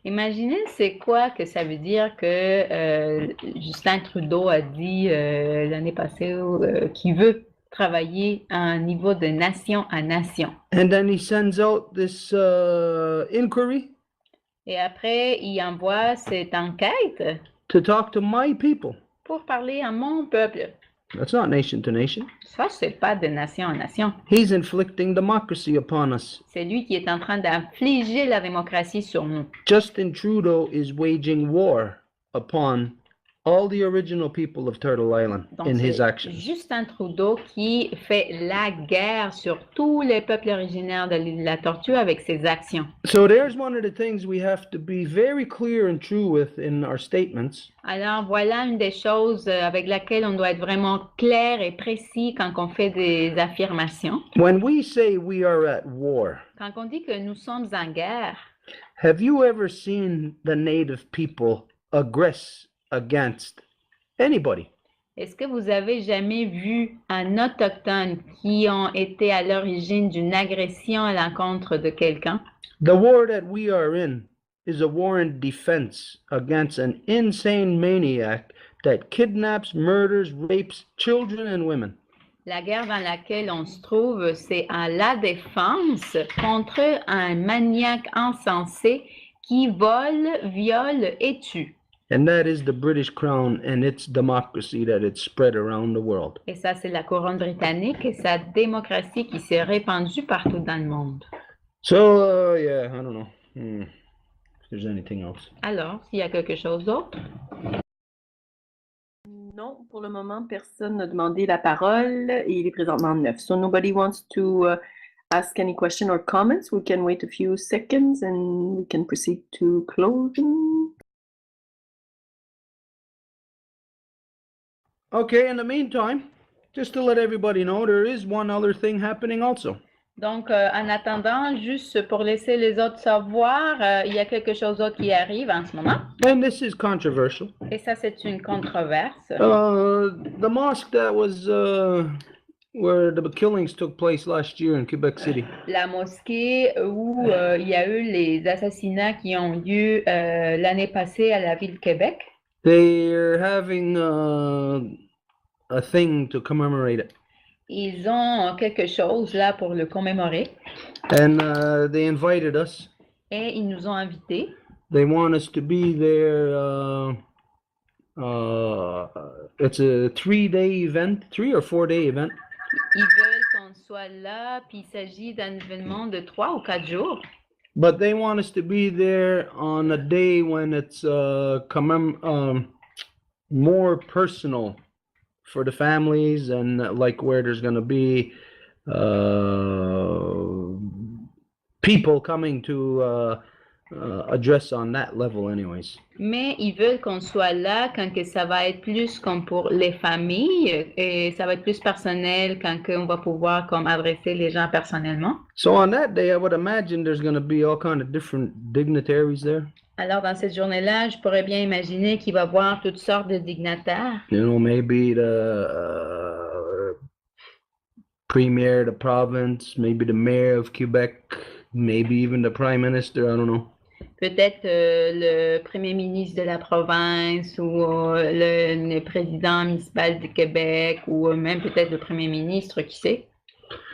Imaginez c'est quoi que ça veut dire que Justin Trudeau a dit l'année passée qu'il veut travailler à un niveau de nation à nation. And then he sends out this inquiry Et après, il envoie cette enquête to talk to my people. pour parler à mon peuple. That's not nation-to-nation. Ça, c'est pas de nation en nation. He's inflicting democracy upon us. C'est lui qui est en train d'infliger la démocratie sur nous. Justin Trudeau is waging war upon all the original people of Turtle Island Donc, in his c'est actions. Justin Trudeau qui fait la guerre sur tous les peuples originaires de l'île de la Tortue avec ses actions. So there's one of the things we have to be very clear and true with in our statements. Alors, voilà une des choses avec laquelle on doit être vraiment clair et précis quand on fait des affirmations. When we say we are at war, Quand on dit que nous sommes en guerre, have you ever seen the native people aggress against anybody? est-ce que vous avez jamais vu un autochtone qui ont été à l'origine d'une agression à l'encontre de quelqu'un? The war that we are in is a war in defense against an insane maniac that kidnaps, murders, rapes children and women. La guerre dans laquelle on se trouve, c'est à la défense contre un maniaque insensé qui vole, viole et tue. And that is the British Crown and its democracy that it's spread around the world. Et ça, c'est la couronne britannique et sa démocratie qui s'est répandue partout dans le monde. So, yeah, I don't know if there's anything else. Alors, s'il y a quelque chose d'autre? Non, pour le moment, personne n'a demandé la parole et il est présentement 9. So nobody wants to ask any question or comments, we can wait a few seconds and we can proceed to closing. Okay, in the meantime, just to let everybody know, there is one other thing happening also. Donc, en attendant, juste pour laisser les autres savoir, il y a quelque chose d'autre qui arrive en ce moment. And this is controversial. Et ça, c'est une controverse. The mosque that was where the killings took place last year in Quebec City. La mosquée où il y a eu les assassinats qui ont lieu l'année passée à la ville de Québec. They're having a thing to commemorate it. Ils ont quelque chose là pour le commémorer. And they invited us. Et ils nous ont invités. They want us to be there. It's a 3-day event, 3 or 4-day event. Ils veulent qu'on soit là, puis il s'agit d'un événement de 3 ou 4 jours. But they want us to be there on a day when it's more personal for the families and like where there's going to be people coming to address on that level anyways. Mais ils veulent qu'on soit là quand que ça va être plus comme pour les familles et ça va être plus personnel quand on va pouvoir comme adresser les gens personnellement. So on that day, I would imagine there's going to be all kind of different dignitaries there. Alors dans cette journée-là, je pourrais bien imaginer qu'il va y avoir toutes sortes de dignitaires. You know, maybe the premier of the province, maybe the mayor of Quebec, maybe even the prime minister, I don't know. Peut-être le premier ministre de la province ou le président municipal du Québec ou même peut-être le premier ministre, qui sait.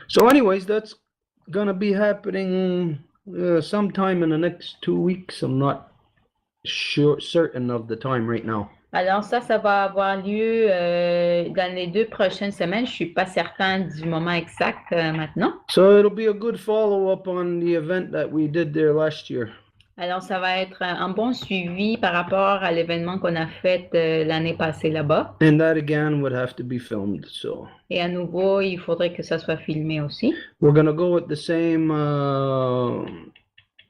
So anyways, that's going to be happening sometime in the next 2 weeks. I'm not certain of the time right now. Alors ça va avoir lieu dans les 2 prochaines semaines. Je suis pas certain du moment exact maintenant. So it'll be a good follow-up on the event that we did there last year. Alors ça va être un bon suivi par rapport à l'événement qu'on a fait l'année passée là-bas. And that again would have to be filmed. So. Et à nouveau, il faudrait que ça soit filmé aussi. We're going to go with the same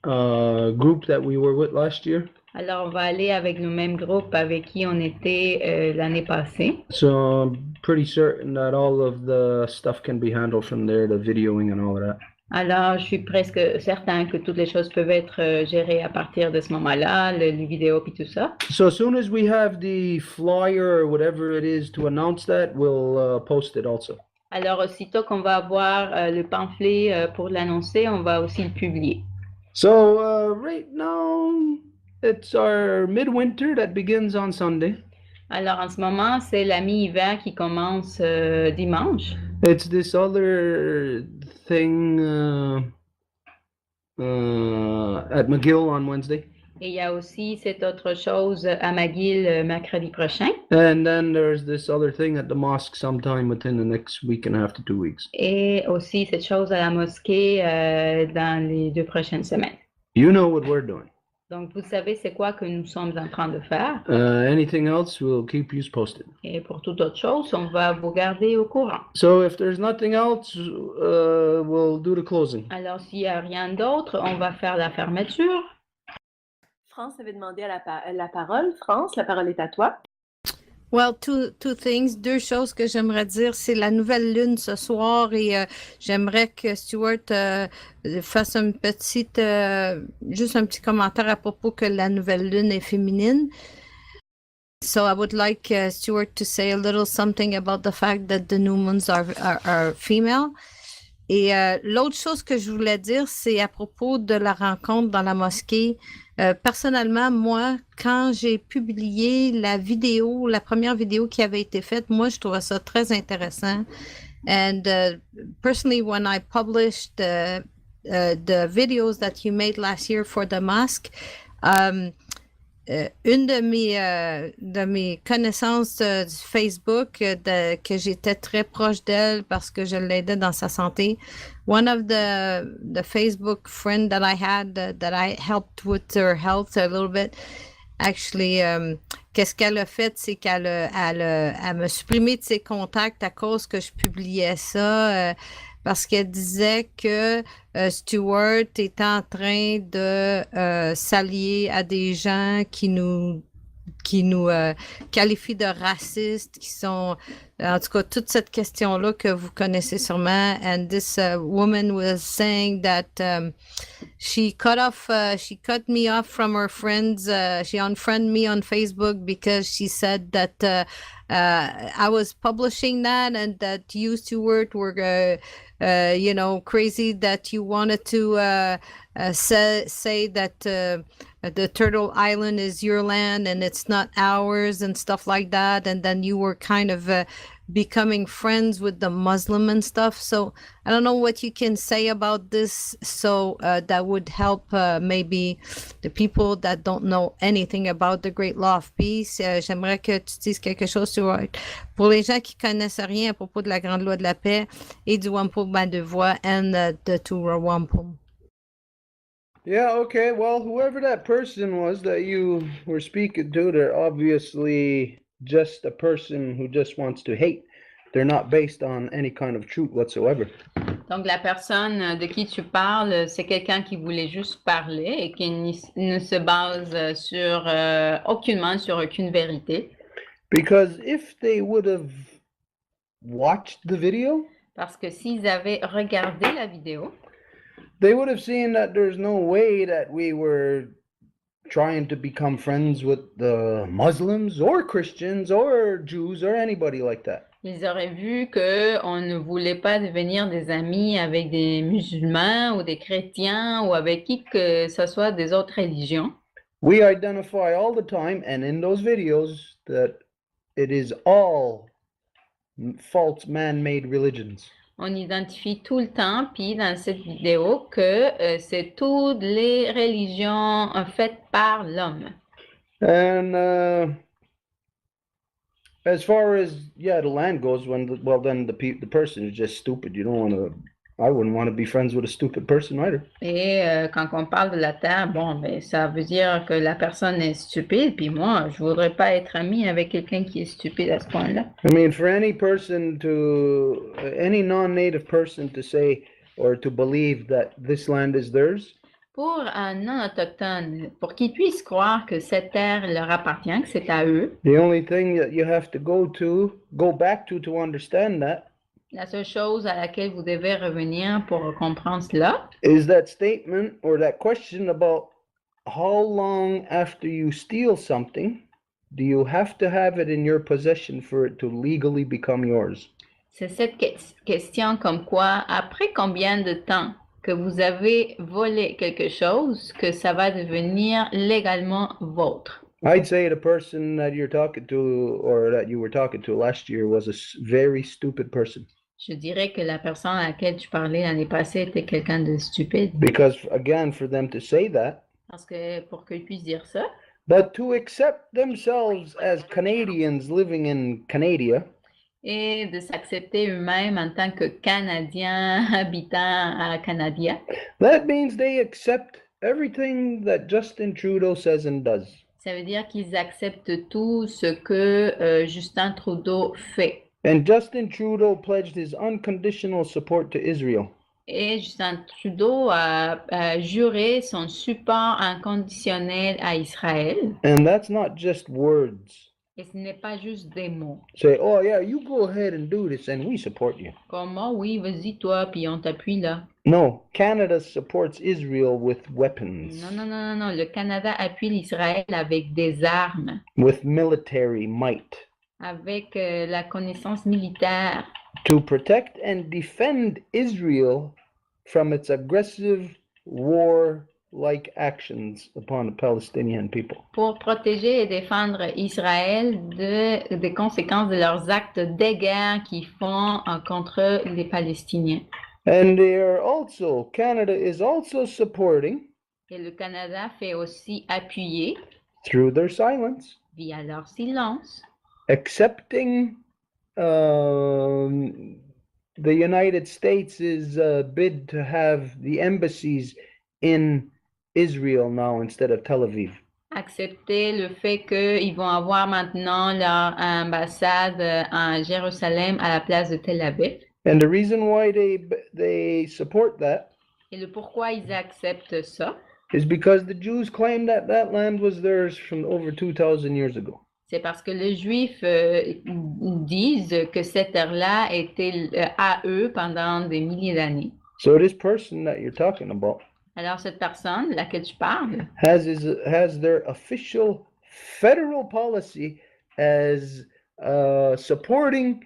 group that we were with last year. Alors, on va aller avec le même groupe avec qui on était l'année passée. So I'm pretty certain that all of the stuff can be handled from there, the videoing and all of that. Alors, je suis presque certain que toutes les choses peuvent être gérées à partir de ce moment-là, les vidéos et tout ça. So as soon as we have the flyer or whatever it is to announce that, we'll post it also. Alors, aussitôt qu'on va avoir le pamphlet pour l'annoncer, on va aussi le publier. So right now, it's our midwinter that begins on Sunday. Alors, en ce moment, c'est la mi-hiver qui commence dimanche. It's this other thing at McGill on Wednesday. Et il y a aussi cette autre chose à McGill mercredi prochain. And then there's this other thing at the mosque sometime within the next week and a half to 2 weeks. Et aussi cette chose à la mosquée dans les 2 prochaines semaines. You know what we're doing. Donc, vous savez c'est quoi que nous sommes en train de faire. Anything else, we'll keep you posted. Et pour toute autre chose, on va vous garder au courant. So if there's nothing else, we'll do the closing. Alors, s'il n'y a rien d'autre, on va faire la fermeture. France avait demandé à la parole. France, la parole est à toi. Well, two things. 2 choses que j'aimerais dire. C'est la nouvelle lune ce soir et j'aimerais que Stuart fasse juste un petit commentaire à propos que la nouvelle lune est féminine. So I would like Stuart to say a little something about the fact that the new moons are female. Et l'autre chose que je voulais dire, c'est à propos de la rencontre dans la mosquée. Personnellement, moi, quand j'ai publié la première vidéo qui avait été faite, moi, je trouvais ça très intéressant. And personally, when I published the videos that you made last year for the mosque, une de mes connaissances du Facebook que j'étais très proche d'elle parce que je l'aidais dans sa santé. One of the Facebook friend that I had that I helped with her health a little bit, actually, qu'est-ce qu'elle a fait, c'est qu'elle m'a supprimé de ses contacts à cause que je publiais ça. parce qu'elle disait que Stewart est en train de s'allier à des gens qui nous qualifient de racistes, qui sont, en tout cas, toute cette question-là que vous connaissez sûrement. And this woman was saying that she cut me off from her friends. She unfriended me on Facebook because she said that I was publishing that and that you, Stuart, were, crazy that you wanted to say that the Turtle Island is your land and it's not ours and stuff like that. And then you were kind of becoming friends with the Muslim and stuff. So I don't know what you can say about this. So that would help maybe the people that don't know anything about the Great Law of Peace. J'aimerais que tu dises quelque chose sur, pour les gens qui connaissent rien à propos de la Grande Loi de la Paix et du Wampum à Deux Voies and the two Wampum. Yeah, okay. Well, whoever that person was that you were speaking to, they're obviously just a person who just wants to hate. They're not based on any kind of truth whatsoever. Donc, la personne de qui tu parles, c'est quelqu'un qui voulait juste parler et qui ne se base sur aucunement sur aucune vérité. Because if they would have watched the video, Parce que s'ils avaient regardé la vidéo, they would have seen that there's no way that we were trying to become friends with the Muslims or Christians or Jews or anybody like that. ils auraient vu qu'on ne voulait pas devenir des amis avec des musulmans ou des chrétiens ou avec qui que ce soit des autres religions. We identify all the time and in those videos that it is all false man-made religions. On identifie tout le temps, puis dans cette vidéo, que c'est toutes les religions faites par l'homme. And as far as the land goes, then the person is just stupid. I wouldn't want to be friends with a stupid person either. Et quand on parle de la terre, bon, ben ça veut dire que la personne est stupide, puis moi, je voudrais pas être ami avec quelqu'un qui est stupide à ce point-là. I mean, for any non-native person to say or to believe that this land is theirs, Pour un non-autochtone, pour qu'ils puissent croire que cette terre leur appartient, que c'est à eux, the only thing that you have to go back to understand that, la seule chose à laquelle vous devez revenir pour comprendre cela, is that statement or that question about how long after you steal something do you have to have it in your possession for it to legally become yours? c'est cette question comme quoi, après combien de temps que vous avez volé quelque chose, que ça va devenir légalement vôtre. I'd say the person that you're talking to or that you were talking to last year was a very stupid person. Je dirais que la personne à laquelle tu parlais l'année passée était quelqu'un de stupide. Because again, for them to say that, Parce que pour qu'ils puissent dire ça, but to accept themselves as Canadians living in Canada, et de s'accepter eux-mêmes en tant que Canadiens habitant à Canada, that means they accept everything that Justin Trudeau says and does. ça veut dire qu'ils acceptent tout ce que Justin Trudeau fait. And Justin Trudeau pledged his unconditional support to Israel. Et Justin Trudeau a juré son support inconditionnel à Israël. And that's not just words. Et ce n'est pas juste des mots. Say, oh yeah, you go ahead and do this and we support you. Comme, oh oui, vas-y toi, puis on t'appuie là. No, Canada supports Israel with weapons. Non. Le Canada appuie l'Israël avec des armes, With military might. avec la connaissance militaire, To protect and defend Israel from its aggressive war-like actions upon the Palestinian people. pour protéger et défendre Israël des conséquences de leurs actes de guerre qu'ils font contre les Palestiniens. And Canada is also supporting, Et le Canada fait aussi appuyer, through their silence, via leur silence, accepting the United States' bid to have the embassies in Israel now instead of Tel Aviv. accepter le fait qu'ils vont avoir maintenant leur ambassade à Jérusalem à la place de Tel Aviv. And the reason why they support that Et le pourquoi ils acceptent ça, is because the Jews claim that that land was theirs from over 2,000 years ago. c'est parce que les Juifs disent que cette terre-là était à eux pendant des milliers d'années. So this person that you're talking about Alors, cette personne de laquelle tu parles has their official federal policy as supporting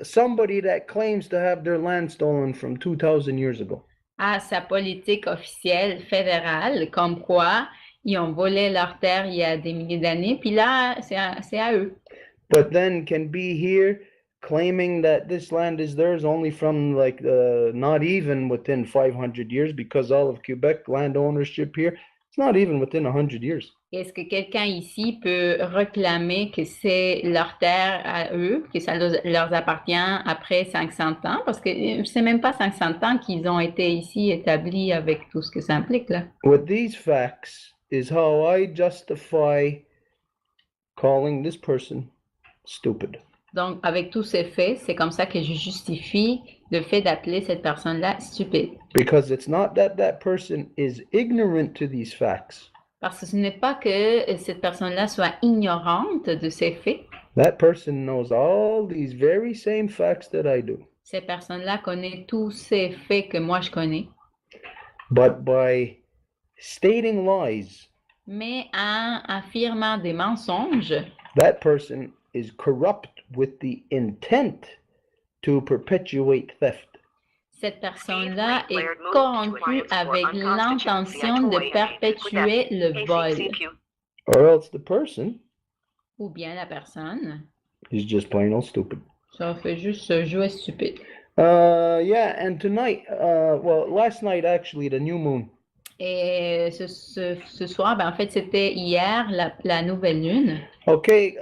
somebody that claims to have their land stolen from 2,000 years ago. a sa politique officielle fédérale, comme quoi ils ont volé leur terre il y a des milliers d'années, puis là, c'est à eux. But then can be here claiming that this land is theirs only from like not even within 500 years, because all of Quebec land ownership here, it's not even within 100 years. Est-ce que quelqu'un ici peut réclamer que c'est leur terre à eux, que ça leur appartient après 500 ans? Parce que c'est même pas 500 ans qu'ils ont été ici établis avec tout ce que ça implique, là. With these facts is how I justify calling this person stupid. Donc, avec tous ces faits, c'est comme ça que je justifie le fait d'appeler cette personne-là stupide. Because it's not that that person is ignorant to these facts. Parce que ce n'est pas que cette personne-là soit ignorante de ces faits. That person knows all these very same facts that I do. Cette personne-là connaît tous ces faits que moi je connais. But by stating lies, Mais en affirmant des mensonges, that person is corrupt with the intent to perpetuate theft. cette personne-là est corrompue avec l'intention de perpétuer le vol. Or else the person Ou bien la personne, is just plain old stupid. ça fait juste jouer stupide. Yeah, and tonight, well, last night actually, the new moon. Et ce soir, ben, en fait, c'était hier, la nouvelle lune. Okay,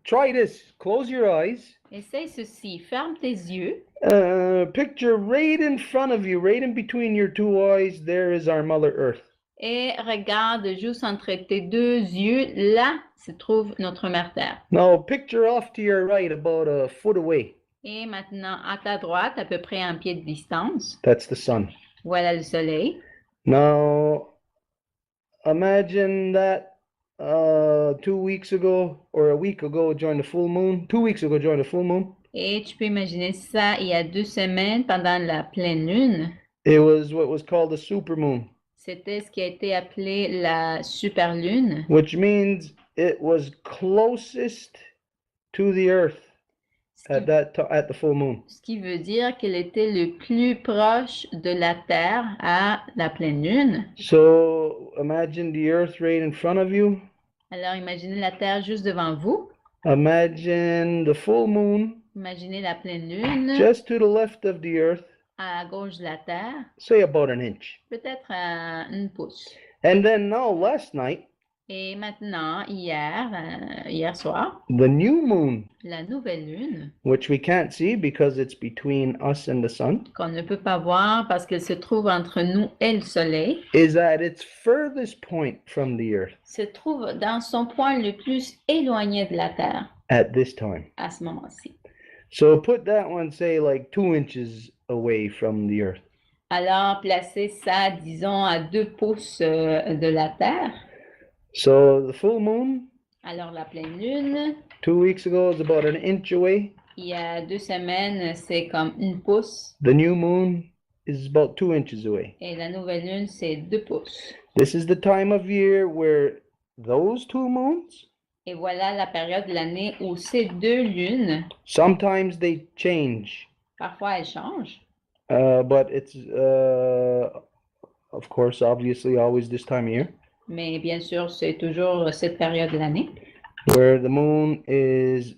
try this. Close your eyes. Essaye ceci, ferme tes yeux. Picture right in front of you, right in between your two eyes, there is our Mother Earth. Et regarde juste entre tes deux yeux, là se trouve notre Mère Terre. Now picture off to your right, about a foot away. Et maintenant, à ta droite, à peu près un pied de distance, That's the sun. voilà le soleil. Now imagine that 2 weeks ago or a week ago during the full moon, 2 weeks ago during the full moon, Et tu peux imaginer ça il y a 2 semaines pendant la pleine lune. it was what was called a supermoon, C'était ce qui a été appelé la super lune, which means it was closest to the earth at the full moon. ce qui veut dire qu'elle était le plus proche de la Terre à la pleine lune. So imagine the earth right in front of you. Alors imaginez la Terre juste devant vous. Imagine the full moon Imaginez la pleine lune just to the left of the earth, à gauche de la Terre, say about an inch. peut-être à 1 pouce. And then now last night, Et maintenant, hier soir, the new moon, la nouvelle lune, which we can't see because it's between us and the sun, qu'on ne peut pas voir parce qu'elle se trouve entre nous et le soleil, is at its furthest point from the earth se trouve dans son point le plus éloigné de la Terre at this time. à ce moment-ci. So put that one, say, like 2 inches away from the earth. Alors, placez ça, disons, à 2 pouces de la Terre. So the full moon, Alors, la pleine lune, 2 weeks ago, is about an inch away. il y a 2 semaines, c'est comme 1 pouce. The new moon is about 2 inches away. Et la nouvelle lune, c'est 2 pouces. This is the time of year where those 2 moons, Et voilà la période de l'année où ces 2 lunes, sometimes they change. parfois elles changent. But it's, of course, obviously always this time of year, Mais bien sûr, c'est toujours cette période de l'année where the moon is,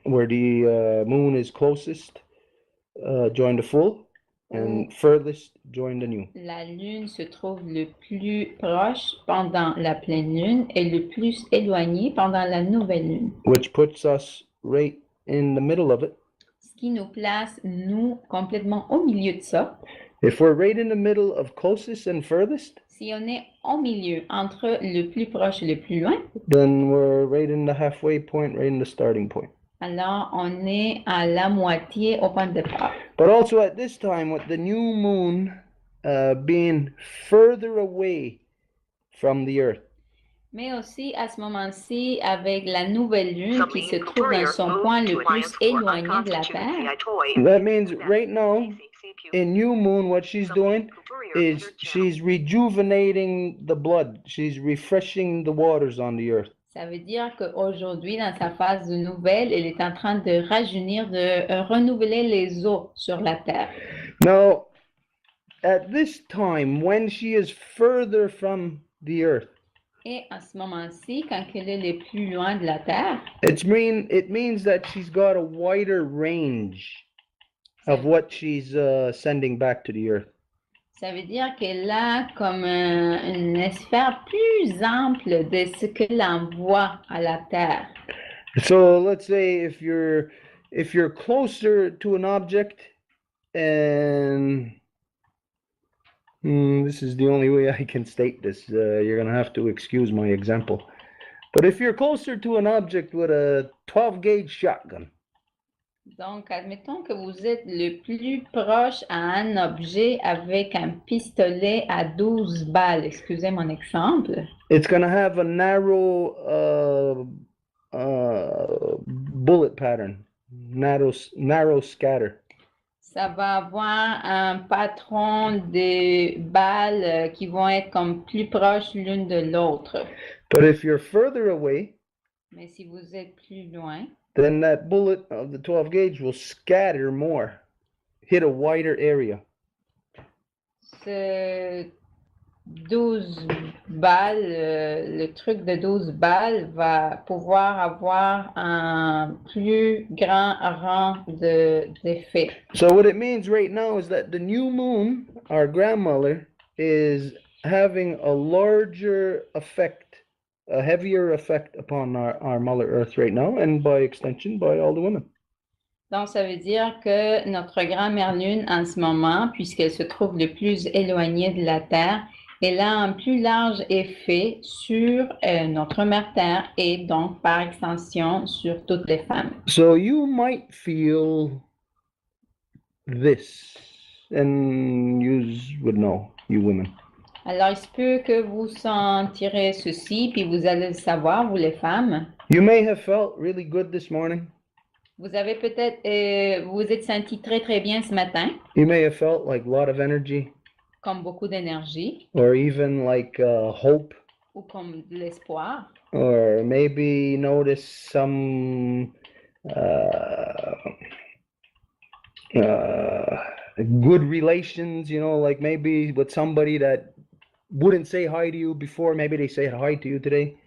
where the moon is closest, join the full, and furthest join the new. la lune se trouve le plus proche pendant la pleine lune et le plus éloigné pendant la nouvelle lune. Which puts us right in the middle of it. Ce qui nous place, nous, complètement au milieu de ça. If we're right in the middle of closest and furthest, Si on est au milieu entre le plus proche et le plus loin, then we're right in the halfway point, right in the starting point. Alors, on est à la moitié au point de départ. But also at this time, with the new moon being further away from the earth. Mais aussi à ce moment-ci, avec la nouvelle lune qui se trouve dans son point le plus éloigné de la Terre. That means right now, in new moon, what she's doing is she's rejuvenating the blood. She's refreshing the waters on the earth. Ça veut dire qu'aujourd'hui, dans sa phase de nouvelle, elle est en train de rajeunir, de renouveler les eaux sur la Terre. Now, at this time, when she is further from the earth, Et à ce moment-ci, quand elle est le plus loin de la Terre, it means that she's got a wider range of what she's sending back to the earth. ça veut dire qu'elle a comme une sphère plus ample de ce qu'elle envoie à la Terre. So let's say if you're closer to an object, and this is the only way I can state this. You're gonna have to excuse my example. But if you're closer to an object with a 12 gauge shotgun, Donc, admettons que vous êtes le plus proche à un objet avec un pistolet à 12 balles. Excusez mon exemple. it's gonna have a narrow bullet pattern, narrow scatter. Ça va avoir un patron de balles qui vont être comme plus proches l'une de l'autre. But if you're further away, Mais si vous êtes plus loin, then that bullet of the 12 gauge will scatter more, hit a wider area. ce 12 balles, le truc de 12 balles va pouvoir avoir un plus grand rang d'effet. So what it means right now is that the new moon, our grandmother, is having a larger effect, a heavier effect upon our Mother Earth right now, and by extension, by all the women. Donc, ça veut dire que notre grand-mère lune, en ce moment, puisqu'elle se trouve le plus éloignée de la Terre, elle a un plus large effet sur notre mère Terre et donc, par extension, sur toutes les femmes. So you might feel this, and you would know, you women. Alors, il se peut que vous sentirez ceci, puis vous allez le savoir, vous les femmes. You may have felt really good this morning. Vous avez peut-être, vous êtes senti très, très bien ce matin, You may have felt like a lot of energy, comme beaucoup d'énergie or even like hope, ou comme de l'espoir. or maybe notice some good relations, you know, like maybe with somebody that wouldn't say hi to you before, maybe they say hi to you today.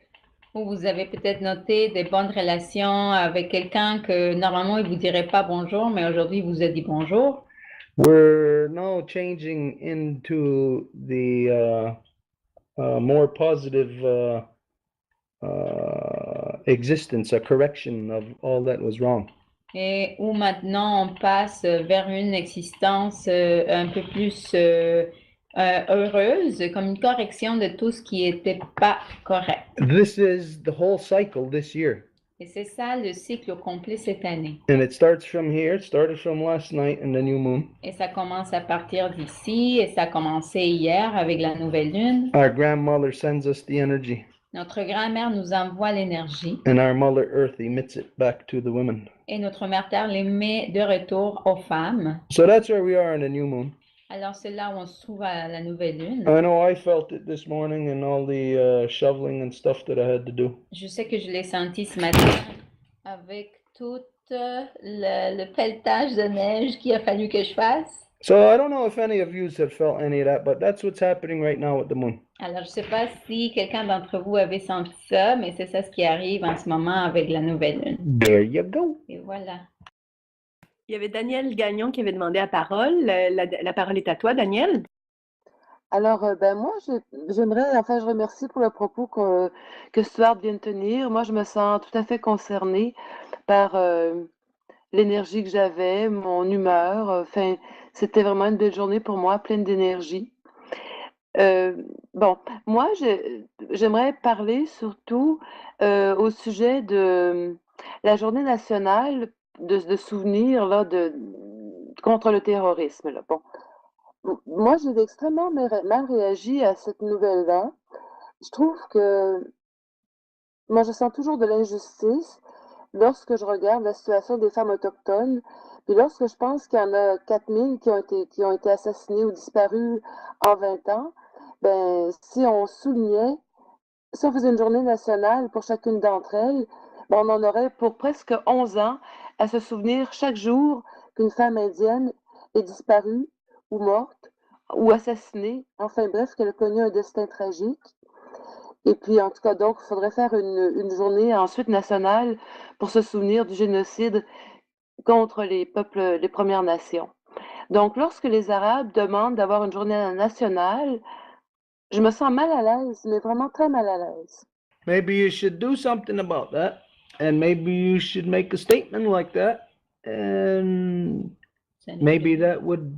Ou vous avez peut-être noté des bonnes relations avec quelqu'un que normalement il vous dirait pas bonjour, mais aujourd'hui il vous a dit bonjour. We're now changing into the more positive existence, a correction of all that was wrong. Et où maintenant on passe vers une existence un peu plus heureuse, comme une correction de tout ce qui n'était pas correct. This is the whole cycle this year. Et c'est ça le cycle au complet cette année. And it starts from here, it started from last night in the new moon. Et ça commence à partir d'ici, et ça a commencé hier avec la nouvelle lune. Our grandmother sends us the energy, Notre grand-mère nous envoie l'énergie, and our Mother Earth emits it back to the women. et notre mère Terre les met de retour aux femmes. So that's where we are in the new moon. Alors c'est là où on se trouve à la nouvelle lune. I know I felt it this morning and all the shoveling and stuff that I had to do. Je sais que je l'ai senti ce matin avec tout le pelletage de neige qu'il a fallu que je fasse. So I don't know if any of you have felt any of that, but that's what's happening right now with the moon. Alors je ne sais pas si quelqu'un d'entre vous avait senti ça, mais c'est ça ce qui arrive en ce moment avec la nouvelle lune. There you go. Et voilà. Il y avait Daniel Gagnon qui avait demandé la parole. La parole est à toi, Daniel. Alors, moi, j'aimerais, enfin, je remercie pour le propos que Stuart vient de tenir. Moi, je me sens tout à fait concernée par l'énergie que j'avais, mon humeur. Enfin, c'était vraiment une belle journée pour moi, pleine d'énergie. Bon, moi, j'aimerais parler surtout au sujet de la journée nationale de souvenir là, contre le terrorisme. Là. Bon. Moi, j'ai extrêmement mal réagi à cette nouvelle-là. Je trouve que moi, je sens toujours de l'injustice lorsque je regarde la situation des femmes autochtones, puis lorsque je pense qu'il y en a 4000 qui ont été assassinées ou disparues en 20 ans, ben, si on faisait une journée nationale pour chacune d'entre elles, ben, on en aurait pour presque 11 ans à se souvenir chaque jour qu'une femme indienne est disparue ou morte ou assassinée, enfin bref, qu'elle a connu un destin tragique. Et puis, en tout cas, donc, il faudrait faire une journée ensuite nationale pour se souvenir du génocide contre les peuples, les Premières Nations. Donc, lorsque les Arabes demandent d'avoir une journée nationale, je me sens mal à l'aise, mais vraiment très mal à l'aise. Maybe you should do something about that, and maybe you should make a statement like that, and maybe that would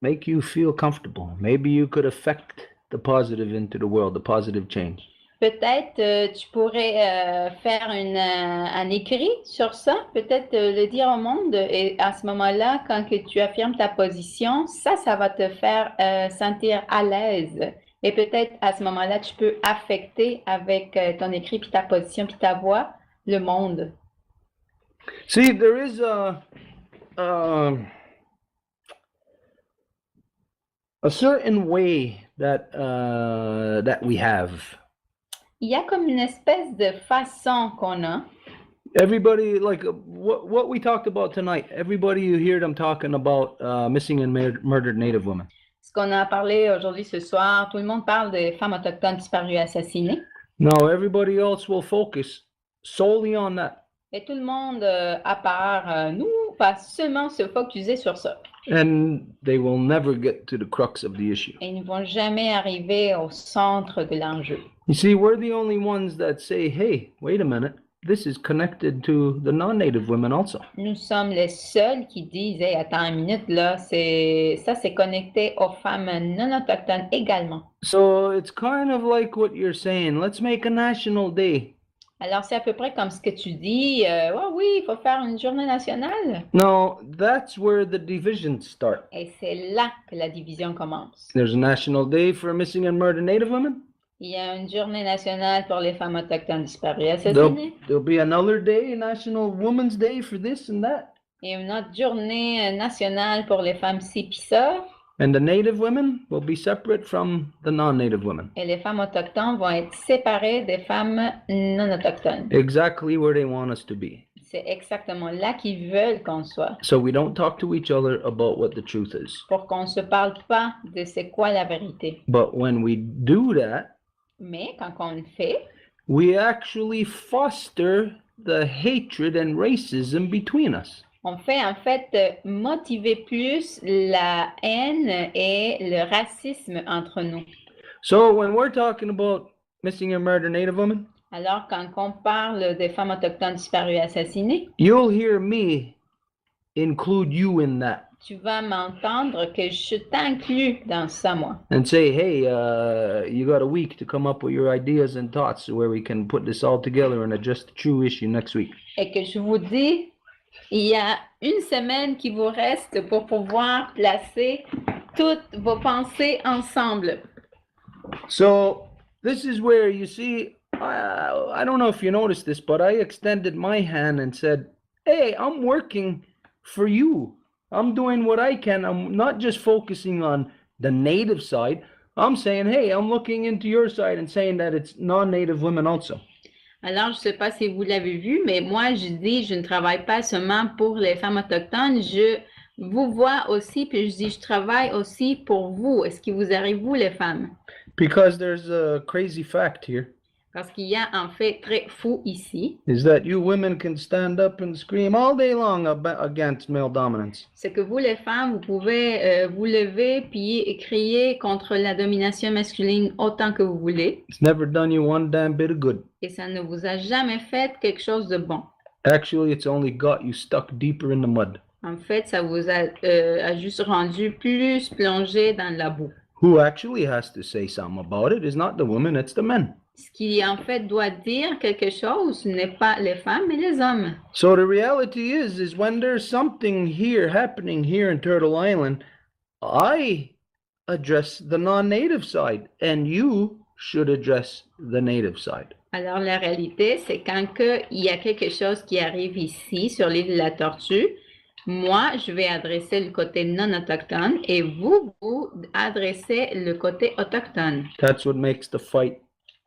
make you feel comfortable. Maybe you could affect the positive into the world, the positive change. Peut-être tu pourrais faire un écrit sur ça, peut-être le dire au monde et à ce moment-là, quand que tu affirmes ta position, ça va te faire sentir à l'aise. Et peut-être à ce moment-là, tu peux affecter avec ton écrit, puis ta position, puis ta voix, le monde. See, there is a certain way that we have. Il y a comme une espèce de façon qu'on a. Everybody, like what we talked about tonight, everybody you hear them talking about missing and murdered Native women. Ce qu'on a parlé aujourd'hui ce soir, tout le monde parle des femmes autochtones disparues assassinées. No, everybody else will focus solely on that. Et tout le monde, à part nous, va seulement se focuser sur ça. And they will never get to the crux of the issue. Et ils ne vont jamais arriver au centre de l'enjeu. You see, we're the only ones that say, hey, wait a minute, this is connected to the non-native women also. Nous sommes les seuls qui disent, hey, attends une minute, là, c'est connecté aux femmes non autochtones également. So it's kind of like what you're saying, let's make a national day. Alors, c'est à peu près comme ce que tu dis, oh, oui, il faut faire une journée nationale. No, that's where the divisions start. Et c'est là que la division commence. There's a national day for missing and murdered Native women. Il y a une journée nationale pour les femmes autochtones disparues assassinées. There'll be another day, a National Women's Day for this and that. Et une autre journée nationale pour les femmes ci pis ça. And the Native women will be separate from the non-Native women. Et les femmes autochtones vont être séparées des femmes non autochtones. Exactly where they want us to be. C'est exactement là qu'ils veulent qu'on soit. So we don't talk to each other about what the truth is. Pour qu'on ne se parle pas de c'est quoi la vérité. But when we do that, mais quand on le fait, we actually foster the hatred and racism between us. On fait en fait motiver plus la haine et le racisme entre nous. So when we're talking about missing and murdered Native women, alors quand on parle des femmes autochtones disparues assassinées, you'll hear me include you in that. Tu vas m'entendre que je t'inclus dans ça, moi. And say, hey, you got a week to come up with your ideas and thoughts where we can put this all together and address the true issue next week. Et que je vous dis, il y a une semaine qui vous reste pour pouvoir placer toutes vos pensées ensemble. So this is where you see, I don't know if you noticed this, but I extended my hand and said, hey, I'm working for you. I'm doing what I can. I'm not just focusing on the native side. I'm saying, hey, I'm looking into your side and saying that it's non-native women also. Alors, je ne sais pas si vous l'avez vu, mais moi, je dis, je ne travaille pas seulement pour les femmes autochtones, je vous vois aussi, puis je dis, je travaille aussi pour vous. Est-ce qu'il vous arrive, vous, les femmes? Because there's a crazy fact here. Parce qu'il y a un fait très fou ici. Is that you women can stand up and scream all day long against male dominance. C'est que vous, les femmes, vous pouvez vous lever puis crier contre la domination masculine autant que vous voulez. It's never done you one damn bit of good. Et ça ne vous a jamais fait quelque chose de bon. Actually, it's only got you stuck deeper in the mud. En fait, ça vous a juste rendu plus plongé dans la boue. Who actually has to say something about it is not the women, it's the men. Ce qui en fait doit dire quelque chose n'est pas les femmes mais les hommes. So the reality is when there's something here happening here in Turtle Island, I address the non-native side, and you should address the native side. Alors la réalité, c'est quand il y a quelque chose qui arrive ici sur l'île de la Tortue, moi, je vais adresser le côté non autochtone et vous adressez le côté autochtone. That's what makes the fight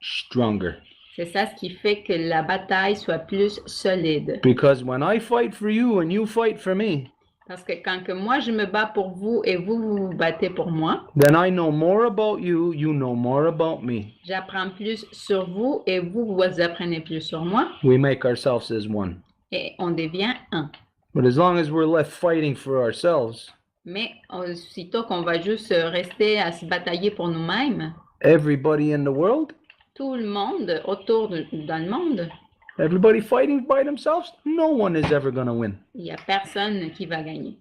stronger. C'est ça ce qui fait que la bataille soit plus solide. Because when I fight for you and you fight for me, Parce que quand que moi je me bats pour vous et vous vous battez pour moi, then I know more about you, you know more about me. j'apprends plus sur vous et vous apprenez plus sur moi We make ourselves as one. et on devient un. But as long as we're left fighting for ourselves, Mais aussitôt qu'on va juste rester à se batailler pour nous-mêmes, everybody in the world, tout le monde autour dans le monde, everybody fighting by themselves, no one is ever going to win. il n'y a personne qui va gagner.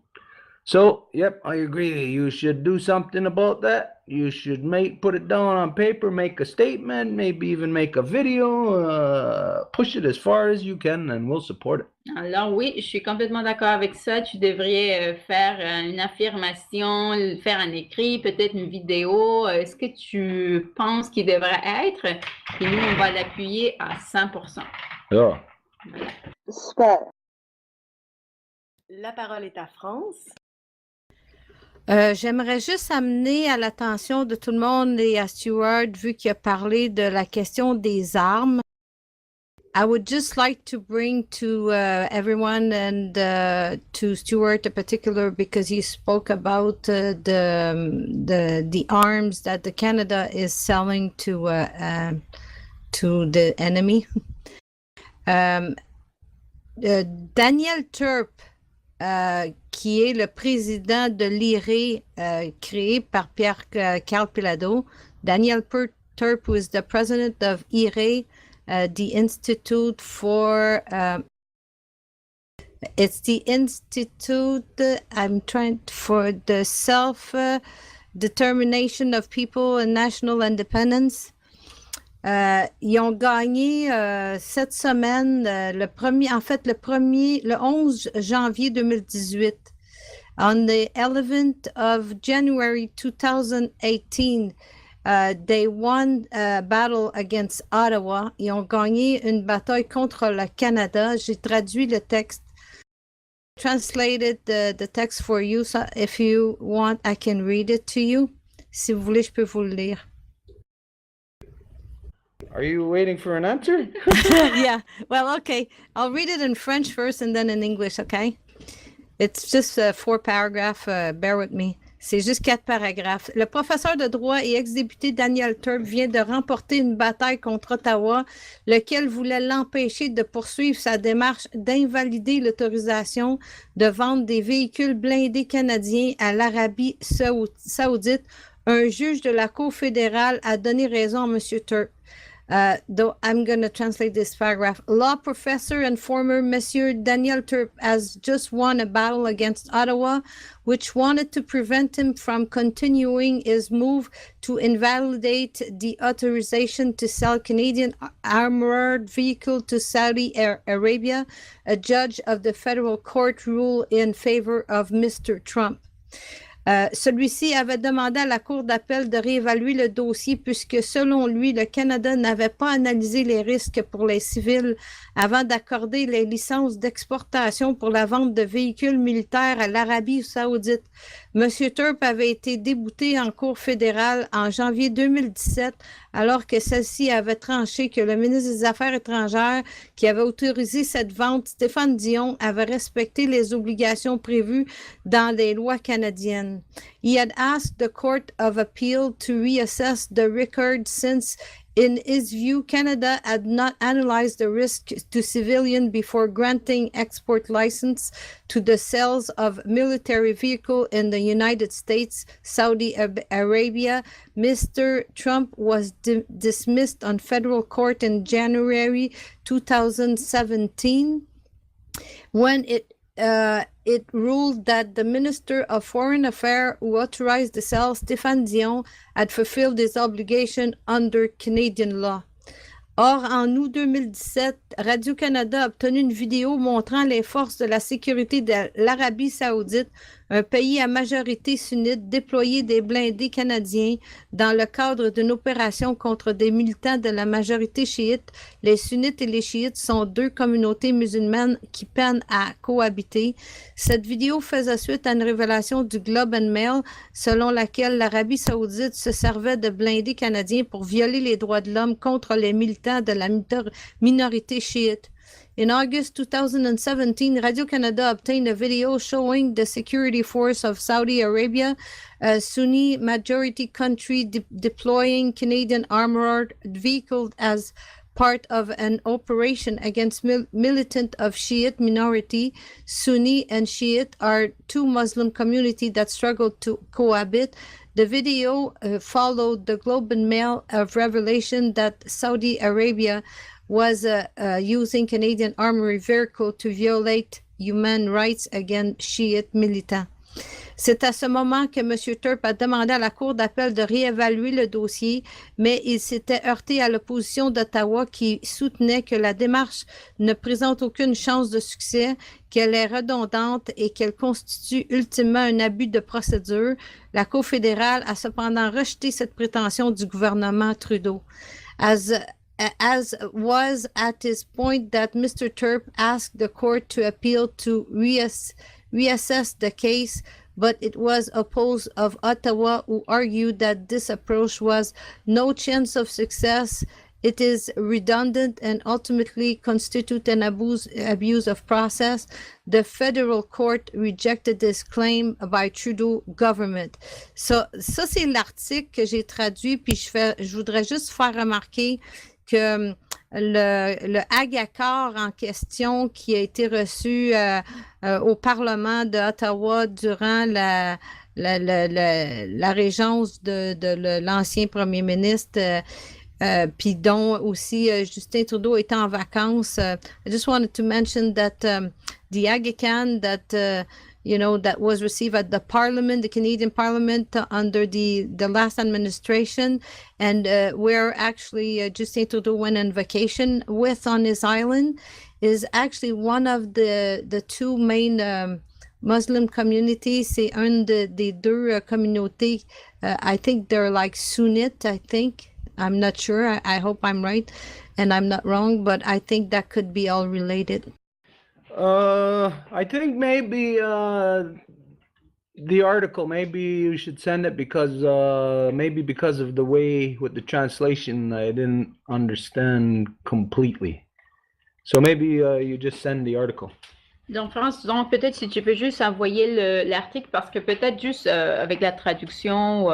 So, yep, I agree. You should do something about that. You should put it down on paper, make a statement, maybe even make a video, push it as far as you can, and we'll support it. Alors oui, je suis complètement d'accord avec ça. Tu devrais faire une affirmation, faire un écrit, peut-être une vidéo. Est-ce que tu penses qu'il devrait être? Et nous, on va l'appuyer à 100%. Yeah. Super. La parole est à France. J'aimerais juste amener à l'attention de tout le monde et à Stuart, vu qu'il a parlé de la question des armes. I would just like to bring to everyone and to Stuart in particular, because he spoke about the arms that the Canada is selling to the enemy. Daniel Turp, qui est le président de l'IRE, créé par Pierre-Carl Pilado. Daniel Turp, who is the president of IRE, the Institute for, it's the Institute, for the Self-Determination of People and National Independence. Ils ont gagné cette semaine, le 11 janvier 2018. On the 11th of January 2018, they won a battle against Ottawa. Ils ont gagné une bataille contre le Canada. J'ai traduit le texte. Translated the text for you. So if you want, I can read it to you. Si vous voulez, je peux vous le lire. Are you waiting for an answer? Yeah, well, okay. I'll read it in French first and then in English, okay? It's just 4 paragraphs, bear with me. C'est juste 4 paragraphes. Le professeur de droit et ex-député Daniel Turp vient de remporter une bataille contre Ottawa, lequel voulait l'empêcher de poursuivre sa démarche d'invalider l'autorisation de vendre des véhicules blindés canadiens à l'Arabie saoudite. Un juge de la Cour fédérale a donné raison à M. Turp. Though I'm going to translate this paragraph. Law professor and former Monsieur Daniel Turp has just won a battle against Ottawa, which wanted to prevent him from continuing his move to invalidate the authorization to sell Canadian armored vehicle to Saudi Arabia. A judge of the federal court ruled in favor of Mr. Trump. Celui-ci avait demandé à la Cour d'appel de réévaluer le dossier puisque, selon lui, le Canada n'avait pas analysé les risques pour les civils avant d'accorder les licences d'exportation pour la vente de véhicules militaires à l'Arabie saoudite. M. Turp avait été débouté en Cour fédérale en janvier 2017 alors que celle-ci avait tranché que le ministre des Affaires étrangères qui avait autorisé cette vente, Stéphane Dion, avait respecté les obligations prévues dans les lois canadiennes. He had asked the Court of Appeal to reassess the record since, in his view, Canada had not analyzed the risk to civilians before granting export license to the sales of military vehicle in the United States, Saudi Arabia. Mr. Trump was dismissed on federal court in January 2017 when it ruled that the Minister of Foreign Affairs who authorized the sale, Stéphane Dion, had fulfilled his obligation under Canadian law. Or, en août 2017, Radio-Canada a obtenu une vidéo montrant les forces de la sécurité de l'Arabie saoudite, un pays à majorité sunnite, déployer des blindés canadiens dans le cadre d'une opération contre des militants de la majorité chiite. Les sunnites et les chiites sont deux communautés musulmanes qui peinent à cohabiter. Cette vidéo faisait suite à une révélation du Globe and Mail selon laquelle l'Arabie saoudite se servait de blindés canadiens pour violer les droits de l'homme contre les militants de la minorité chiite. In August 2017, Radio-Canada obtained a video showing the security force of Saudi Arabia, a Sunni majority country, deploying Canadian armored vehicles as part of an operation against militant of Shiite minority. Sunni and Shiite are two Muslim communities that struggle to cohabit. The video followed the Globe and Mail of revelation that Saudi Arabia was using Canadian armored vehicle to violate human rights against Shiite militants. C'est à ce moment que M. Turp a demandé à la Cour d'appel de réévaluer le dossier, mais il s'était heurté à l'opposition d'Ottawa qui soutenait que la démarche ne présente aucune chance de succès, qu'elle est redondante et qu'elle constitue ultimement un abus de procédure. La Cour fédérale a cependant rejeté cette prétention du gouvernement Trudeau. As was at his point that Mr. Turp asked the court to appeal to reassess the case, but it was opposed of Ottawa, who argued that this approach was no chance of success. It is redundant and ultimately constitute an abuse of process. The federal court rejected this claim by Trudeau government. Ça c'est l'article que j'ai traduit, puis je voudrais juste faire remarquer que le Agacor en question qui a été reçu au Parlement d'Ottawa durant la régence de l'ancien premier ministre, puis dont aussi Justin Trudeau était en vacances. I just wanted to mention that the Agacan that that was received at the Parliament, the Canadian Parliament, under the last administration, and where actually Justin Trudeau went on vacation with on his island, is actually one of the two main Muslim communities. C'est une des deux communautés. I think they're like Sunnite, I think. I'm not sure. I hope I'm right and I'm not wrong, but I think that could be all related. I think maybe the article, maybe you should send it because maybe because of the way with the translation I didn't understand completely. So maybe you just send the article. Donc, France, donc peut-être si tu peux juste envoyer l'article parce que peut-être juste avec la traduction,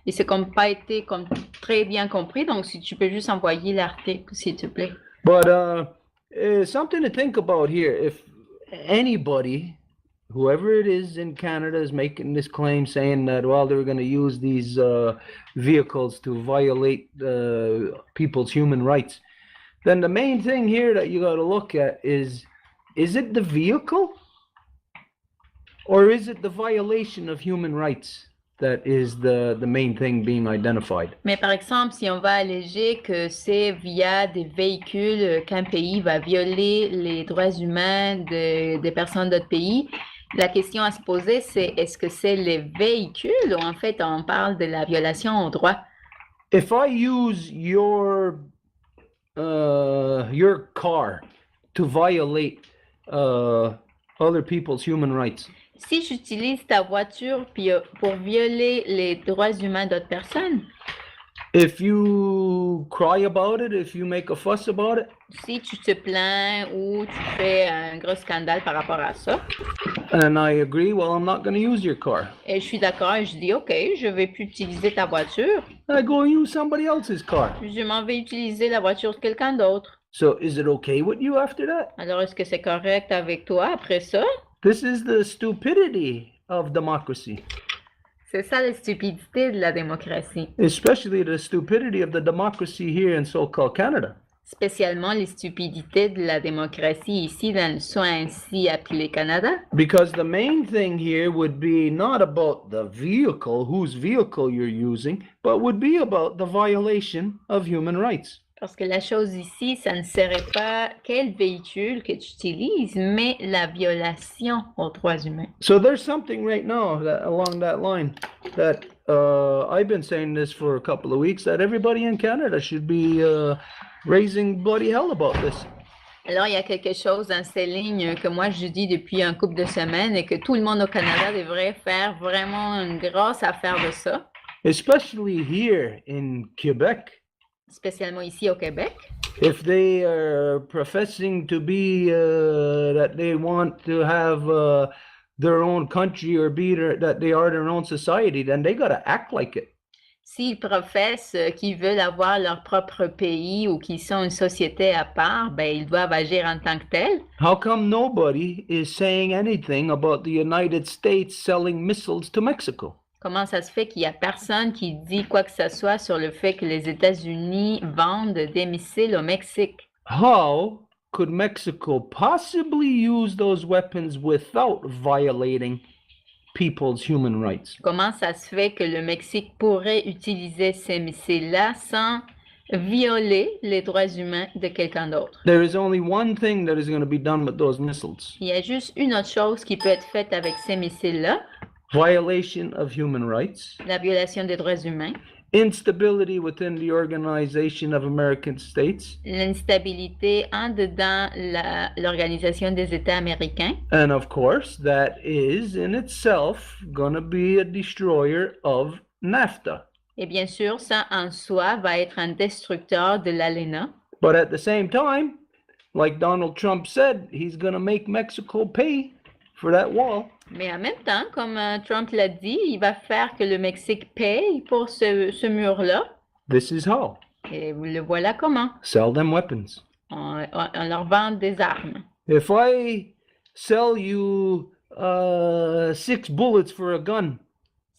et c'est comme pas été comme très bien compris. Donc, si tu peux juste envoyer l'article, s'il te plaît. But something to think about here. If anybody, whoever it is in Canada, is making this claim saying that, well, they're going to use these vehicles to violate people's human rights, then the main thing here that you got to look at is it the vehicle or is it the violation of human rights that is the main thing being identified? Mais par exemple, si on va alléger que c'est via des véhicules qu'un pays va violer les droits humains des personnes d'autres pays, la question à se poser, c'est est-ce que c'est les véhicules ou en fait on parle de la violation aux droits? If I use your car to violate other people's human rights, si j'utilise ta voiture pour violer les droits humains d'autres personnes, if you cry about it, if you make a fuss about it, si tu te plains ou tu fais un gros scandale par rapport à ça, and I agree, well, I'm not going to use your car. Et je suis d'accord et je dis, OK, je vais plus utiliser ta voiture. I go and use somebody else's car. Je m'en vais utiliser la voiture de quelqu'un d'autre. So is it okay with you after that? Alors, est-ce que c'est correct avec toi après ça? This is the stupidity of democracy. C'est ça la stupidité de la démocratie. Especially the stupidity of the democracy here in so-called Canada. Spécialement les stupidités de la démocratie ici dans le soit ainsi appelé Canada. Because the main thing here would be not about the vehicle, whose vehicle you're using, but would be about the violation of human rights. Parce que la chose ici, ça ne serait pas quel véhicule que tu utilises, mais la violation aux droits humains. So there's something right now along that line that I've been saying this for a couple of weeks, that everybody in Canada should be raising bloody hell about this. Alors, il y a quelque chose dans ces lignes que moi, je dis depuis un couple de semaines et que tout le monde au Canada devrait faire vraiment une grosse affaire de ça, Especially here in Quebec. spécialement ici au Québec. If they are professing to be that they want to have their own country or that they are their own society, then they got to act like it. S'ils professent qu'ils veulent avoir leur propre pays ou qu'ils sont une société à part, ben, ils doivent agir en tant que tels. How come nobody is saying anything about the United States selling missiles to Mexico? Comment ça se fait qu'il n'y a personne qui dit quoi que ce soit sur le fait que les États-Unis vendent des missiles au Mexique? How could Mexico possibly use those weapons without violating people's human rights? Comment ça se fait que le Mexique pourrait utiliser ces missiles-là sans violer les droits humains de quelqu'un d'autre? There is only one thing that is going to be done with those missiles. Il y a juste une autre chose qui peut être faite avec ces missiles-là, Violation of human rights, la violation des droits humains, instability within the Organization of American States, l'instabilité en dedans l'Organisation des États américains, and of course, that is in itself going to be a destroyer of NAFTA. et bien sûr, ça en soi va être un destructeur de l'ALENA. But at the same time, like Donald Trump said, he's going to make Mexico pay for that wall. Mais en même temps, comme Trump l'a dit, il va faire que le Mexique paye pour ce mur-là. This is how. Et le voilà comment. Sell them weapons. On leur vend des armes. If I sell you 6 bullets for a gun,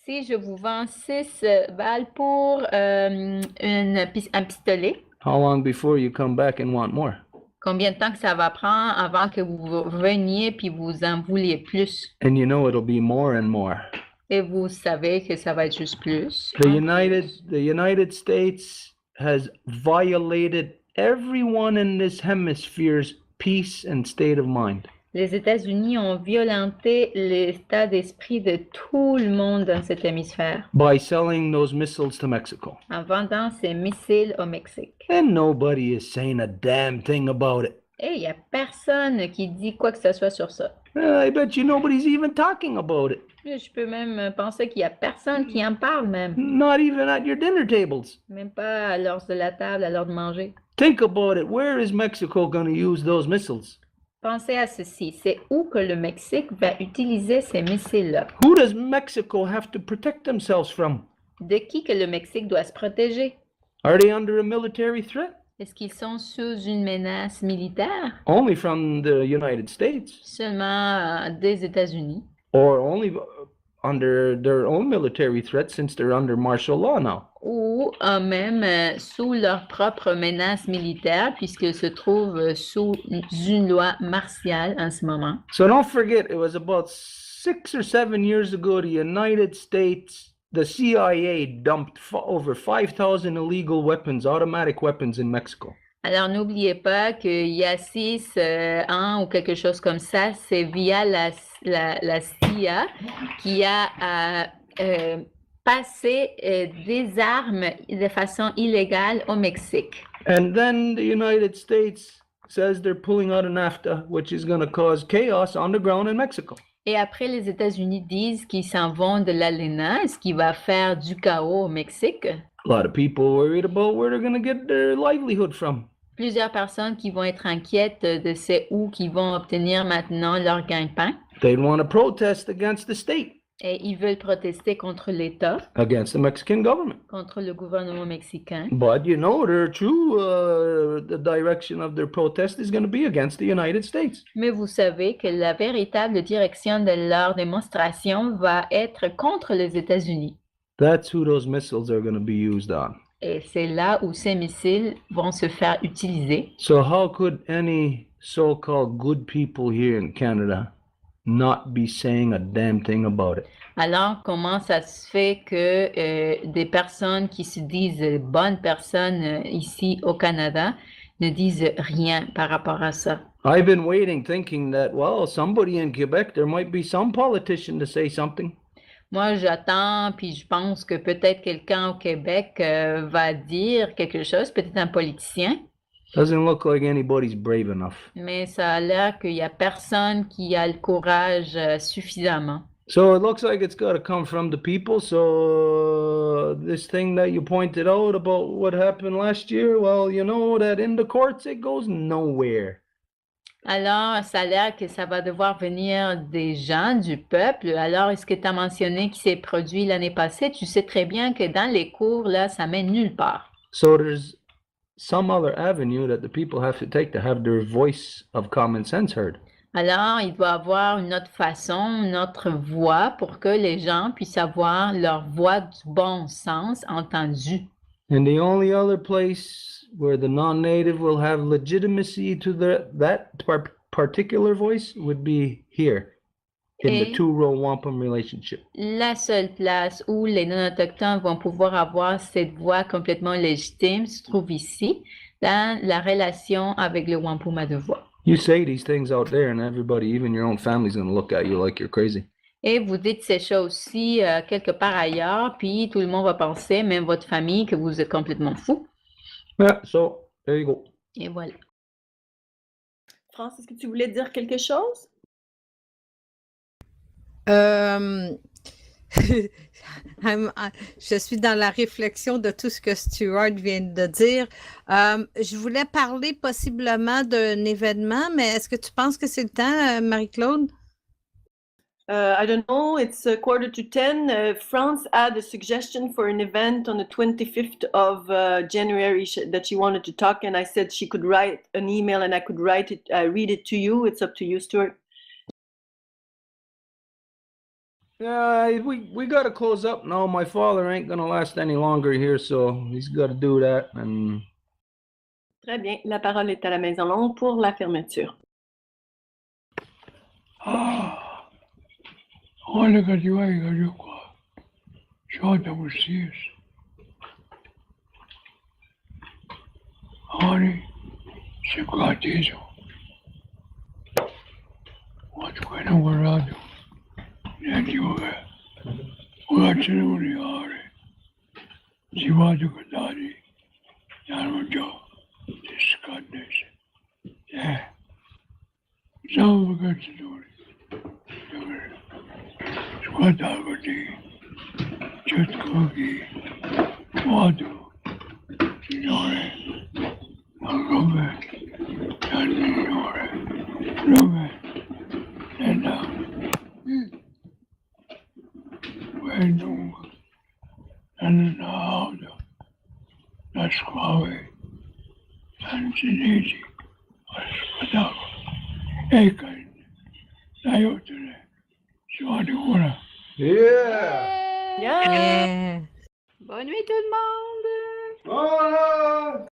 Si je vous vends 6 balles pour un pistolet, how long before you come back and want more? combien de temps que ça va prendre avant que vous veniez puis vous en vouliez plus? And you know it'll be more and more. Et vous savez que ça va être juste plus. The United States has violated everyone in this hemisphere's peace and state of mind. Les États-Unis ont violenté l'état d'esprit de tout le monde dans cet hémisphère By selling those missiles to Mexico. en vendant ces missiles au Mexique. And nobody is saying a damn thing about it. Et il n'y a personne qui dit quoi que ce soit sur ça. I bet you nobody's even talking about it. Je peux même penser qu'il n'y a personne qui en parle même. Not even at your dinner tables. Même pas à l'heure de la table, à l'heure de manger. Think about it. Where is Mexico going to use those missiles? Pensez à ceci, c'est où que le Mexique va utiliser ces missiles-là? Who does Mexico have to protect themselves from? De qui que le Mexique doit se protéger? Are they under a military threat? Est-ce qu'ils sont sous une menace militaire? Only from the United States. Seulement des États-Unis? Or only under their own military threat since they're under martial law now? Ou même sous leur propre menace militaire puisqu'ils se trouvent sous une loi martiale en ce moment. So don't forget, it was about 6 or 7 years ago, the United States, the CIA dumped over 5,000 illegal weapons, automatic weapons in Mexico. Alors, n'oubliez pas qu'il y a 6 ans ou quelque chose comme ça, c'est via la CIA qui a passé des armes de façon illégale au Mexique. And then the United States says they're pulling out of NAFTA, which is going to cause chaos on the ground in Mexico. Et après, les États-Unis disent qu'ils s'en vont de l'ALENA, ce qui va faire du chaos au Mexique. A lot of people worried about where they're going to get their livelihood from. Plusieurs personnes qui vont être inquiètes de c'est où qu'ils vont obtenir maintenant leur gagne-pain. They'd want to protest against the state, Et ils veulent protester contre l'État, against the Mexican government. contre le gouvernement mexicain. But you know, their true the direction of their protest is going to be against the United States. Mais vous savez que la véritable direction de leur démonstration va être contre les États-Unis. That's who those missiles are going to be used on. Et c'est là où ces missiles vont se faire utiliser. So how could any so-called good people here in Canada not be saying a damn thing about it? Alors, comment ça se fait que des personnes qui se disent bonnes personnes ici au Canada ne disent rien par rapport à ça? I've been waiting, thinking that, well, somebody in Quebec, there might be some politician to say something. Moi, j'attends, puis je pense que peut-être quelqu'un au Québec va dire quelque chose, peut-être un politicien, Doesn't look like anybody's brave enough. mais ça a l'air qu'il n'y a personne qui a le courage suffisamment. So it looks like it's got to come from the people. So this thing that you pointed out about what happened last year, well, you know that in the courts it goes nowhere. Alors, ça a l'air que ça va devoir venir des gens, du peuple. Alors, est-ce que tu as mentionné qui s'est produit l'année passée? Tu sais très bien que dans les cours, là, ça mène nulle part. So there's some other avenue that the people have to take to have their voice of common sense heard. Alors, il doit y avoir une autre façon, une autre voix pour que les gens puissent avoir leur voix du bon sens entendue. And the only other place where the non-native will have legitimacy to that particular voice would be here in the Et two-row wampum relationship. la seule place où les non-autochtones vont pouvoir avoir cette voix complètement légitime se trouve ici, dans la relation avec le wampum à deux voix. You say these things out there and everybody, even your own family's going to look at you like you're crazy. Et vous dites ces choses-ci quelque part ailleurs, puis tout le monde va penser, même votre famille, que vous êtes complètement fou. Yeah, so there you go. Et voilà. France, est-ce que tu voulais dire quelque chose? Je suis dans la réflexion de tout ce que Stuart vient de dire. Je voulais parler possiblement d'un événement, mais est-ce que tu penses que c'est le temps, Marie-Claude? I don't know, it's 9:45. France had a suggestion for an event on the 25th of January that she wanted to talk, and I said she could write an email and I could read it to you. It's up to you, Stuart. Yeah, we got to close up now. My father ain't going to last any longer here, so he's got to do that. And Très bien, la parole est à la Maison Longue pour la fermeture. Olha que tu vas y quoi. Chante aussi. Honey, c'est quoi disons? What's going on around you? And you what's in the area? Si va to Kadari, Yamajo, discardness. Yeah. Some of the good story. Squatagoti, Chutkogi, Wadu, Signore, Robe, Signore, Robe, and Wenung, and now the Squawe, Sansiniti, Squatago, Ekan, Diotene, Squatigura. yeah. Yeah! Yeah. Bonne nuit tout le monde! Hola!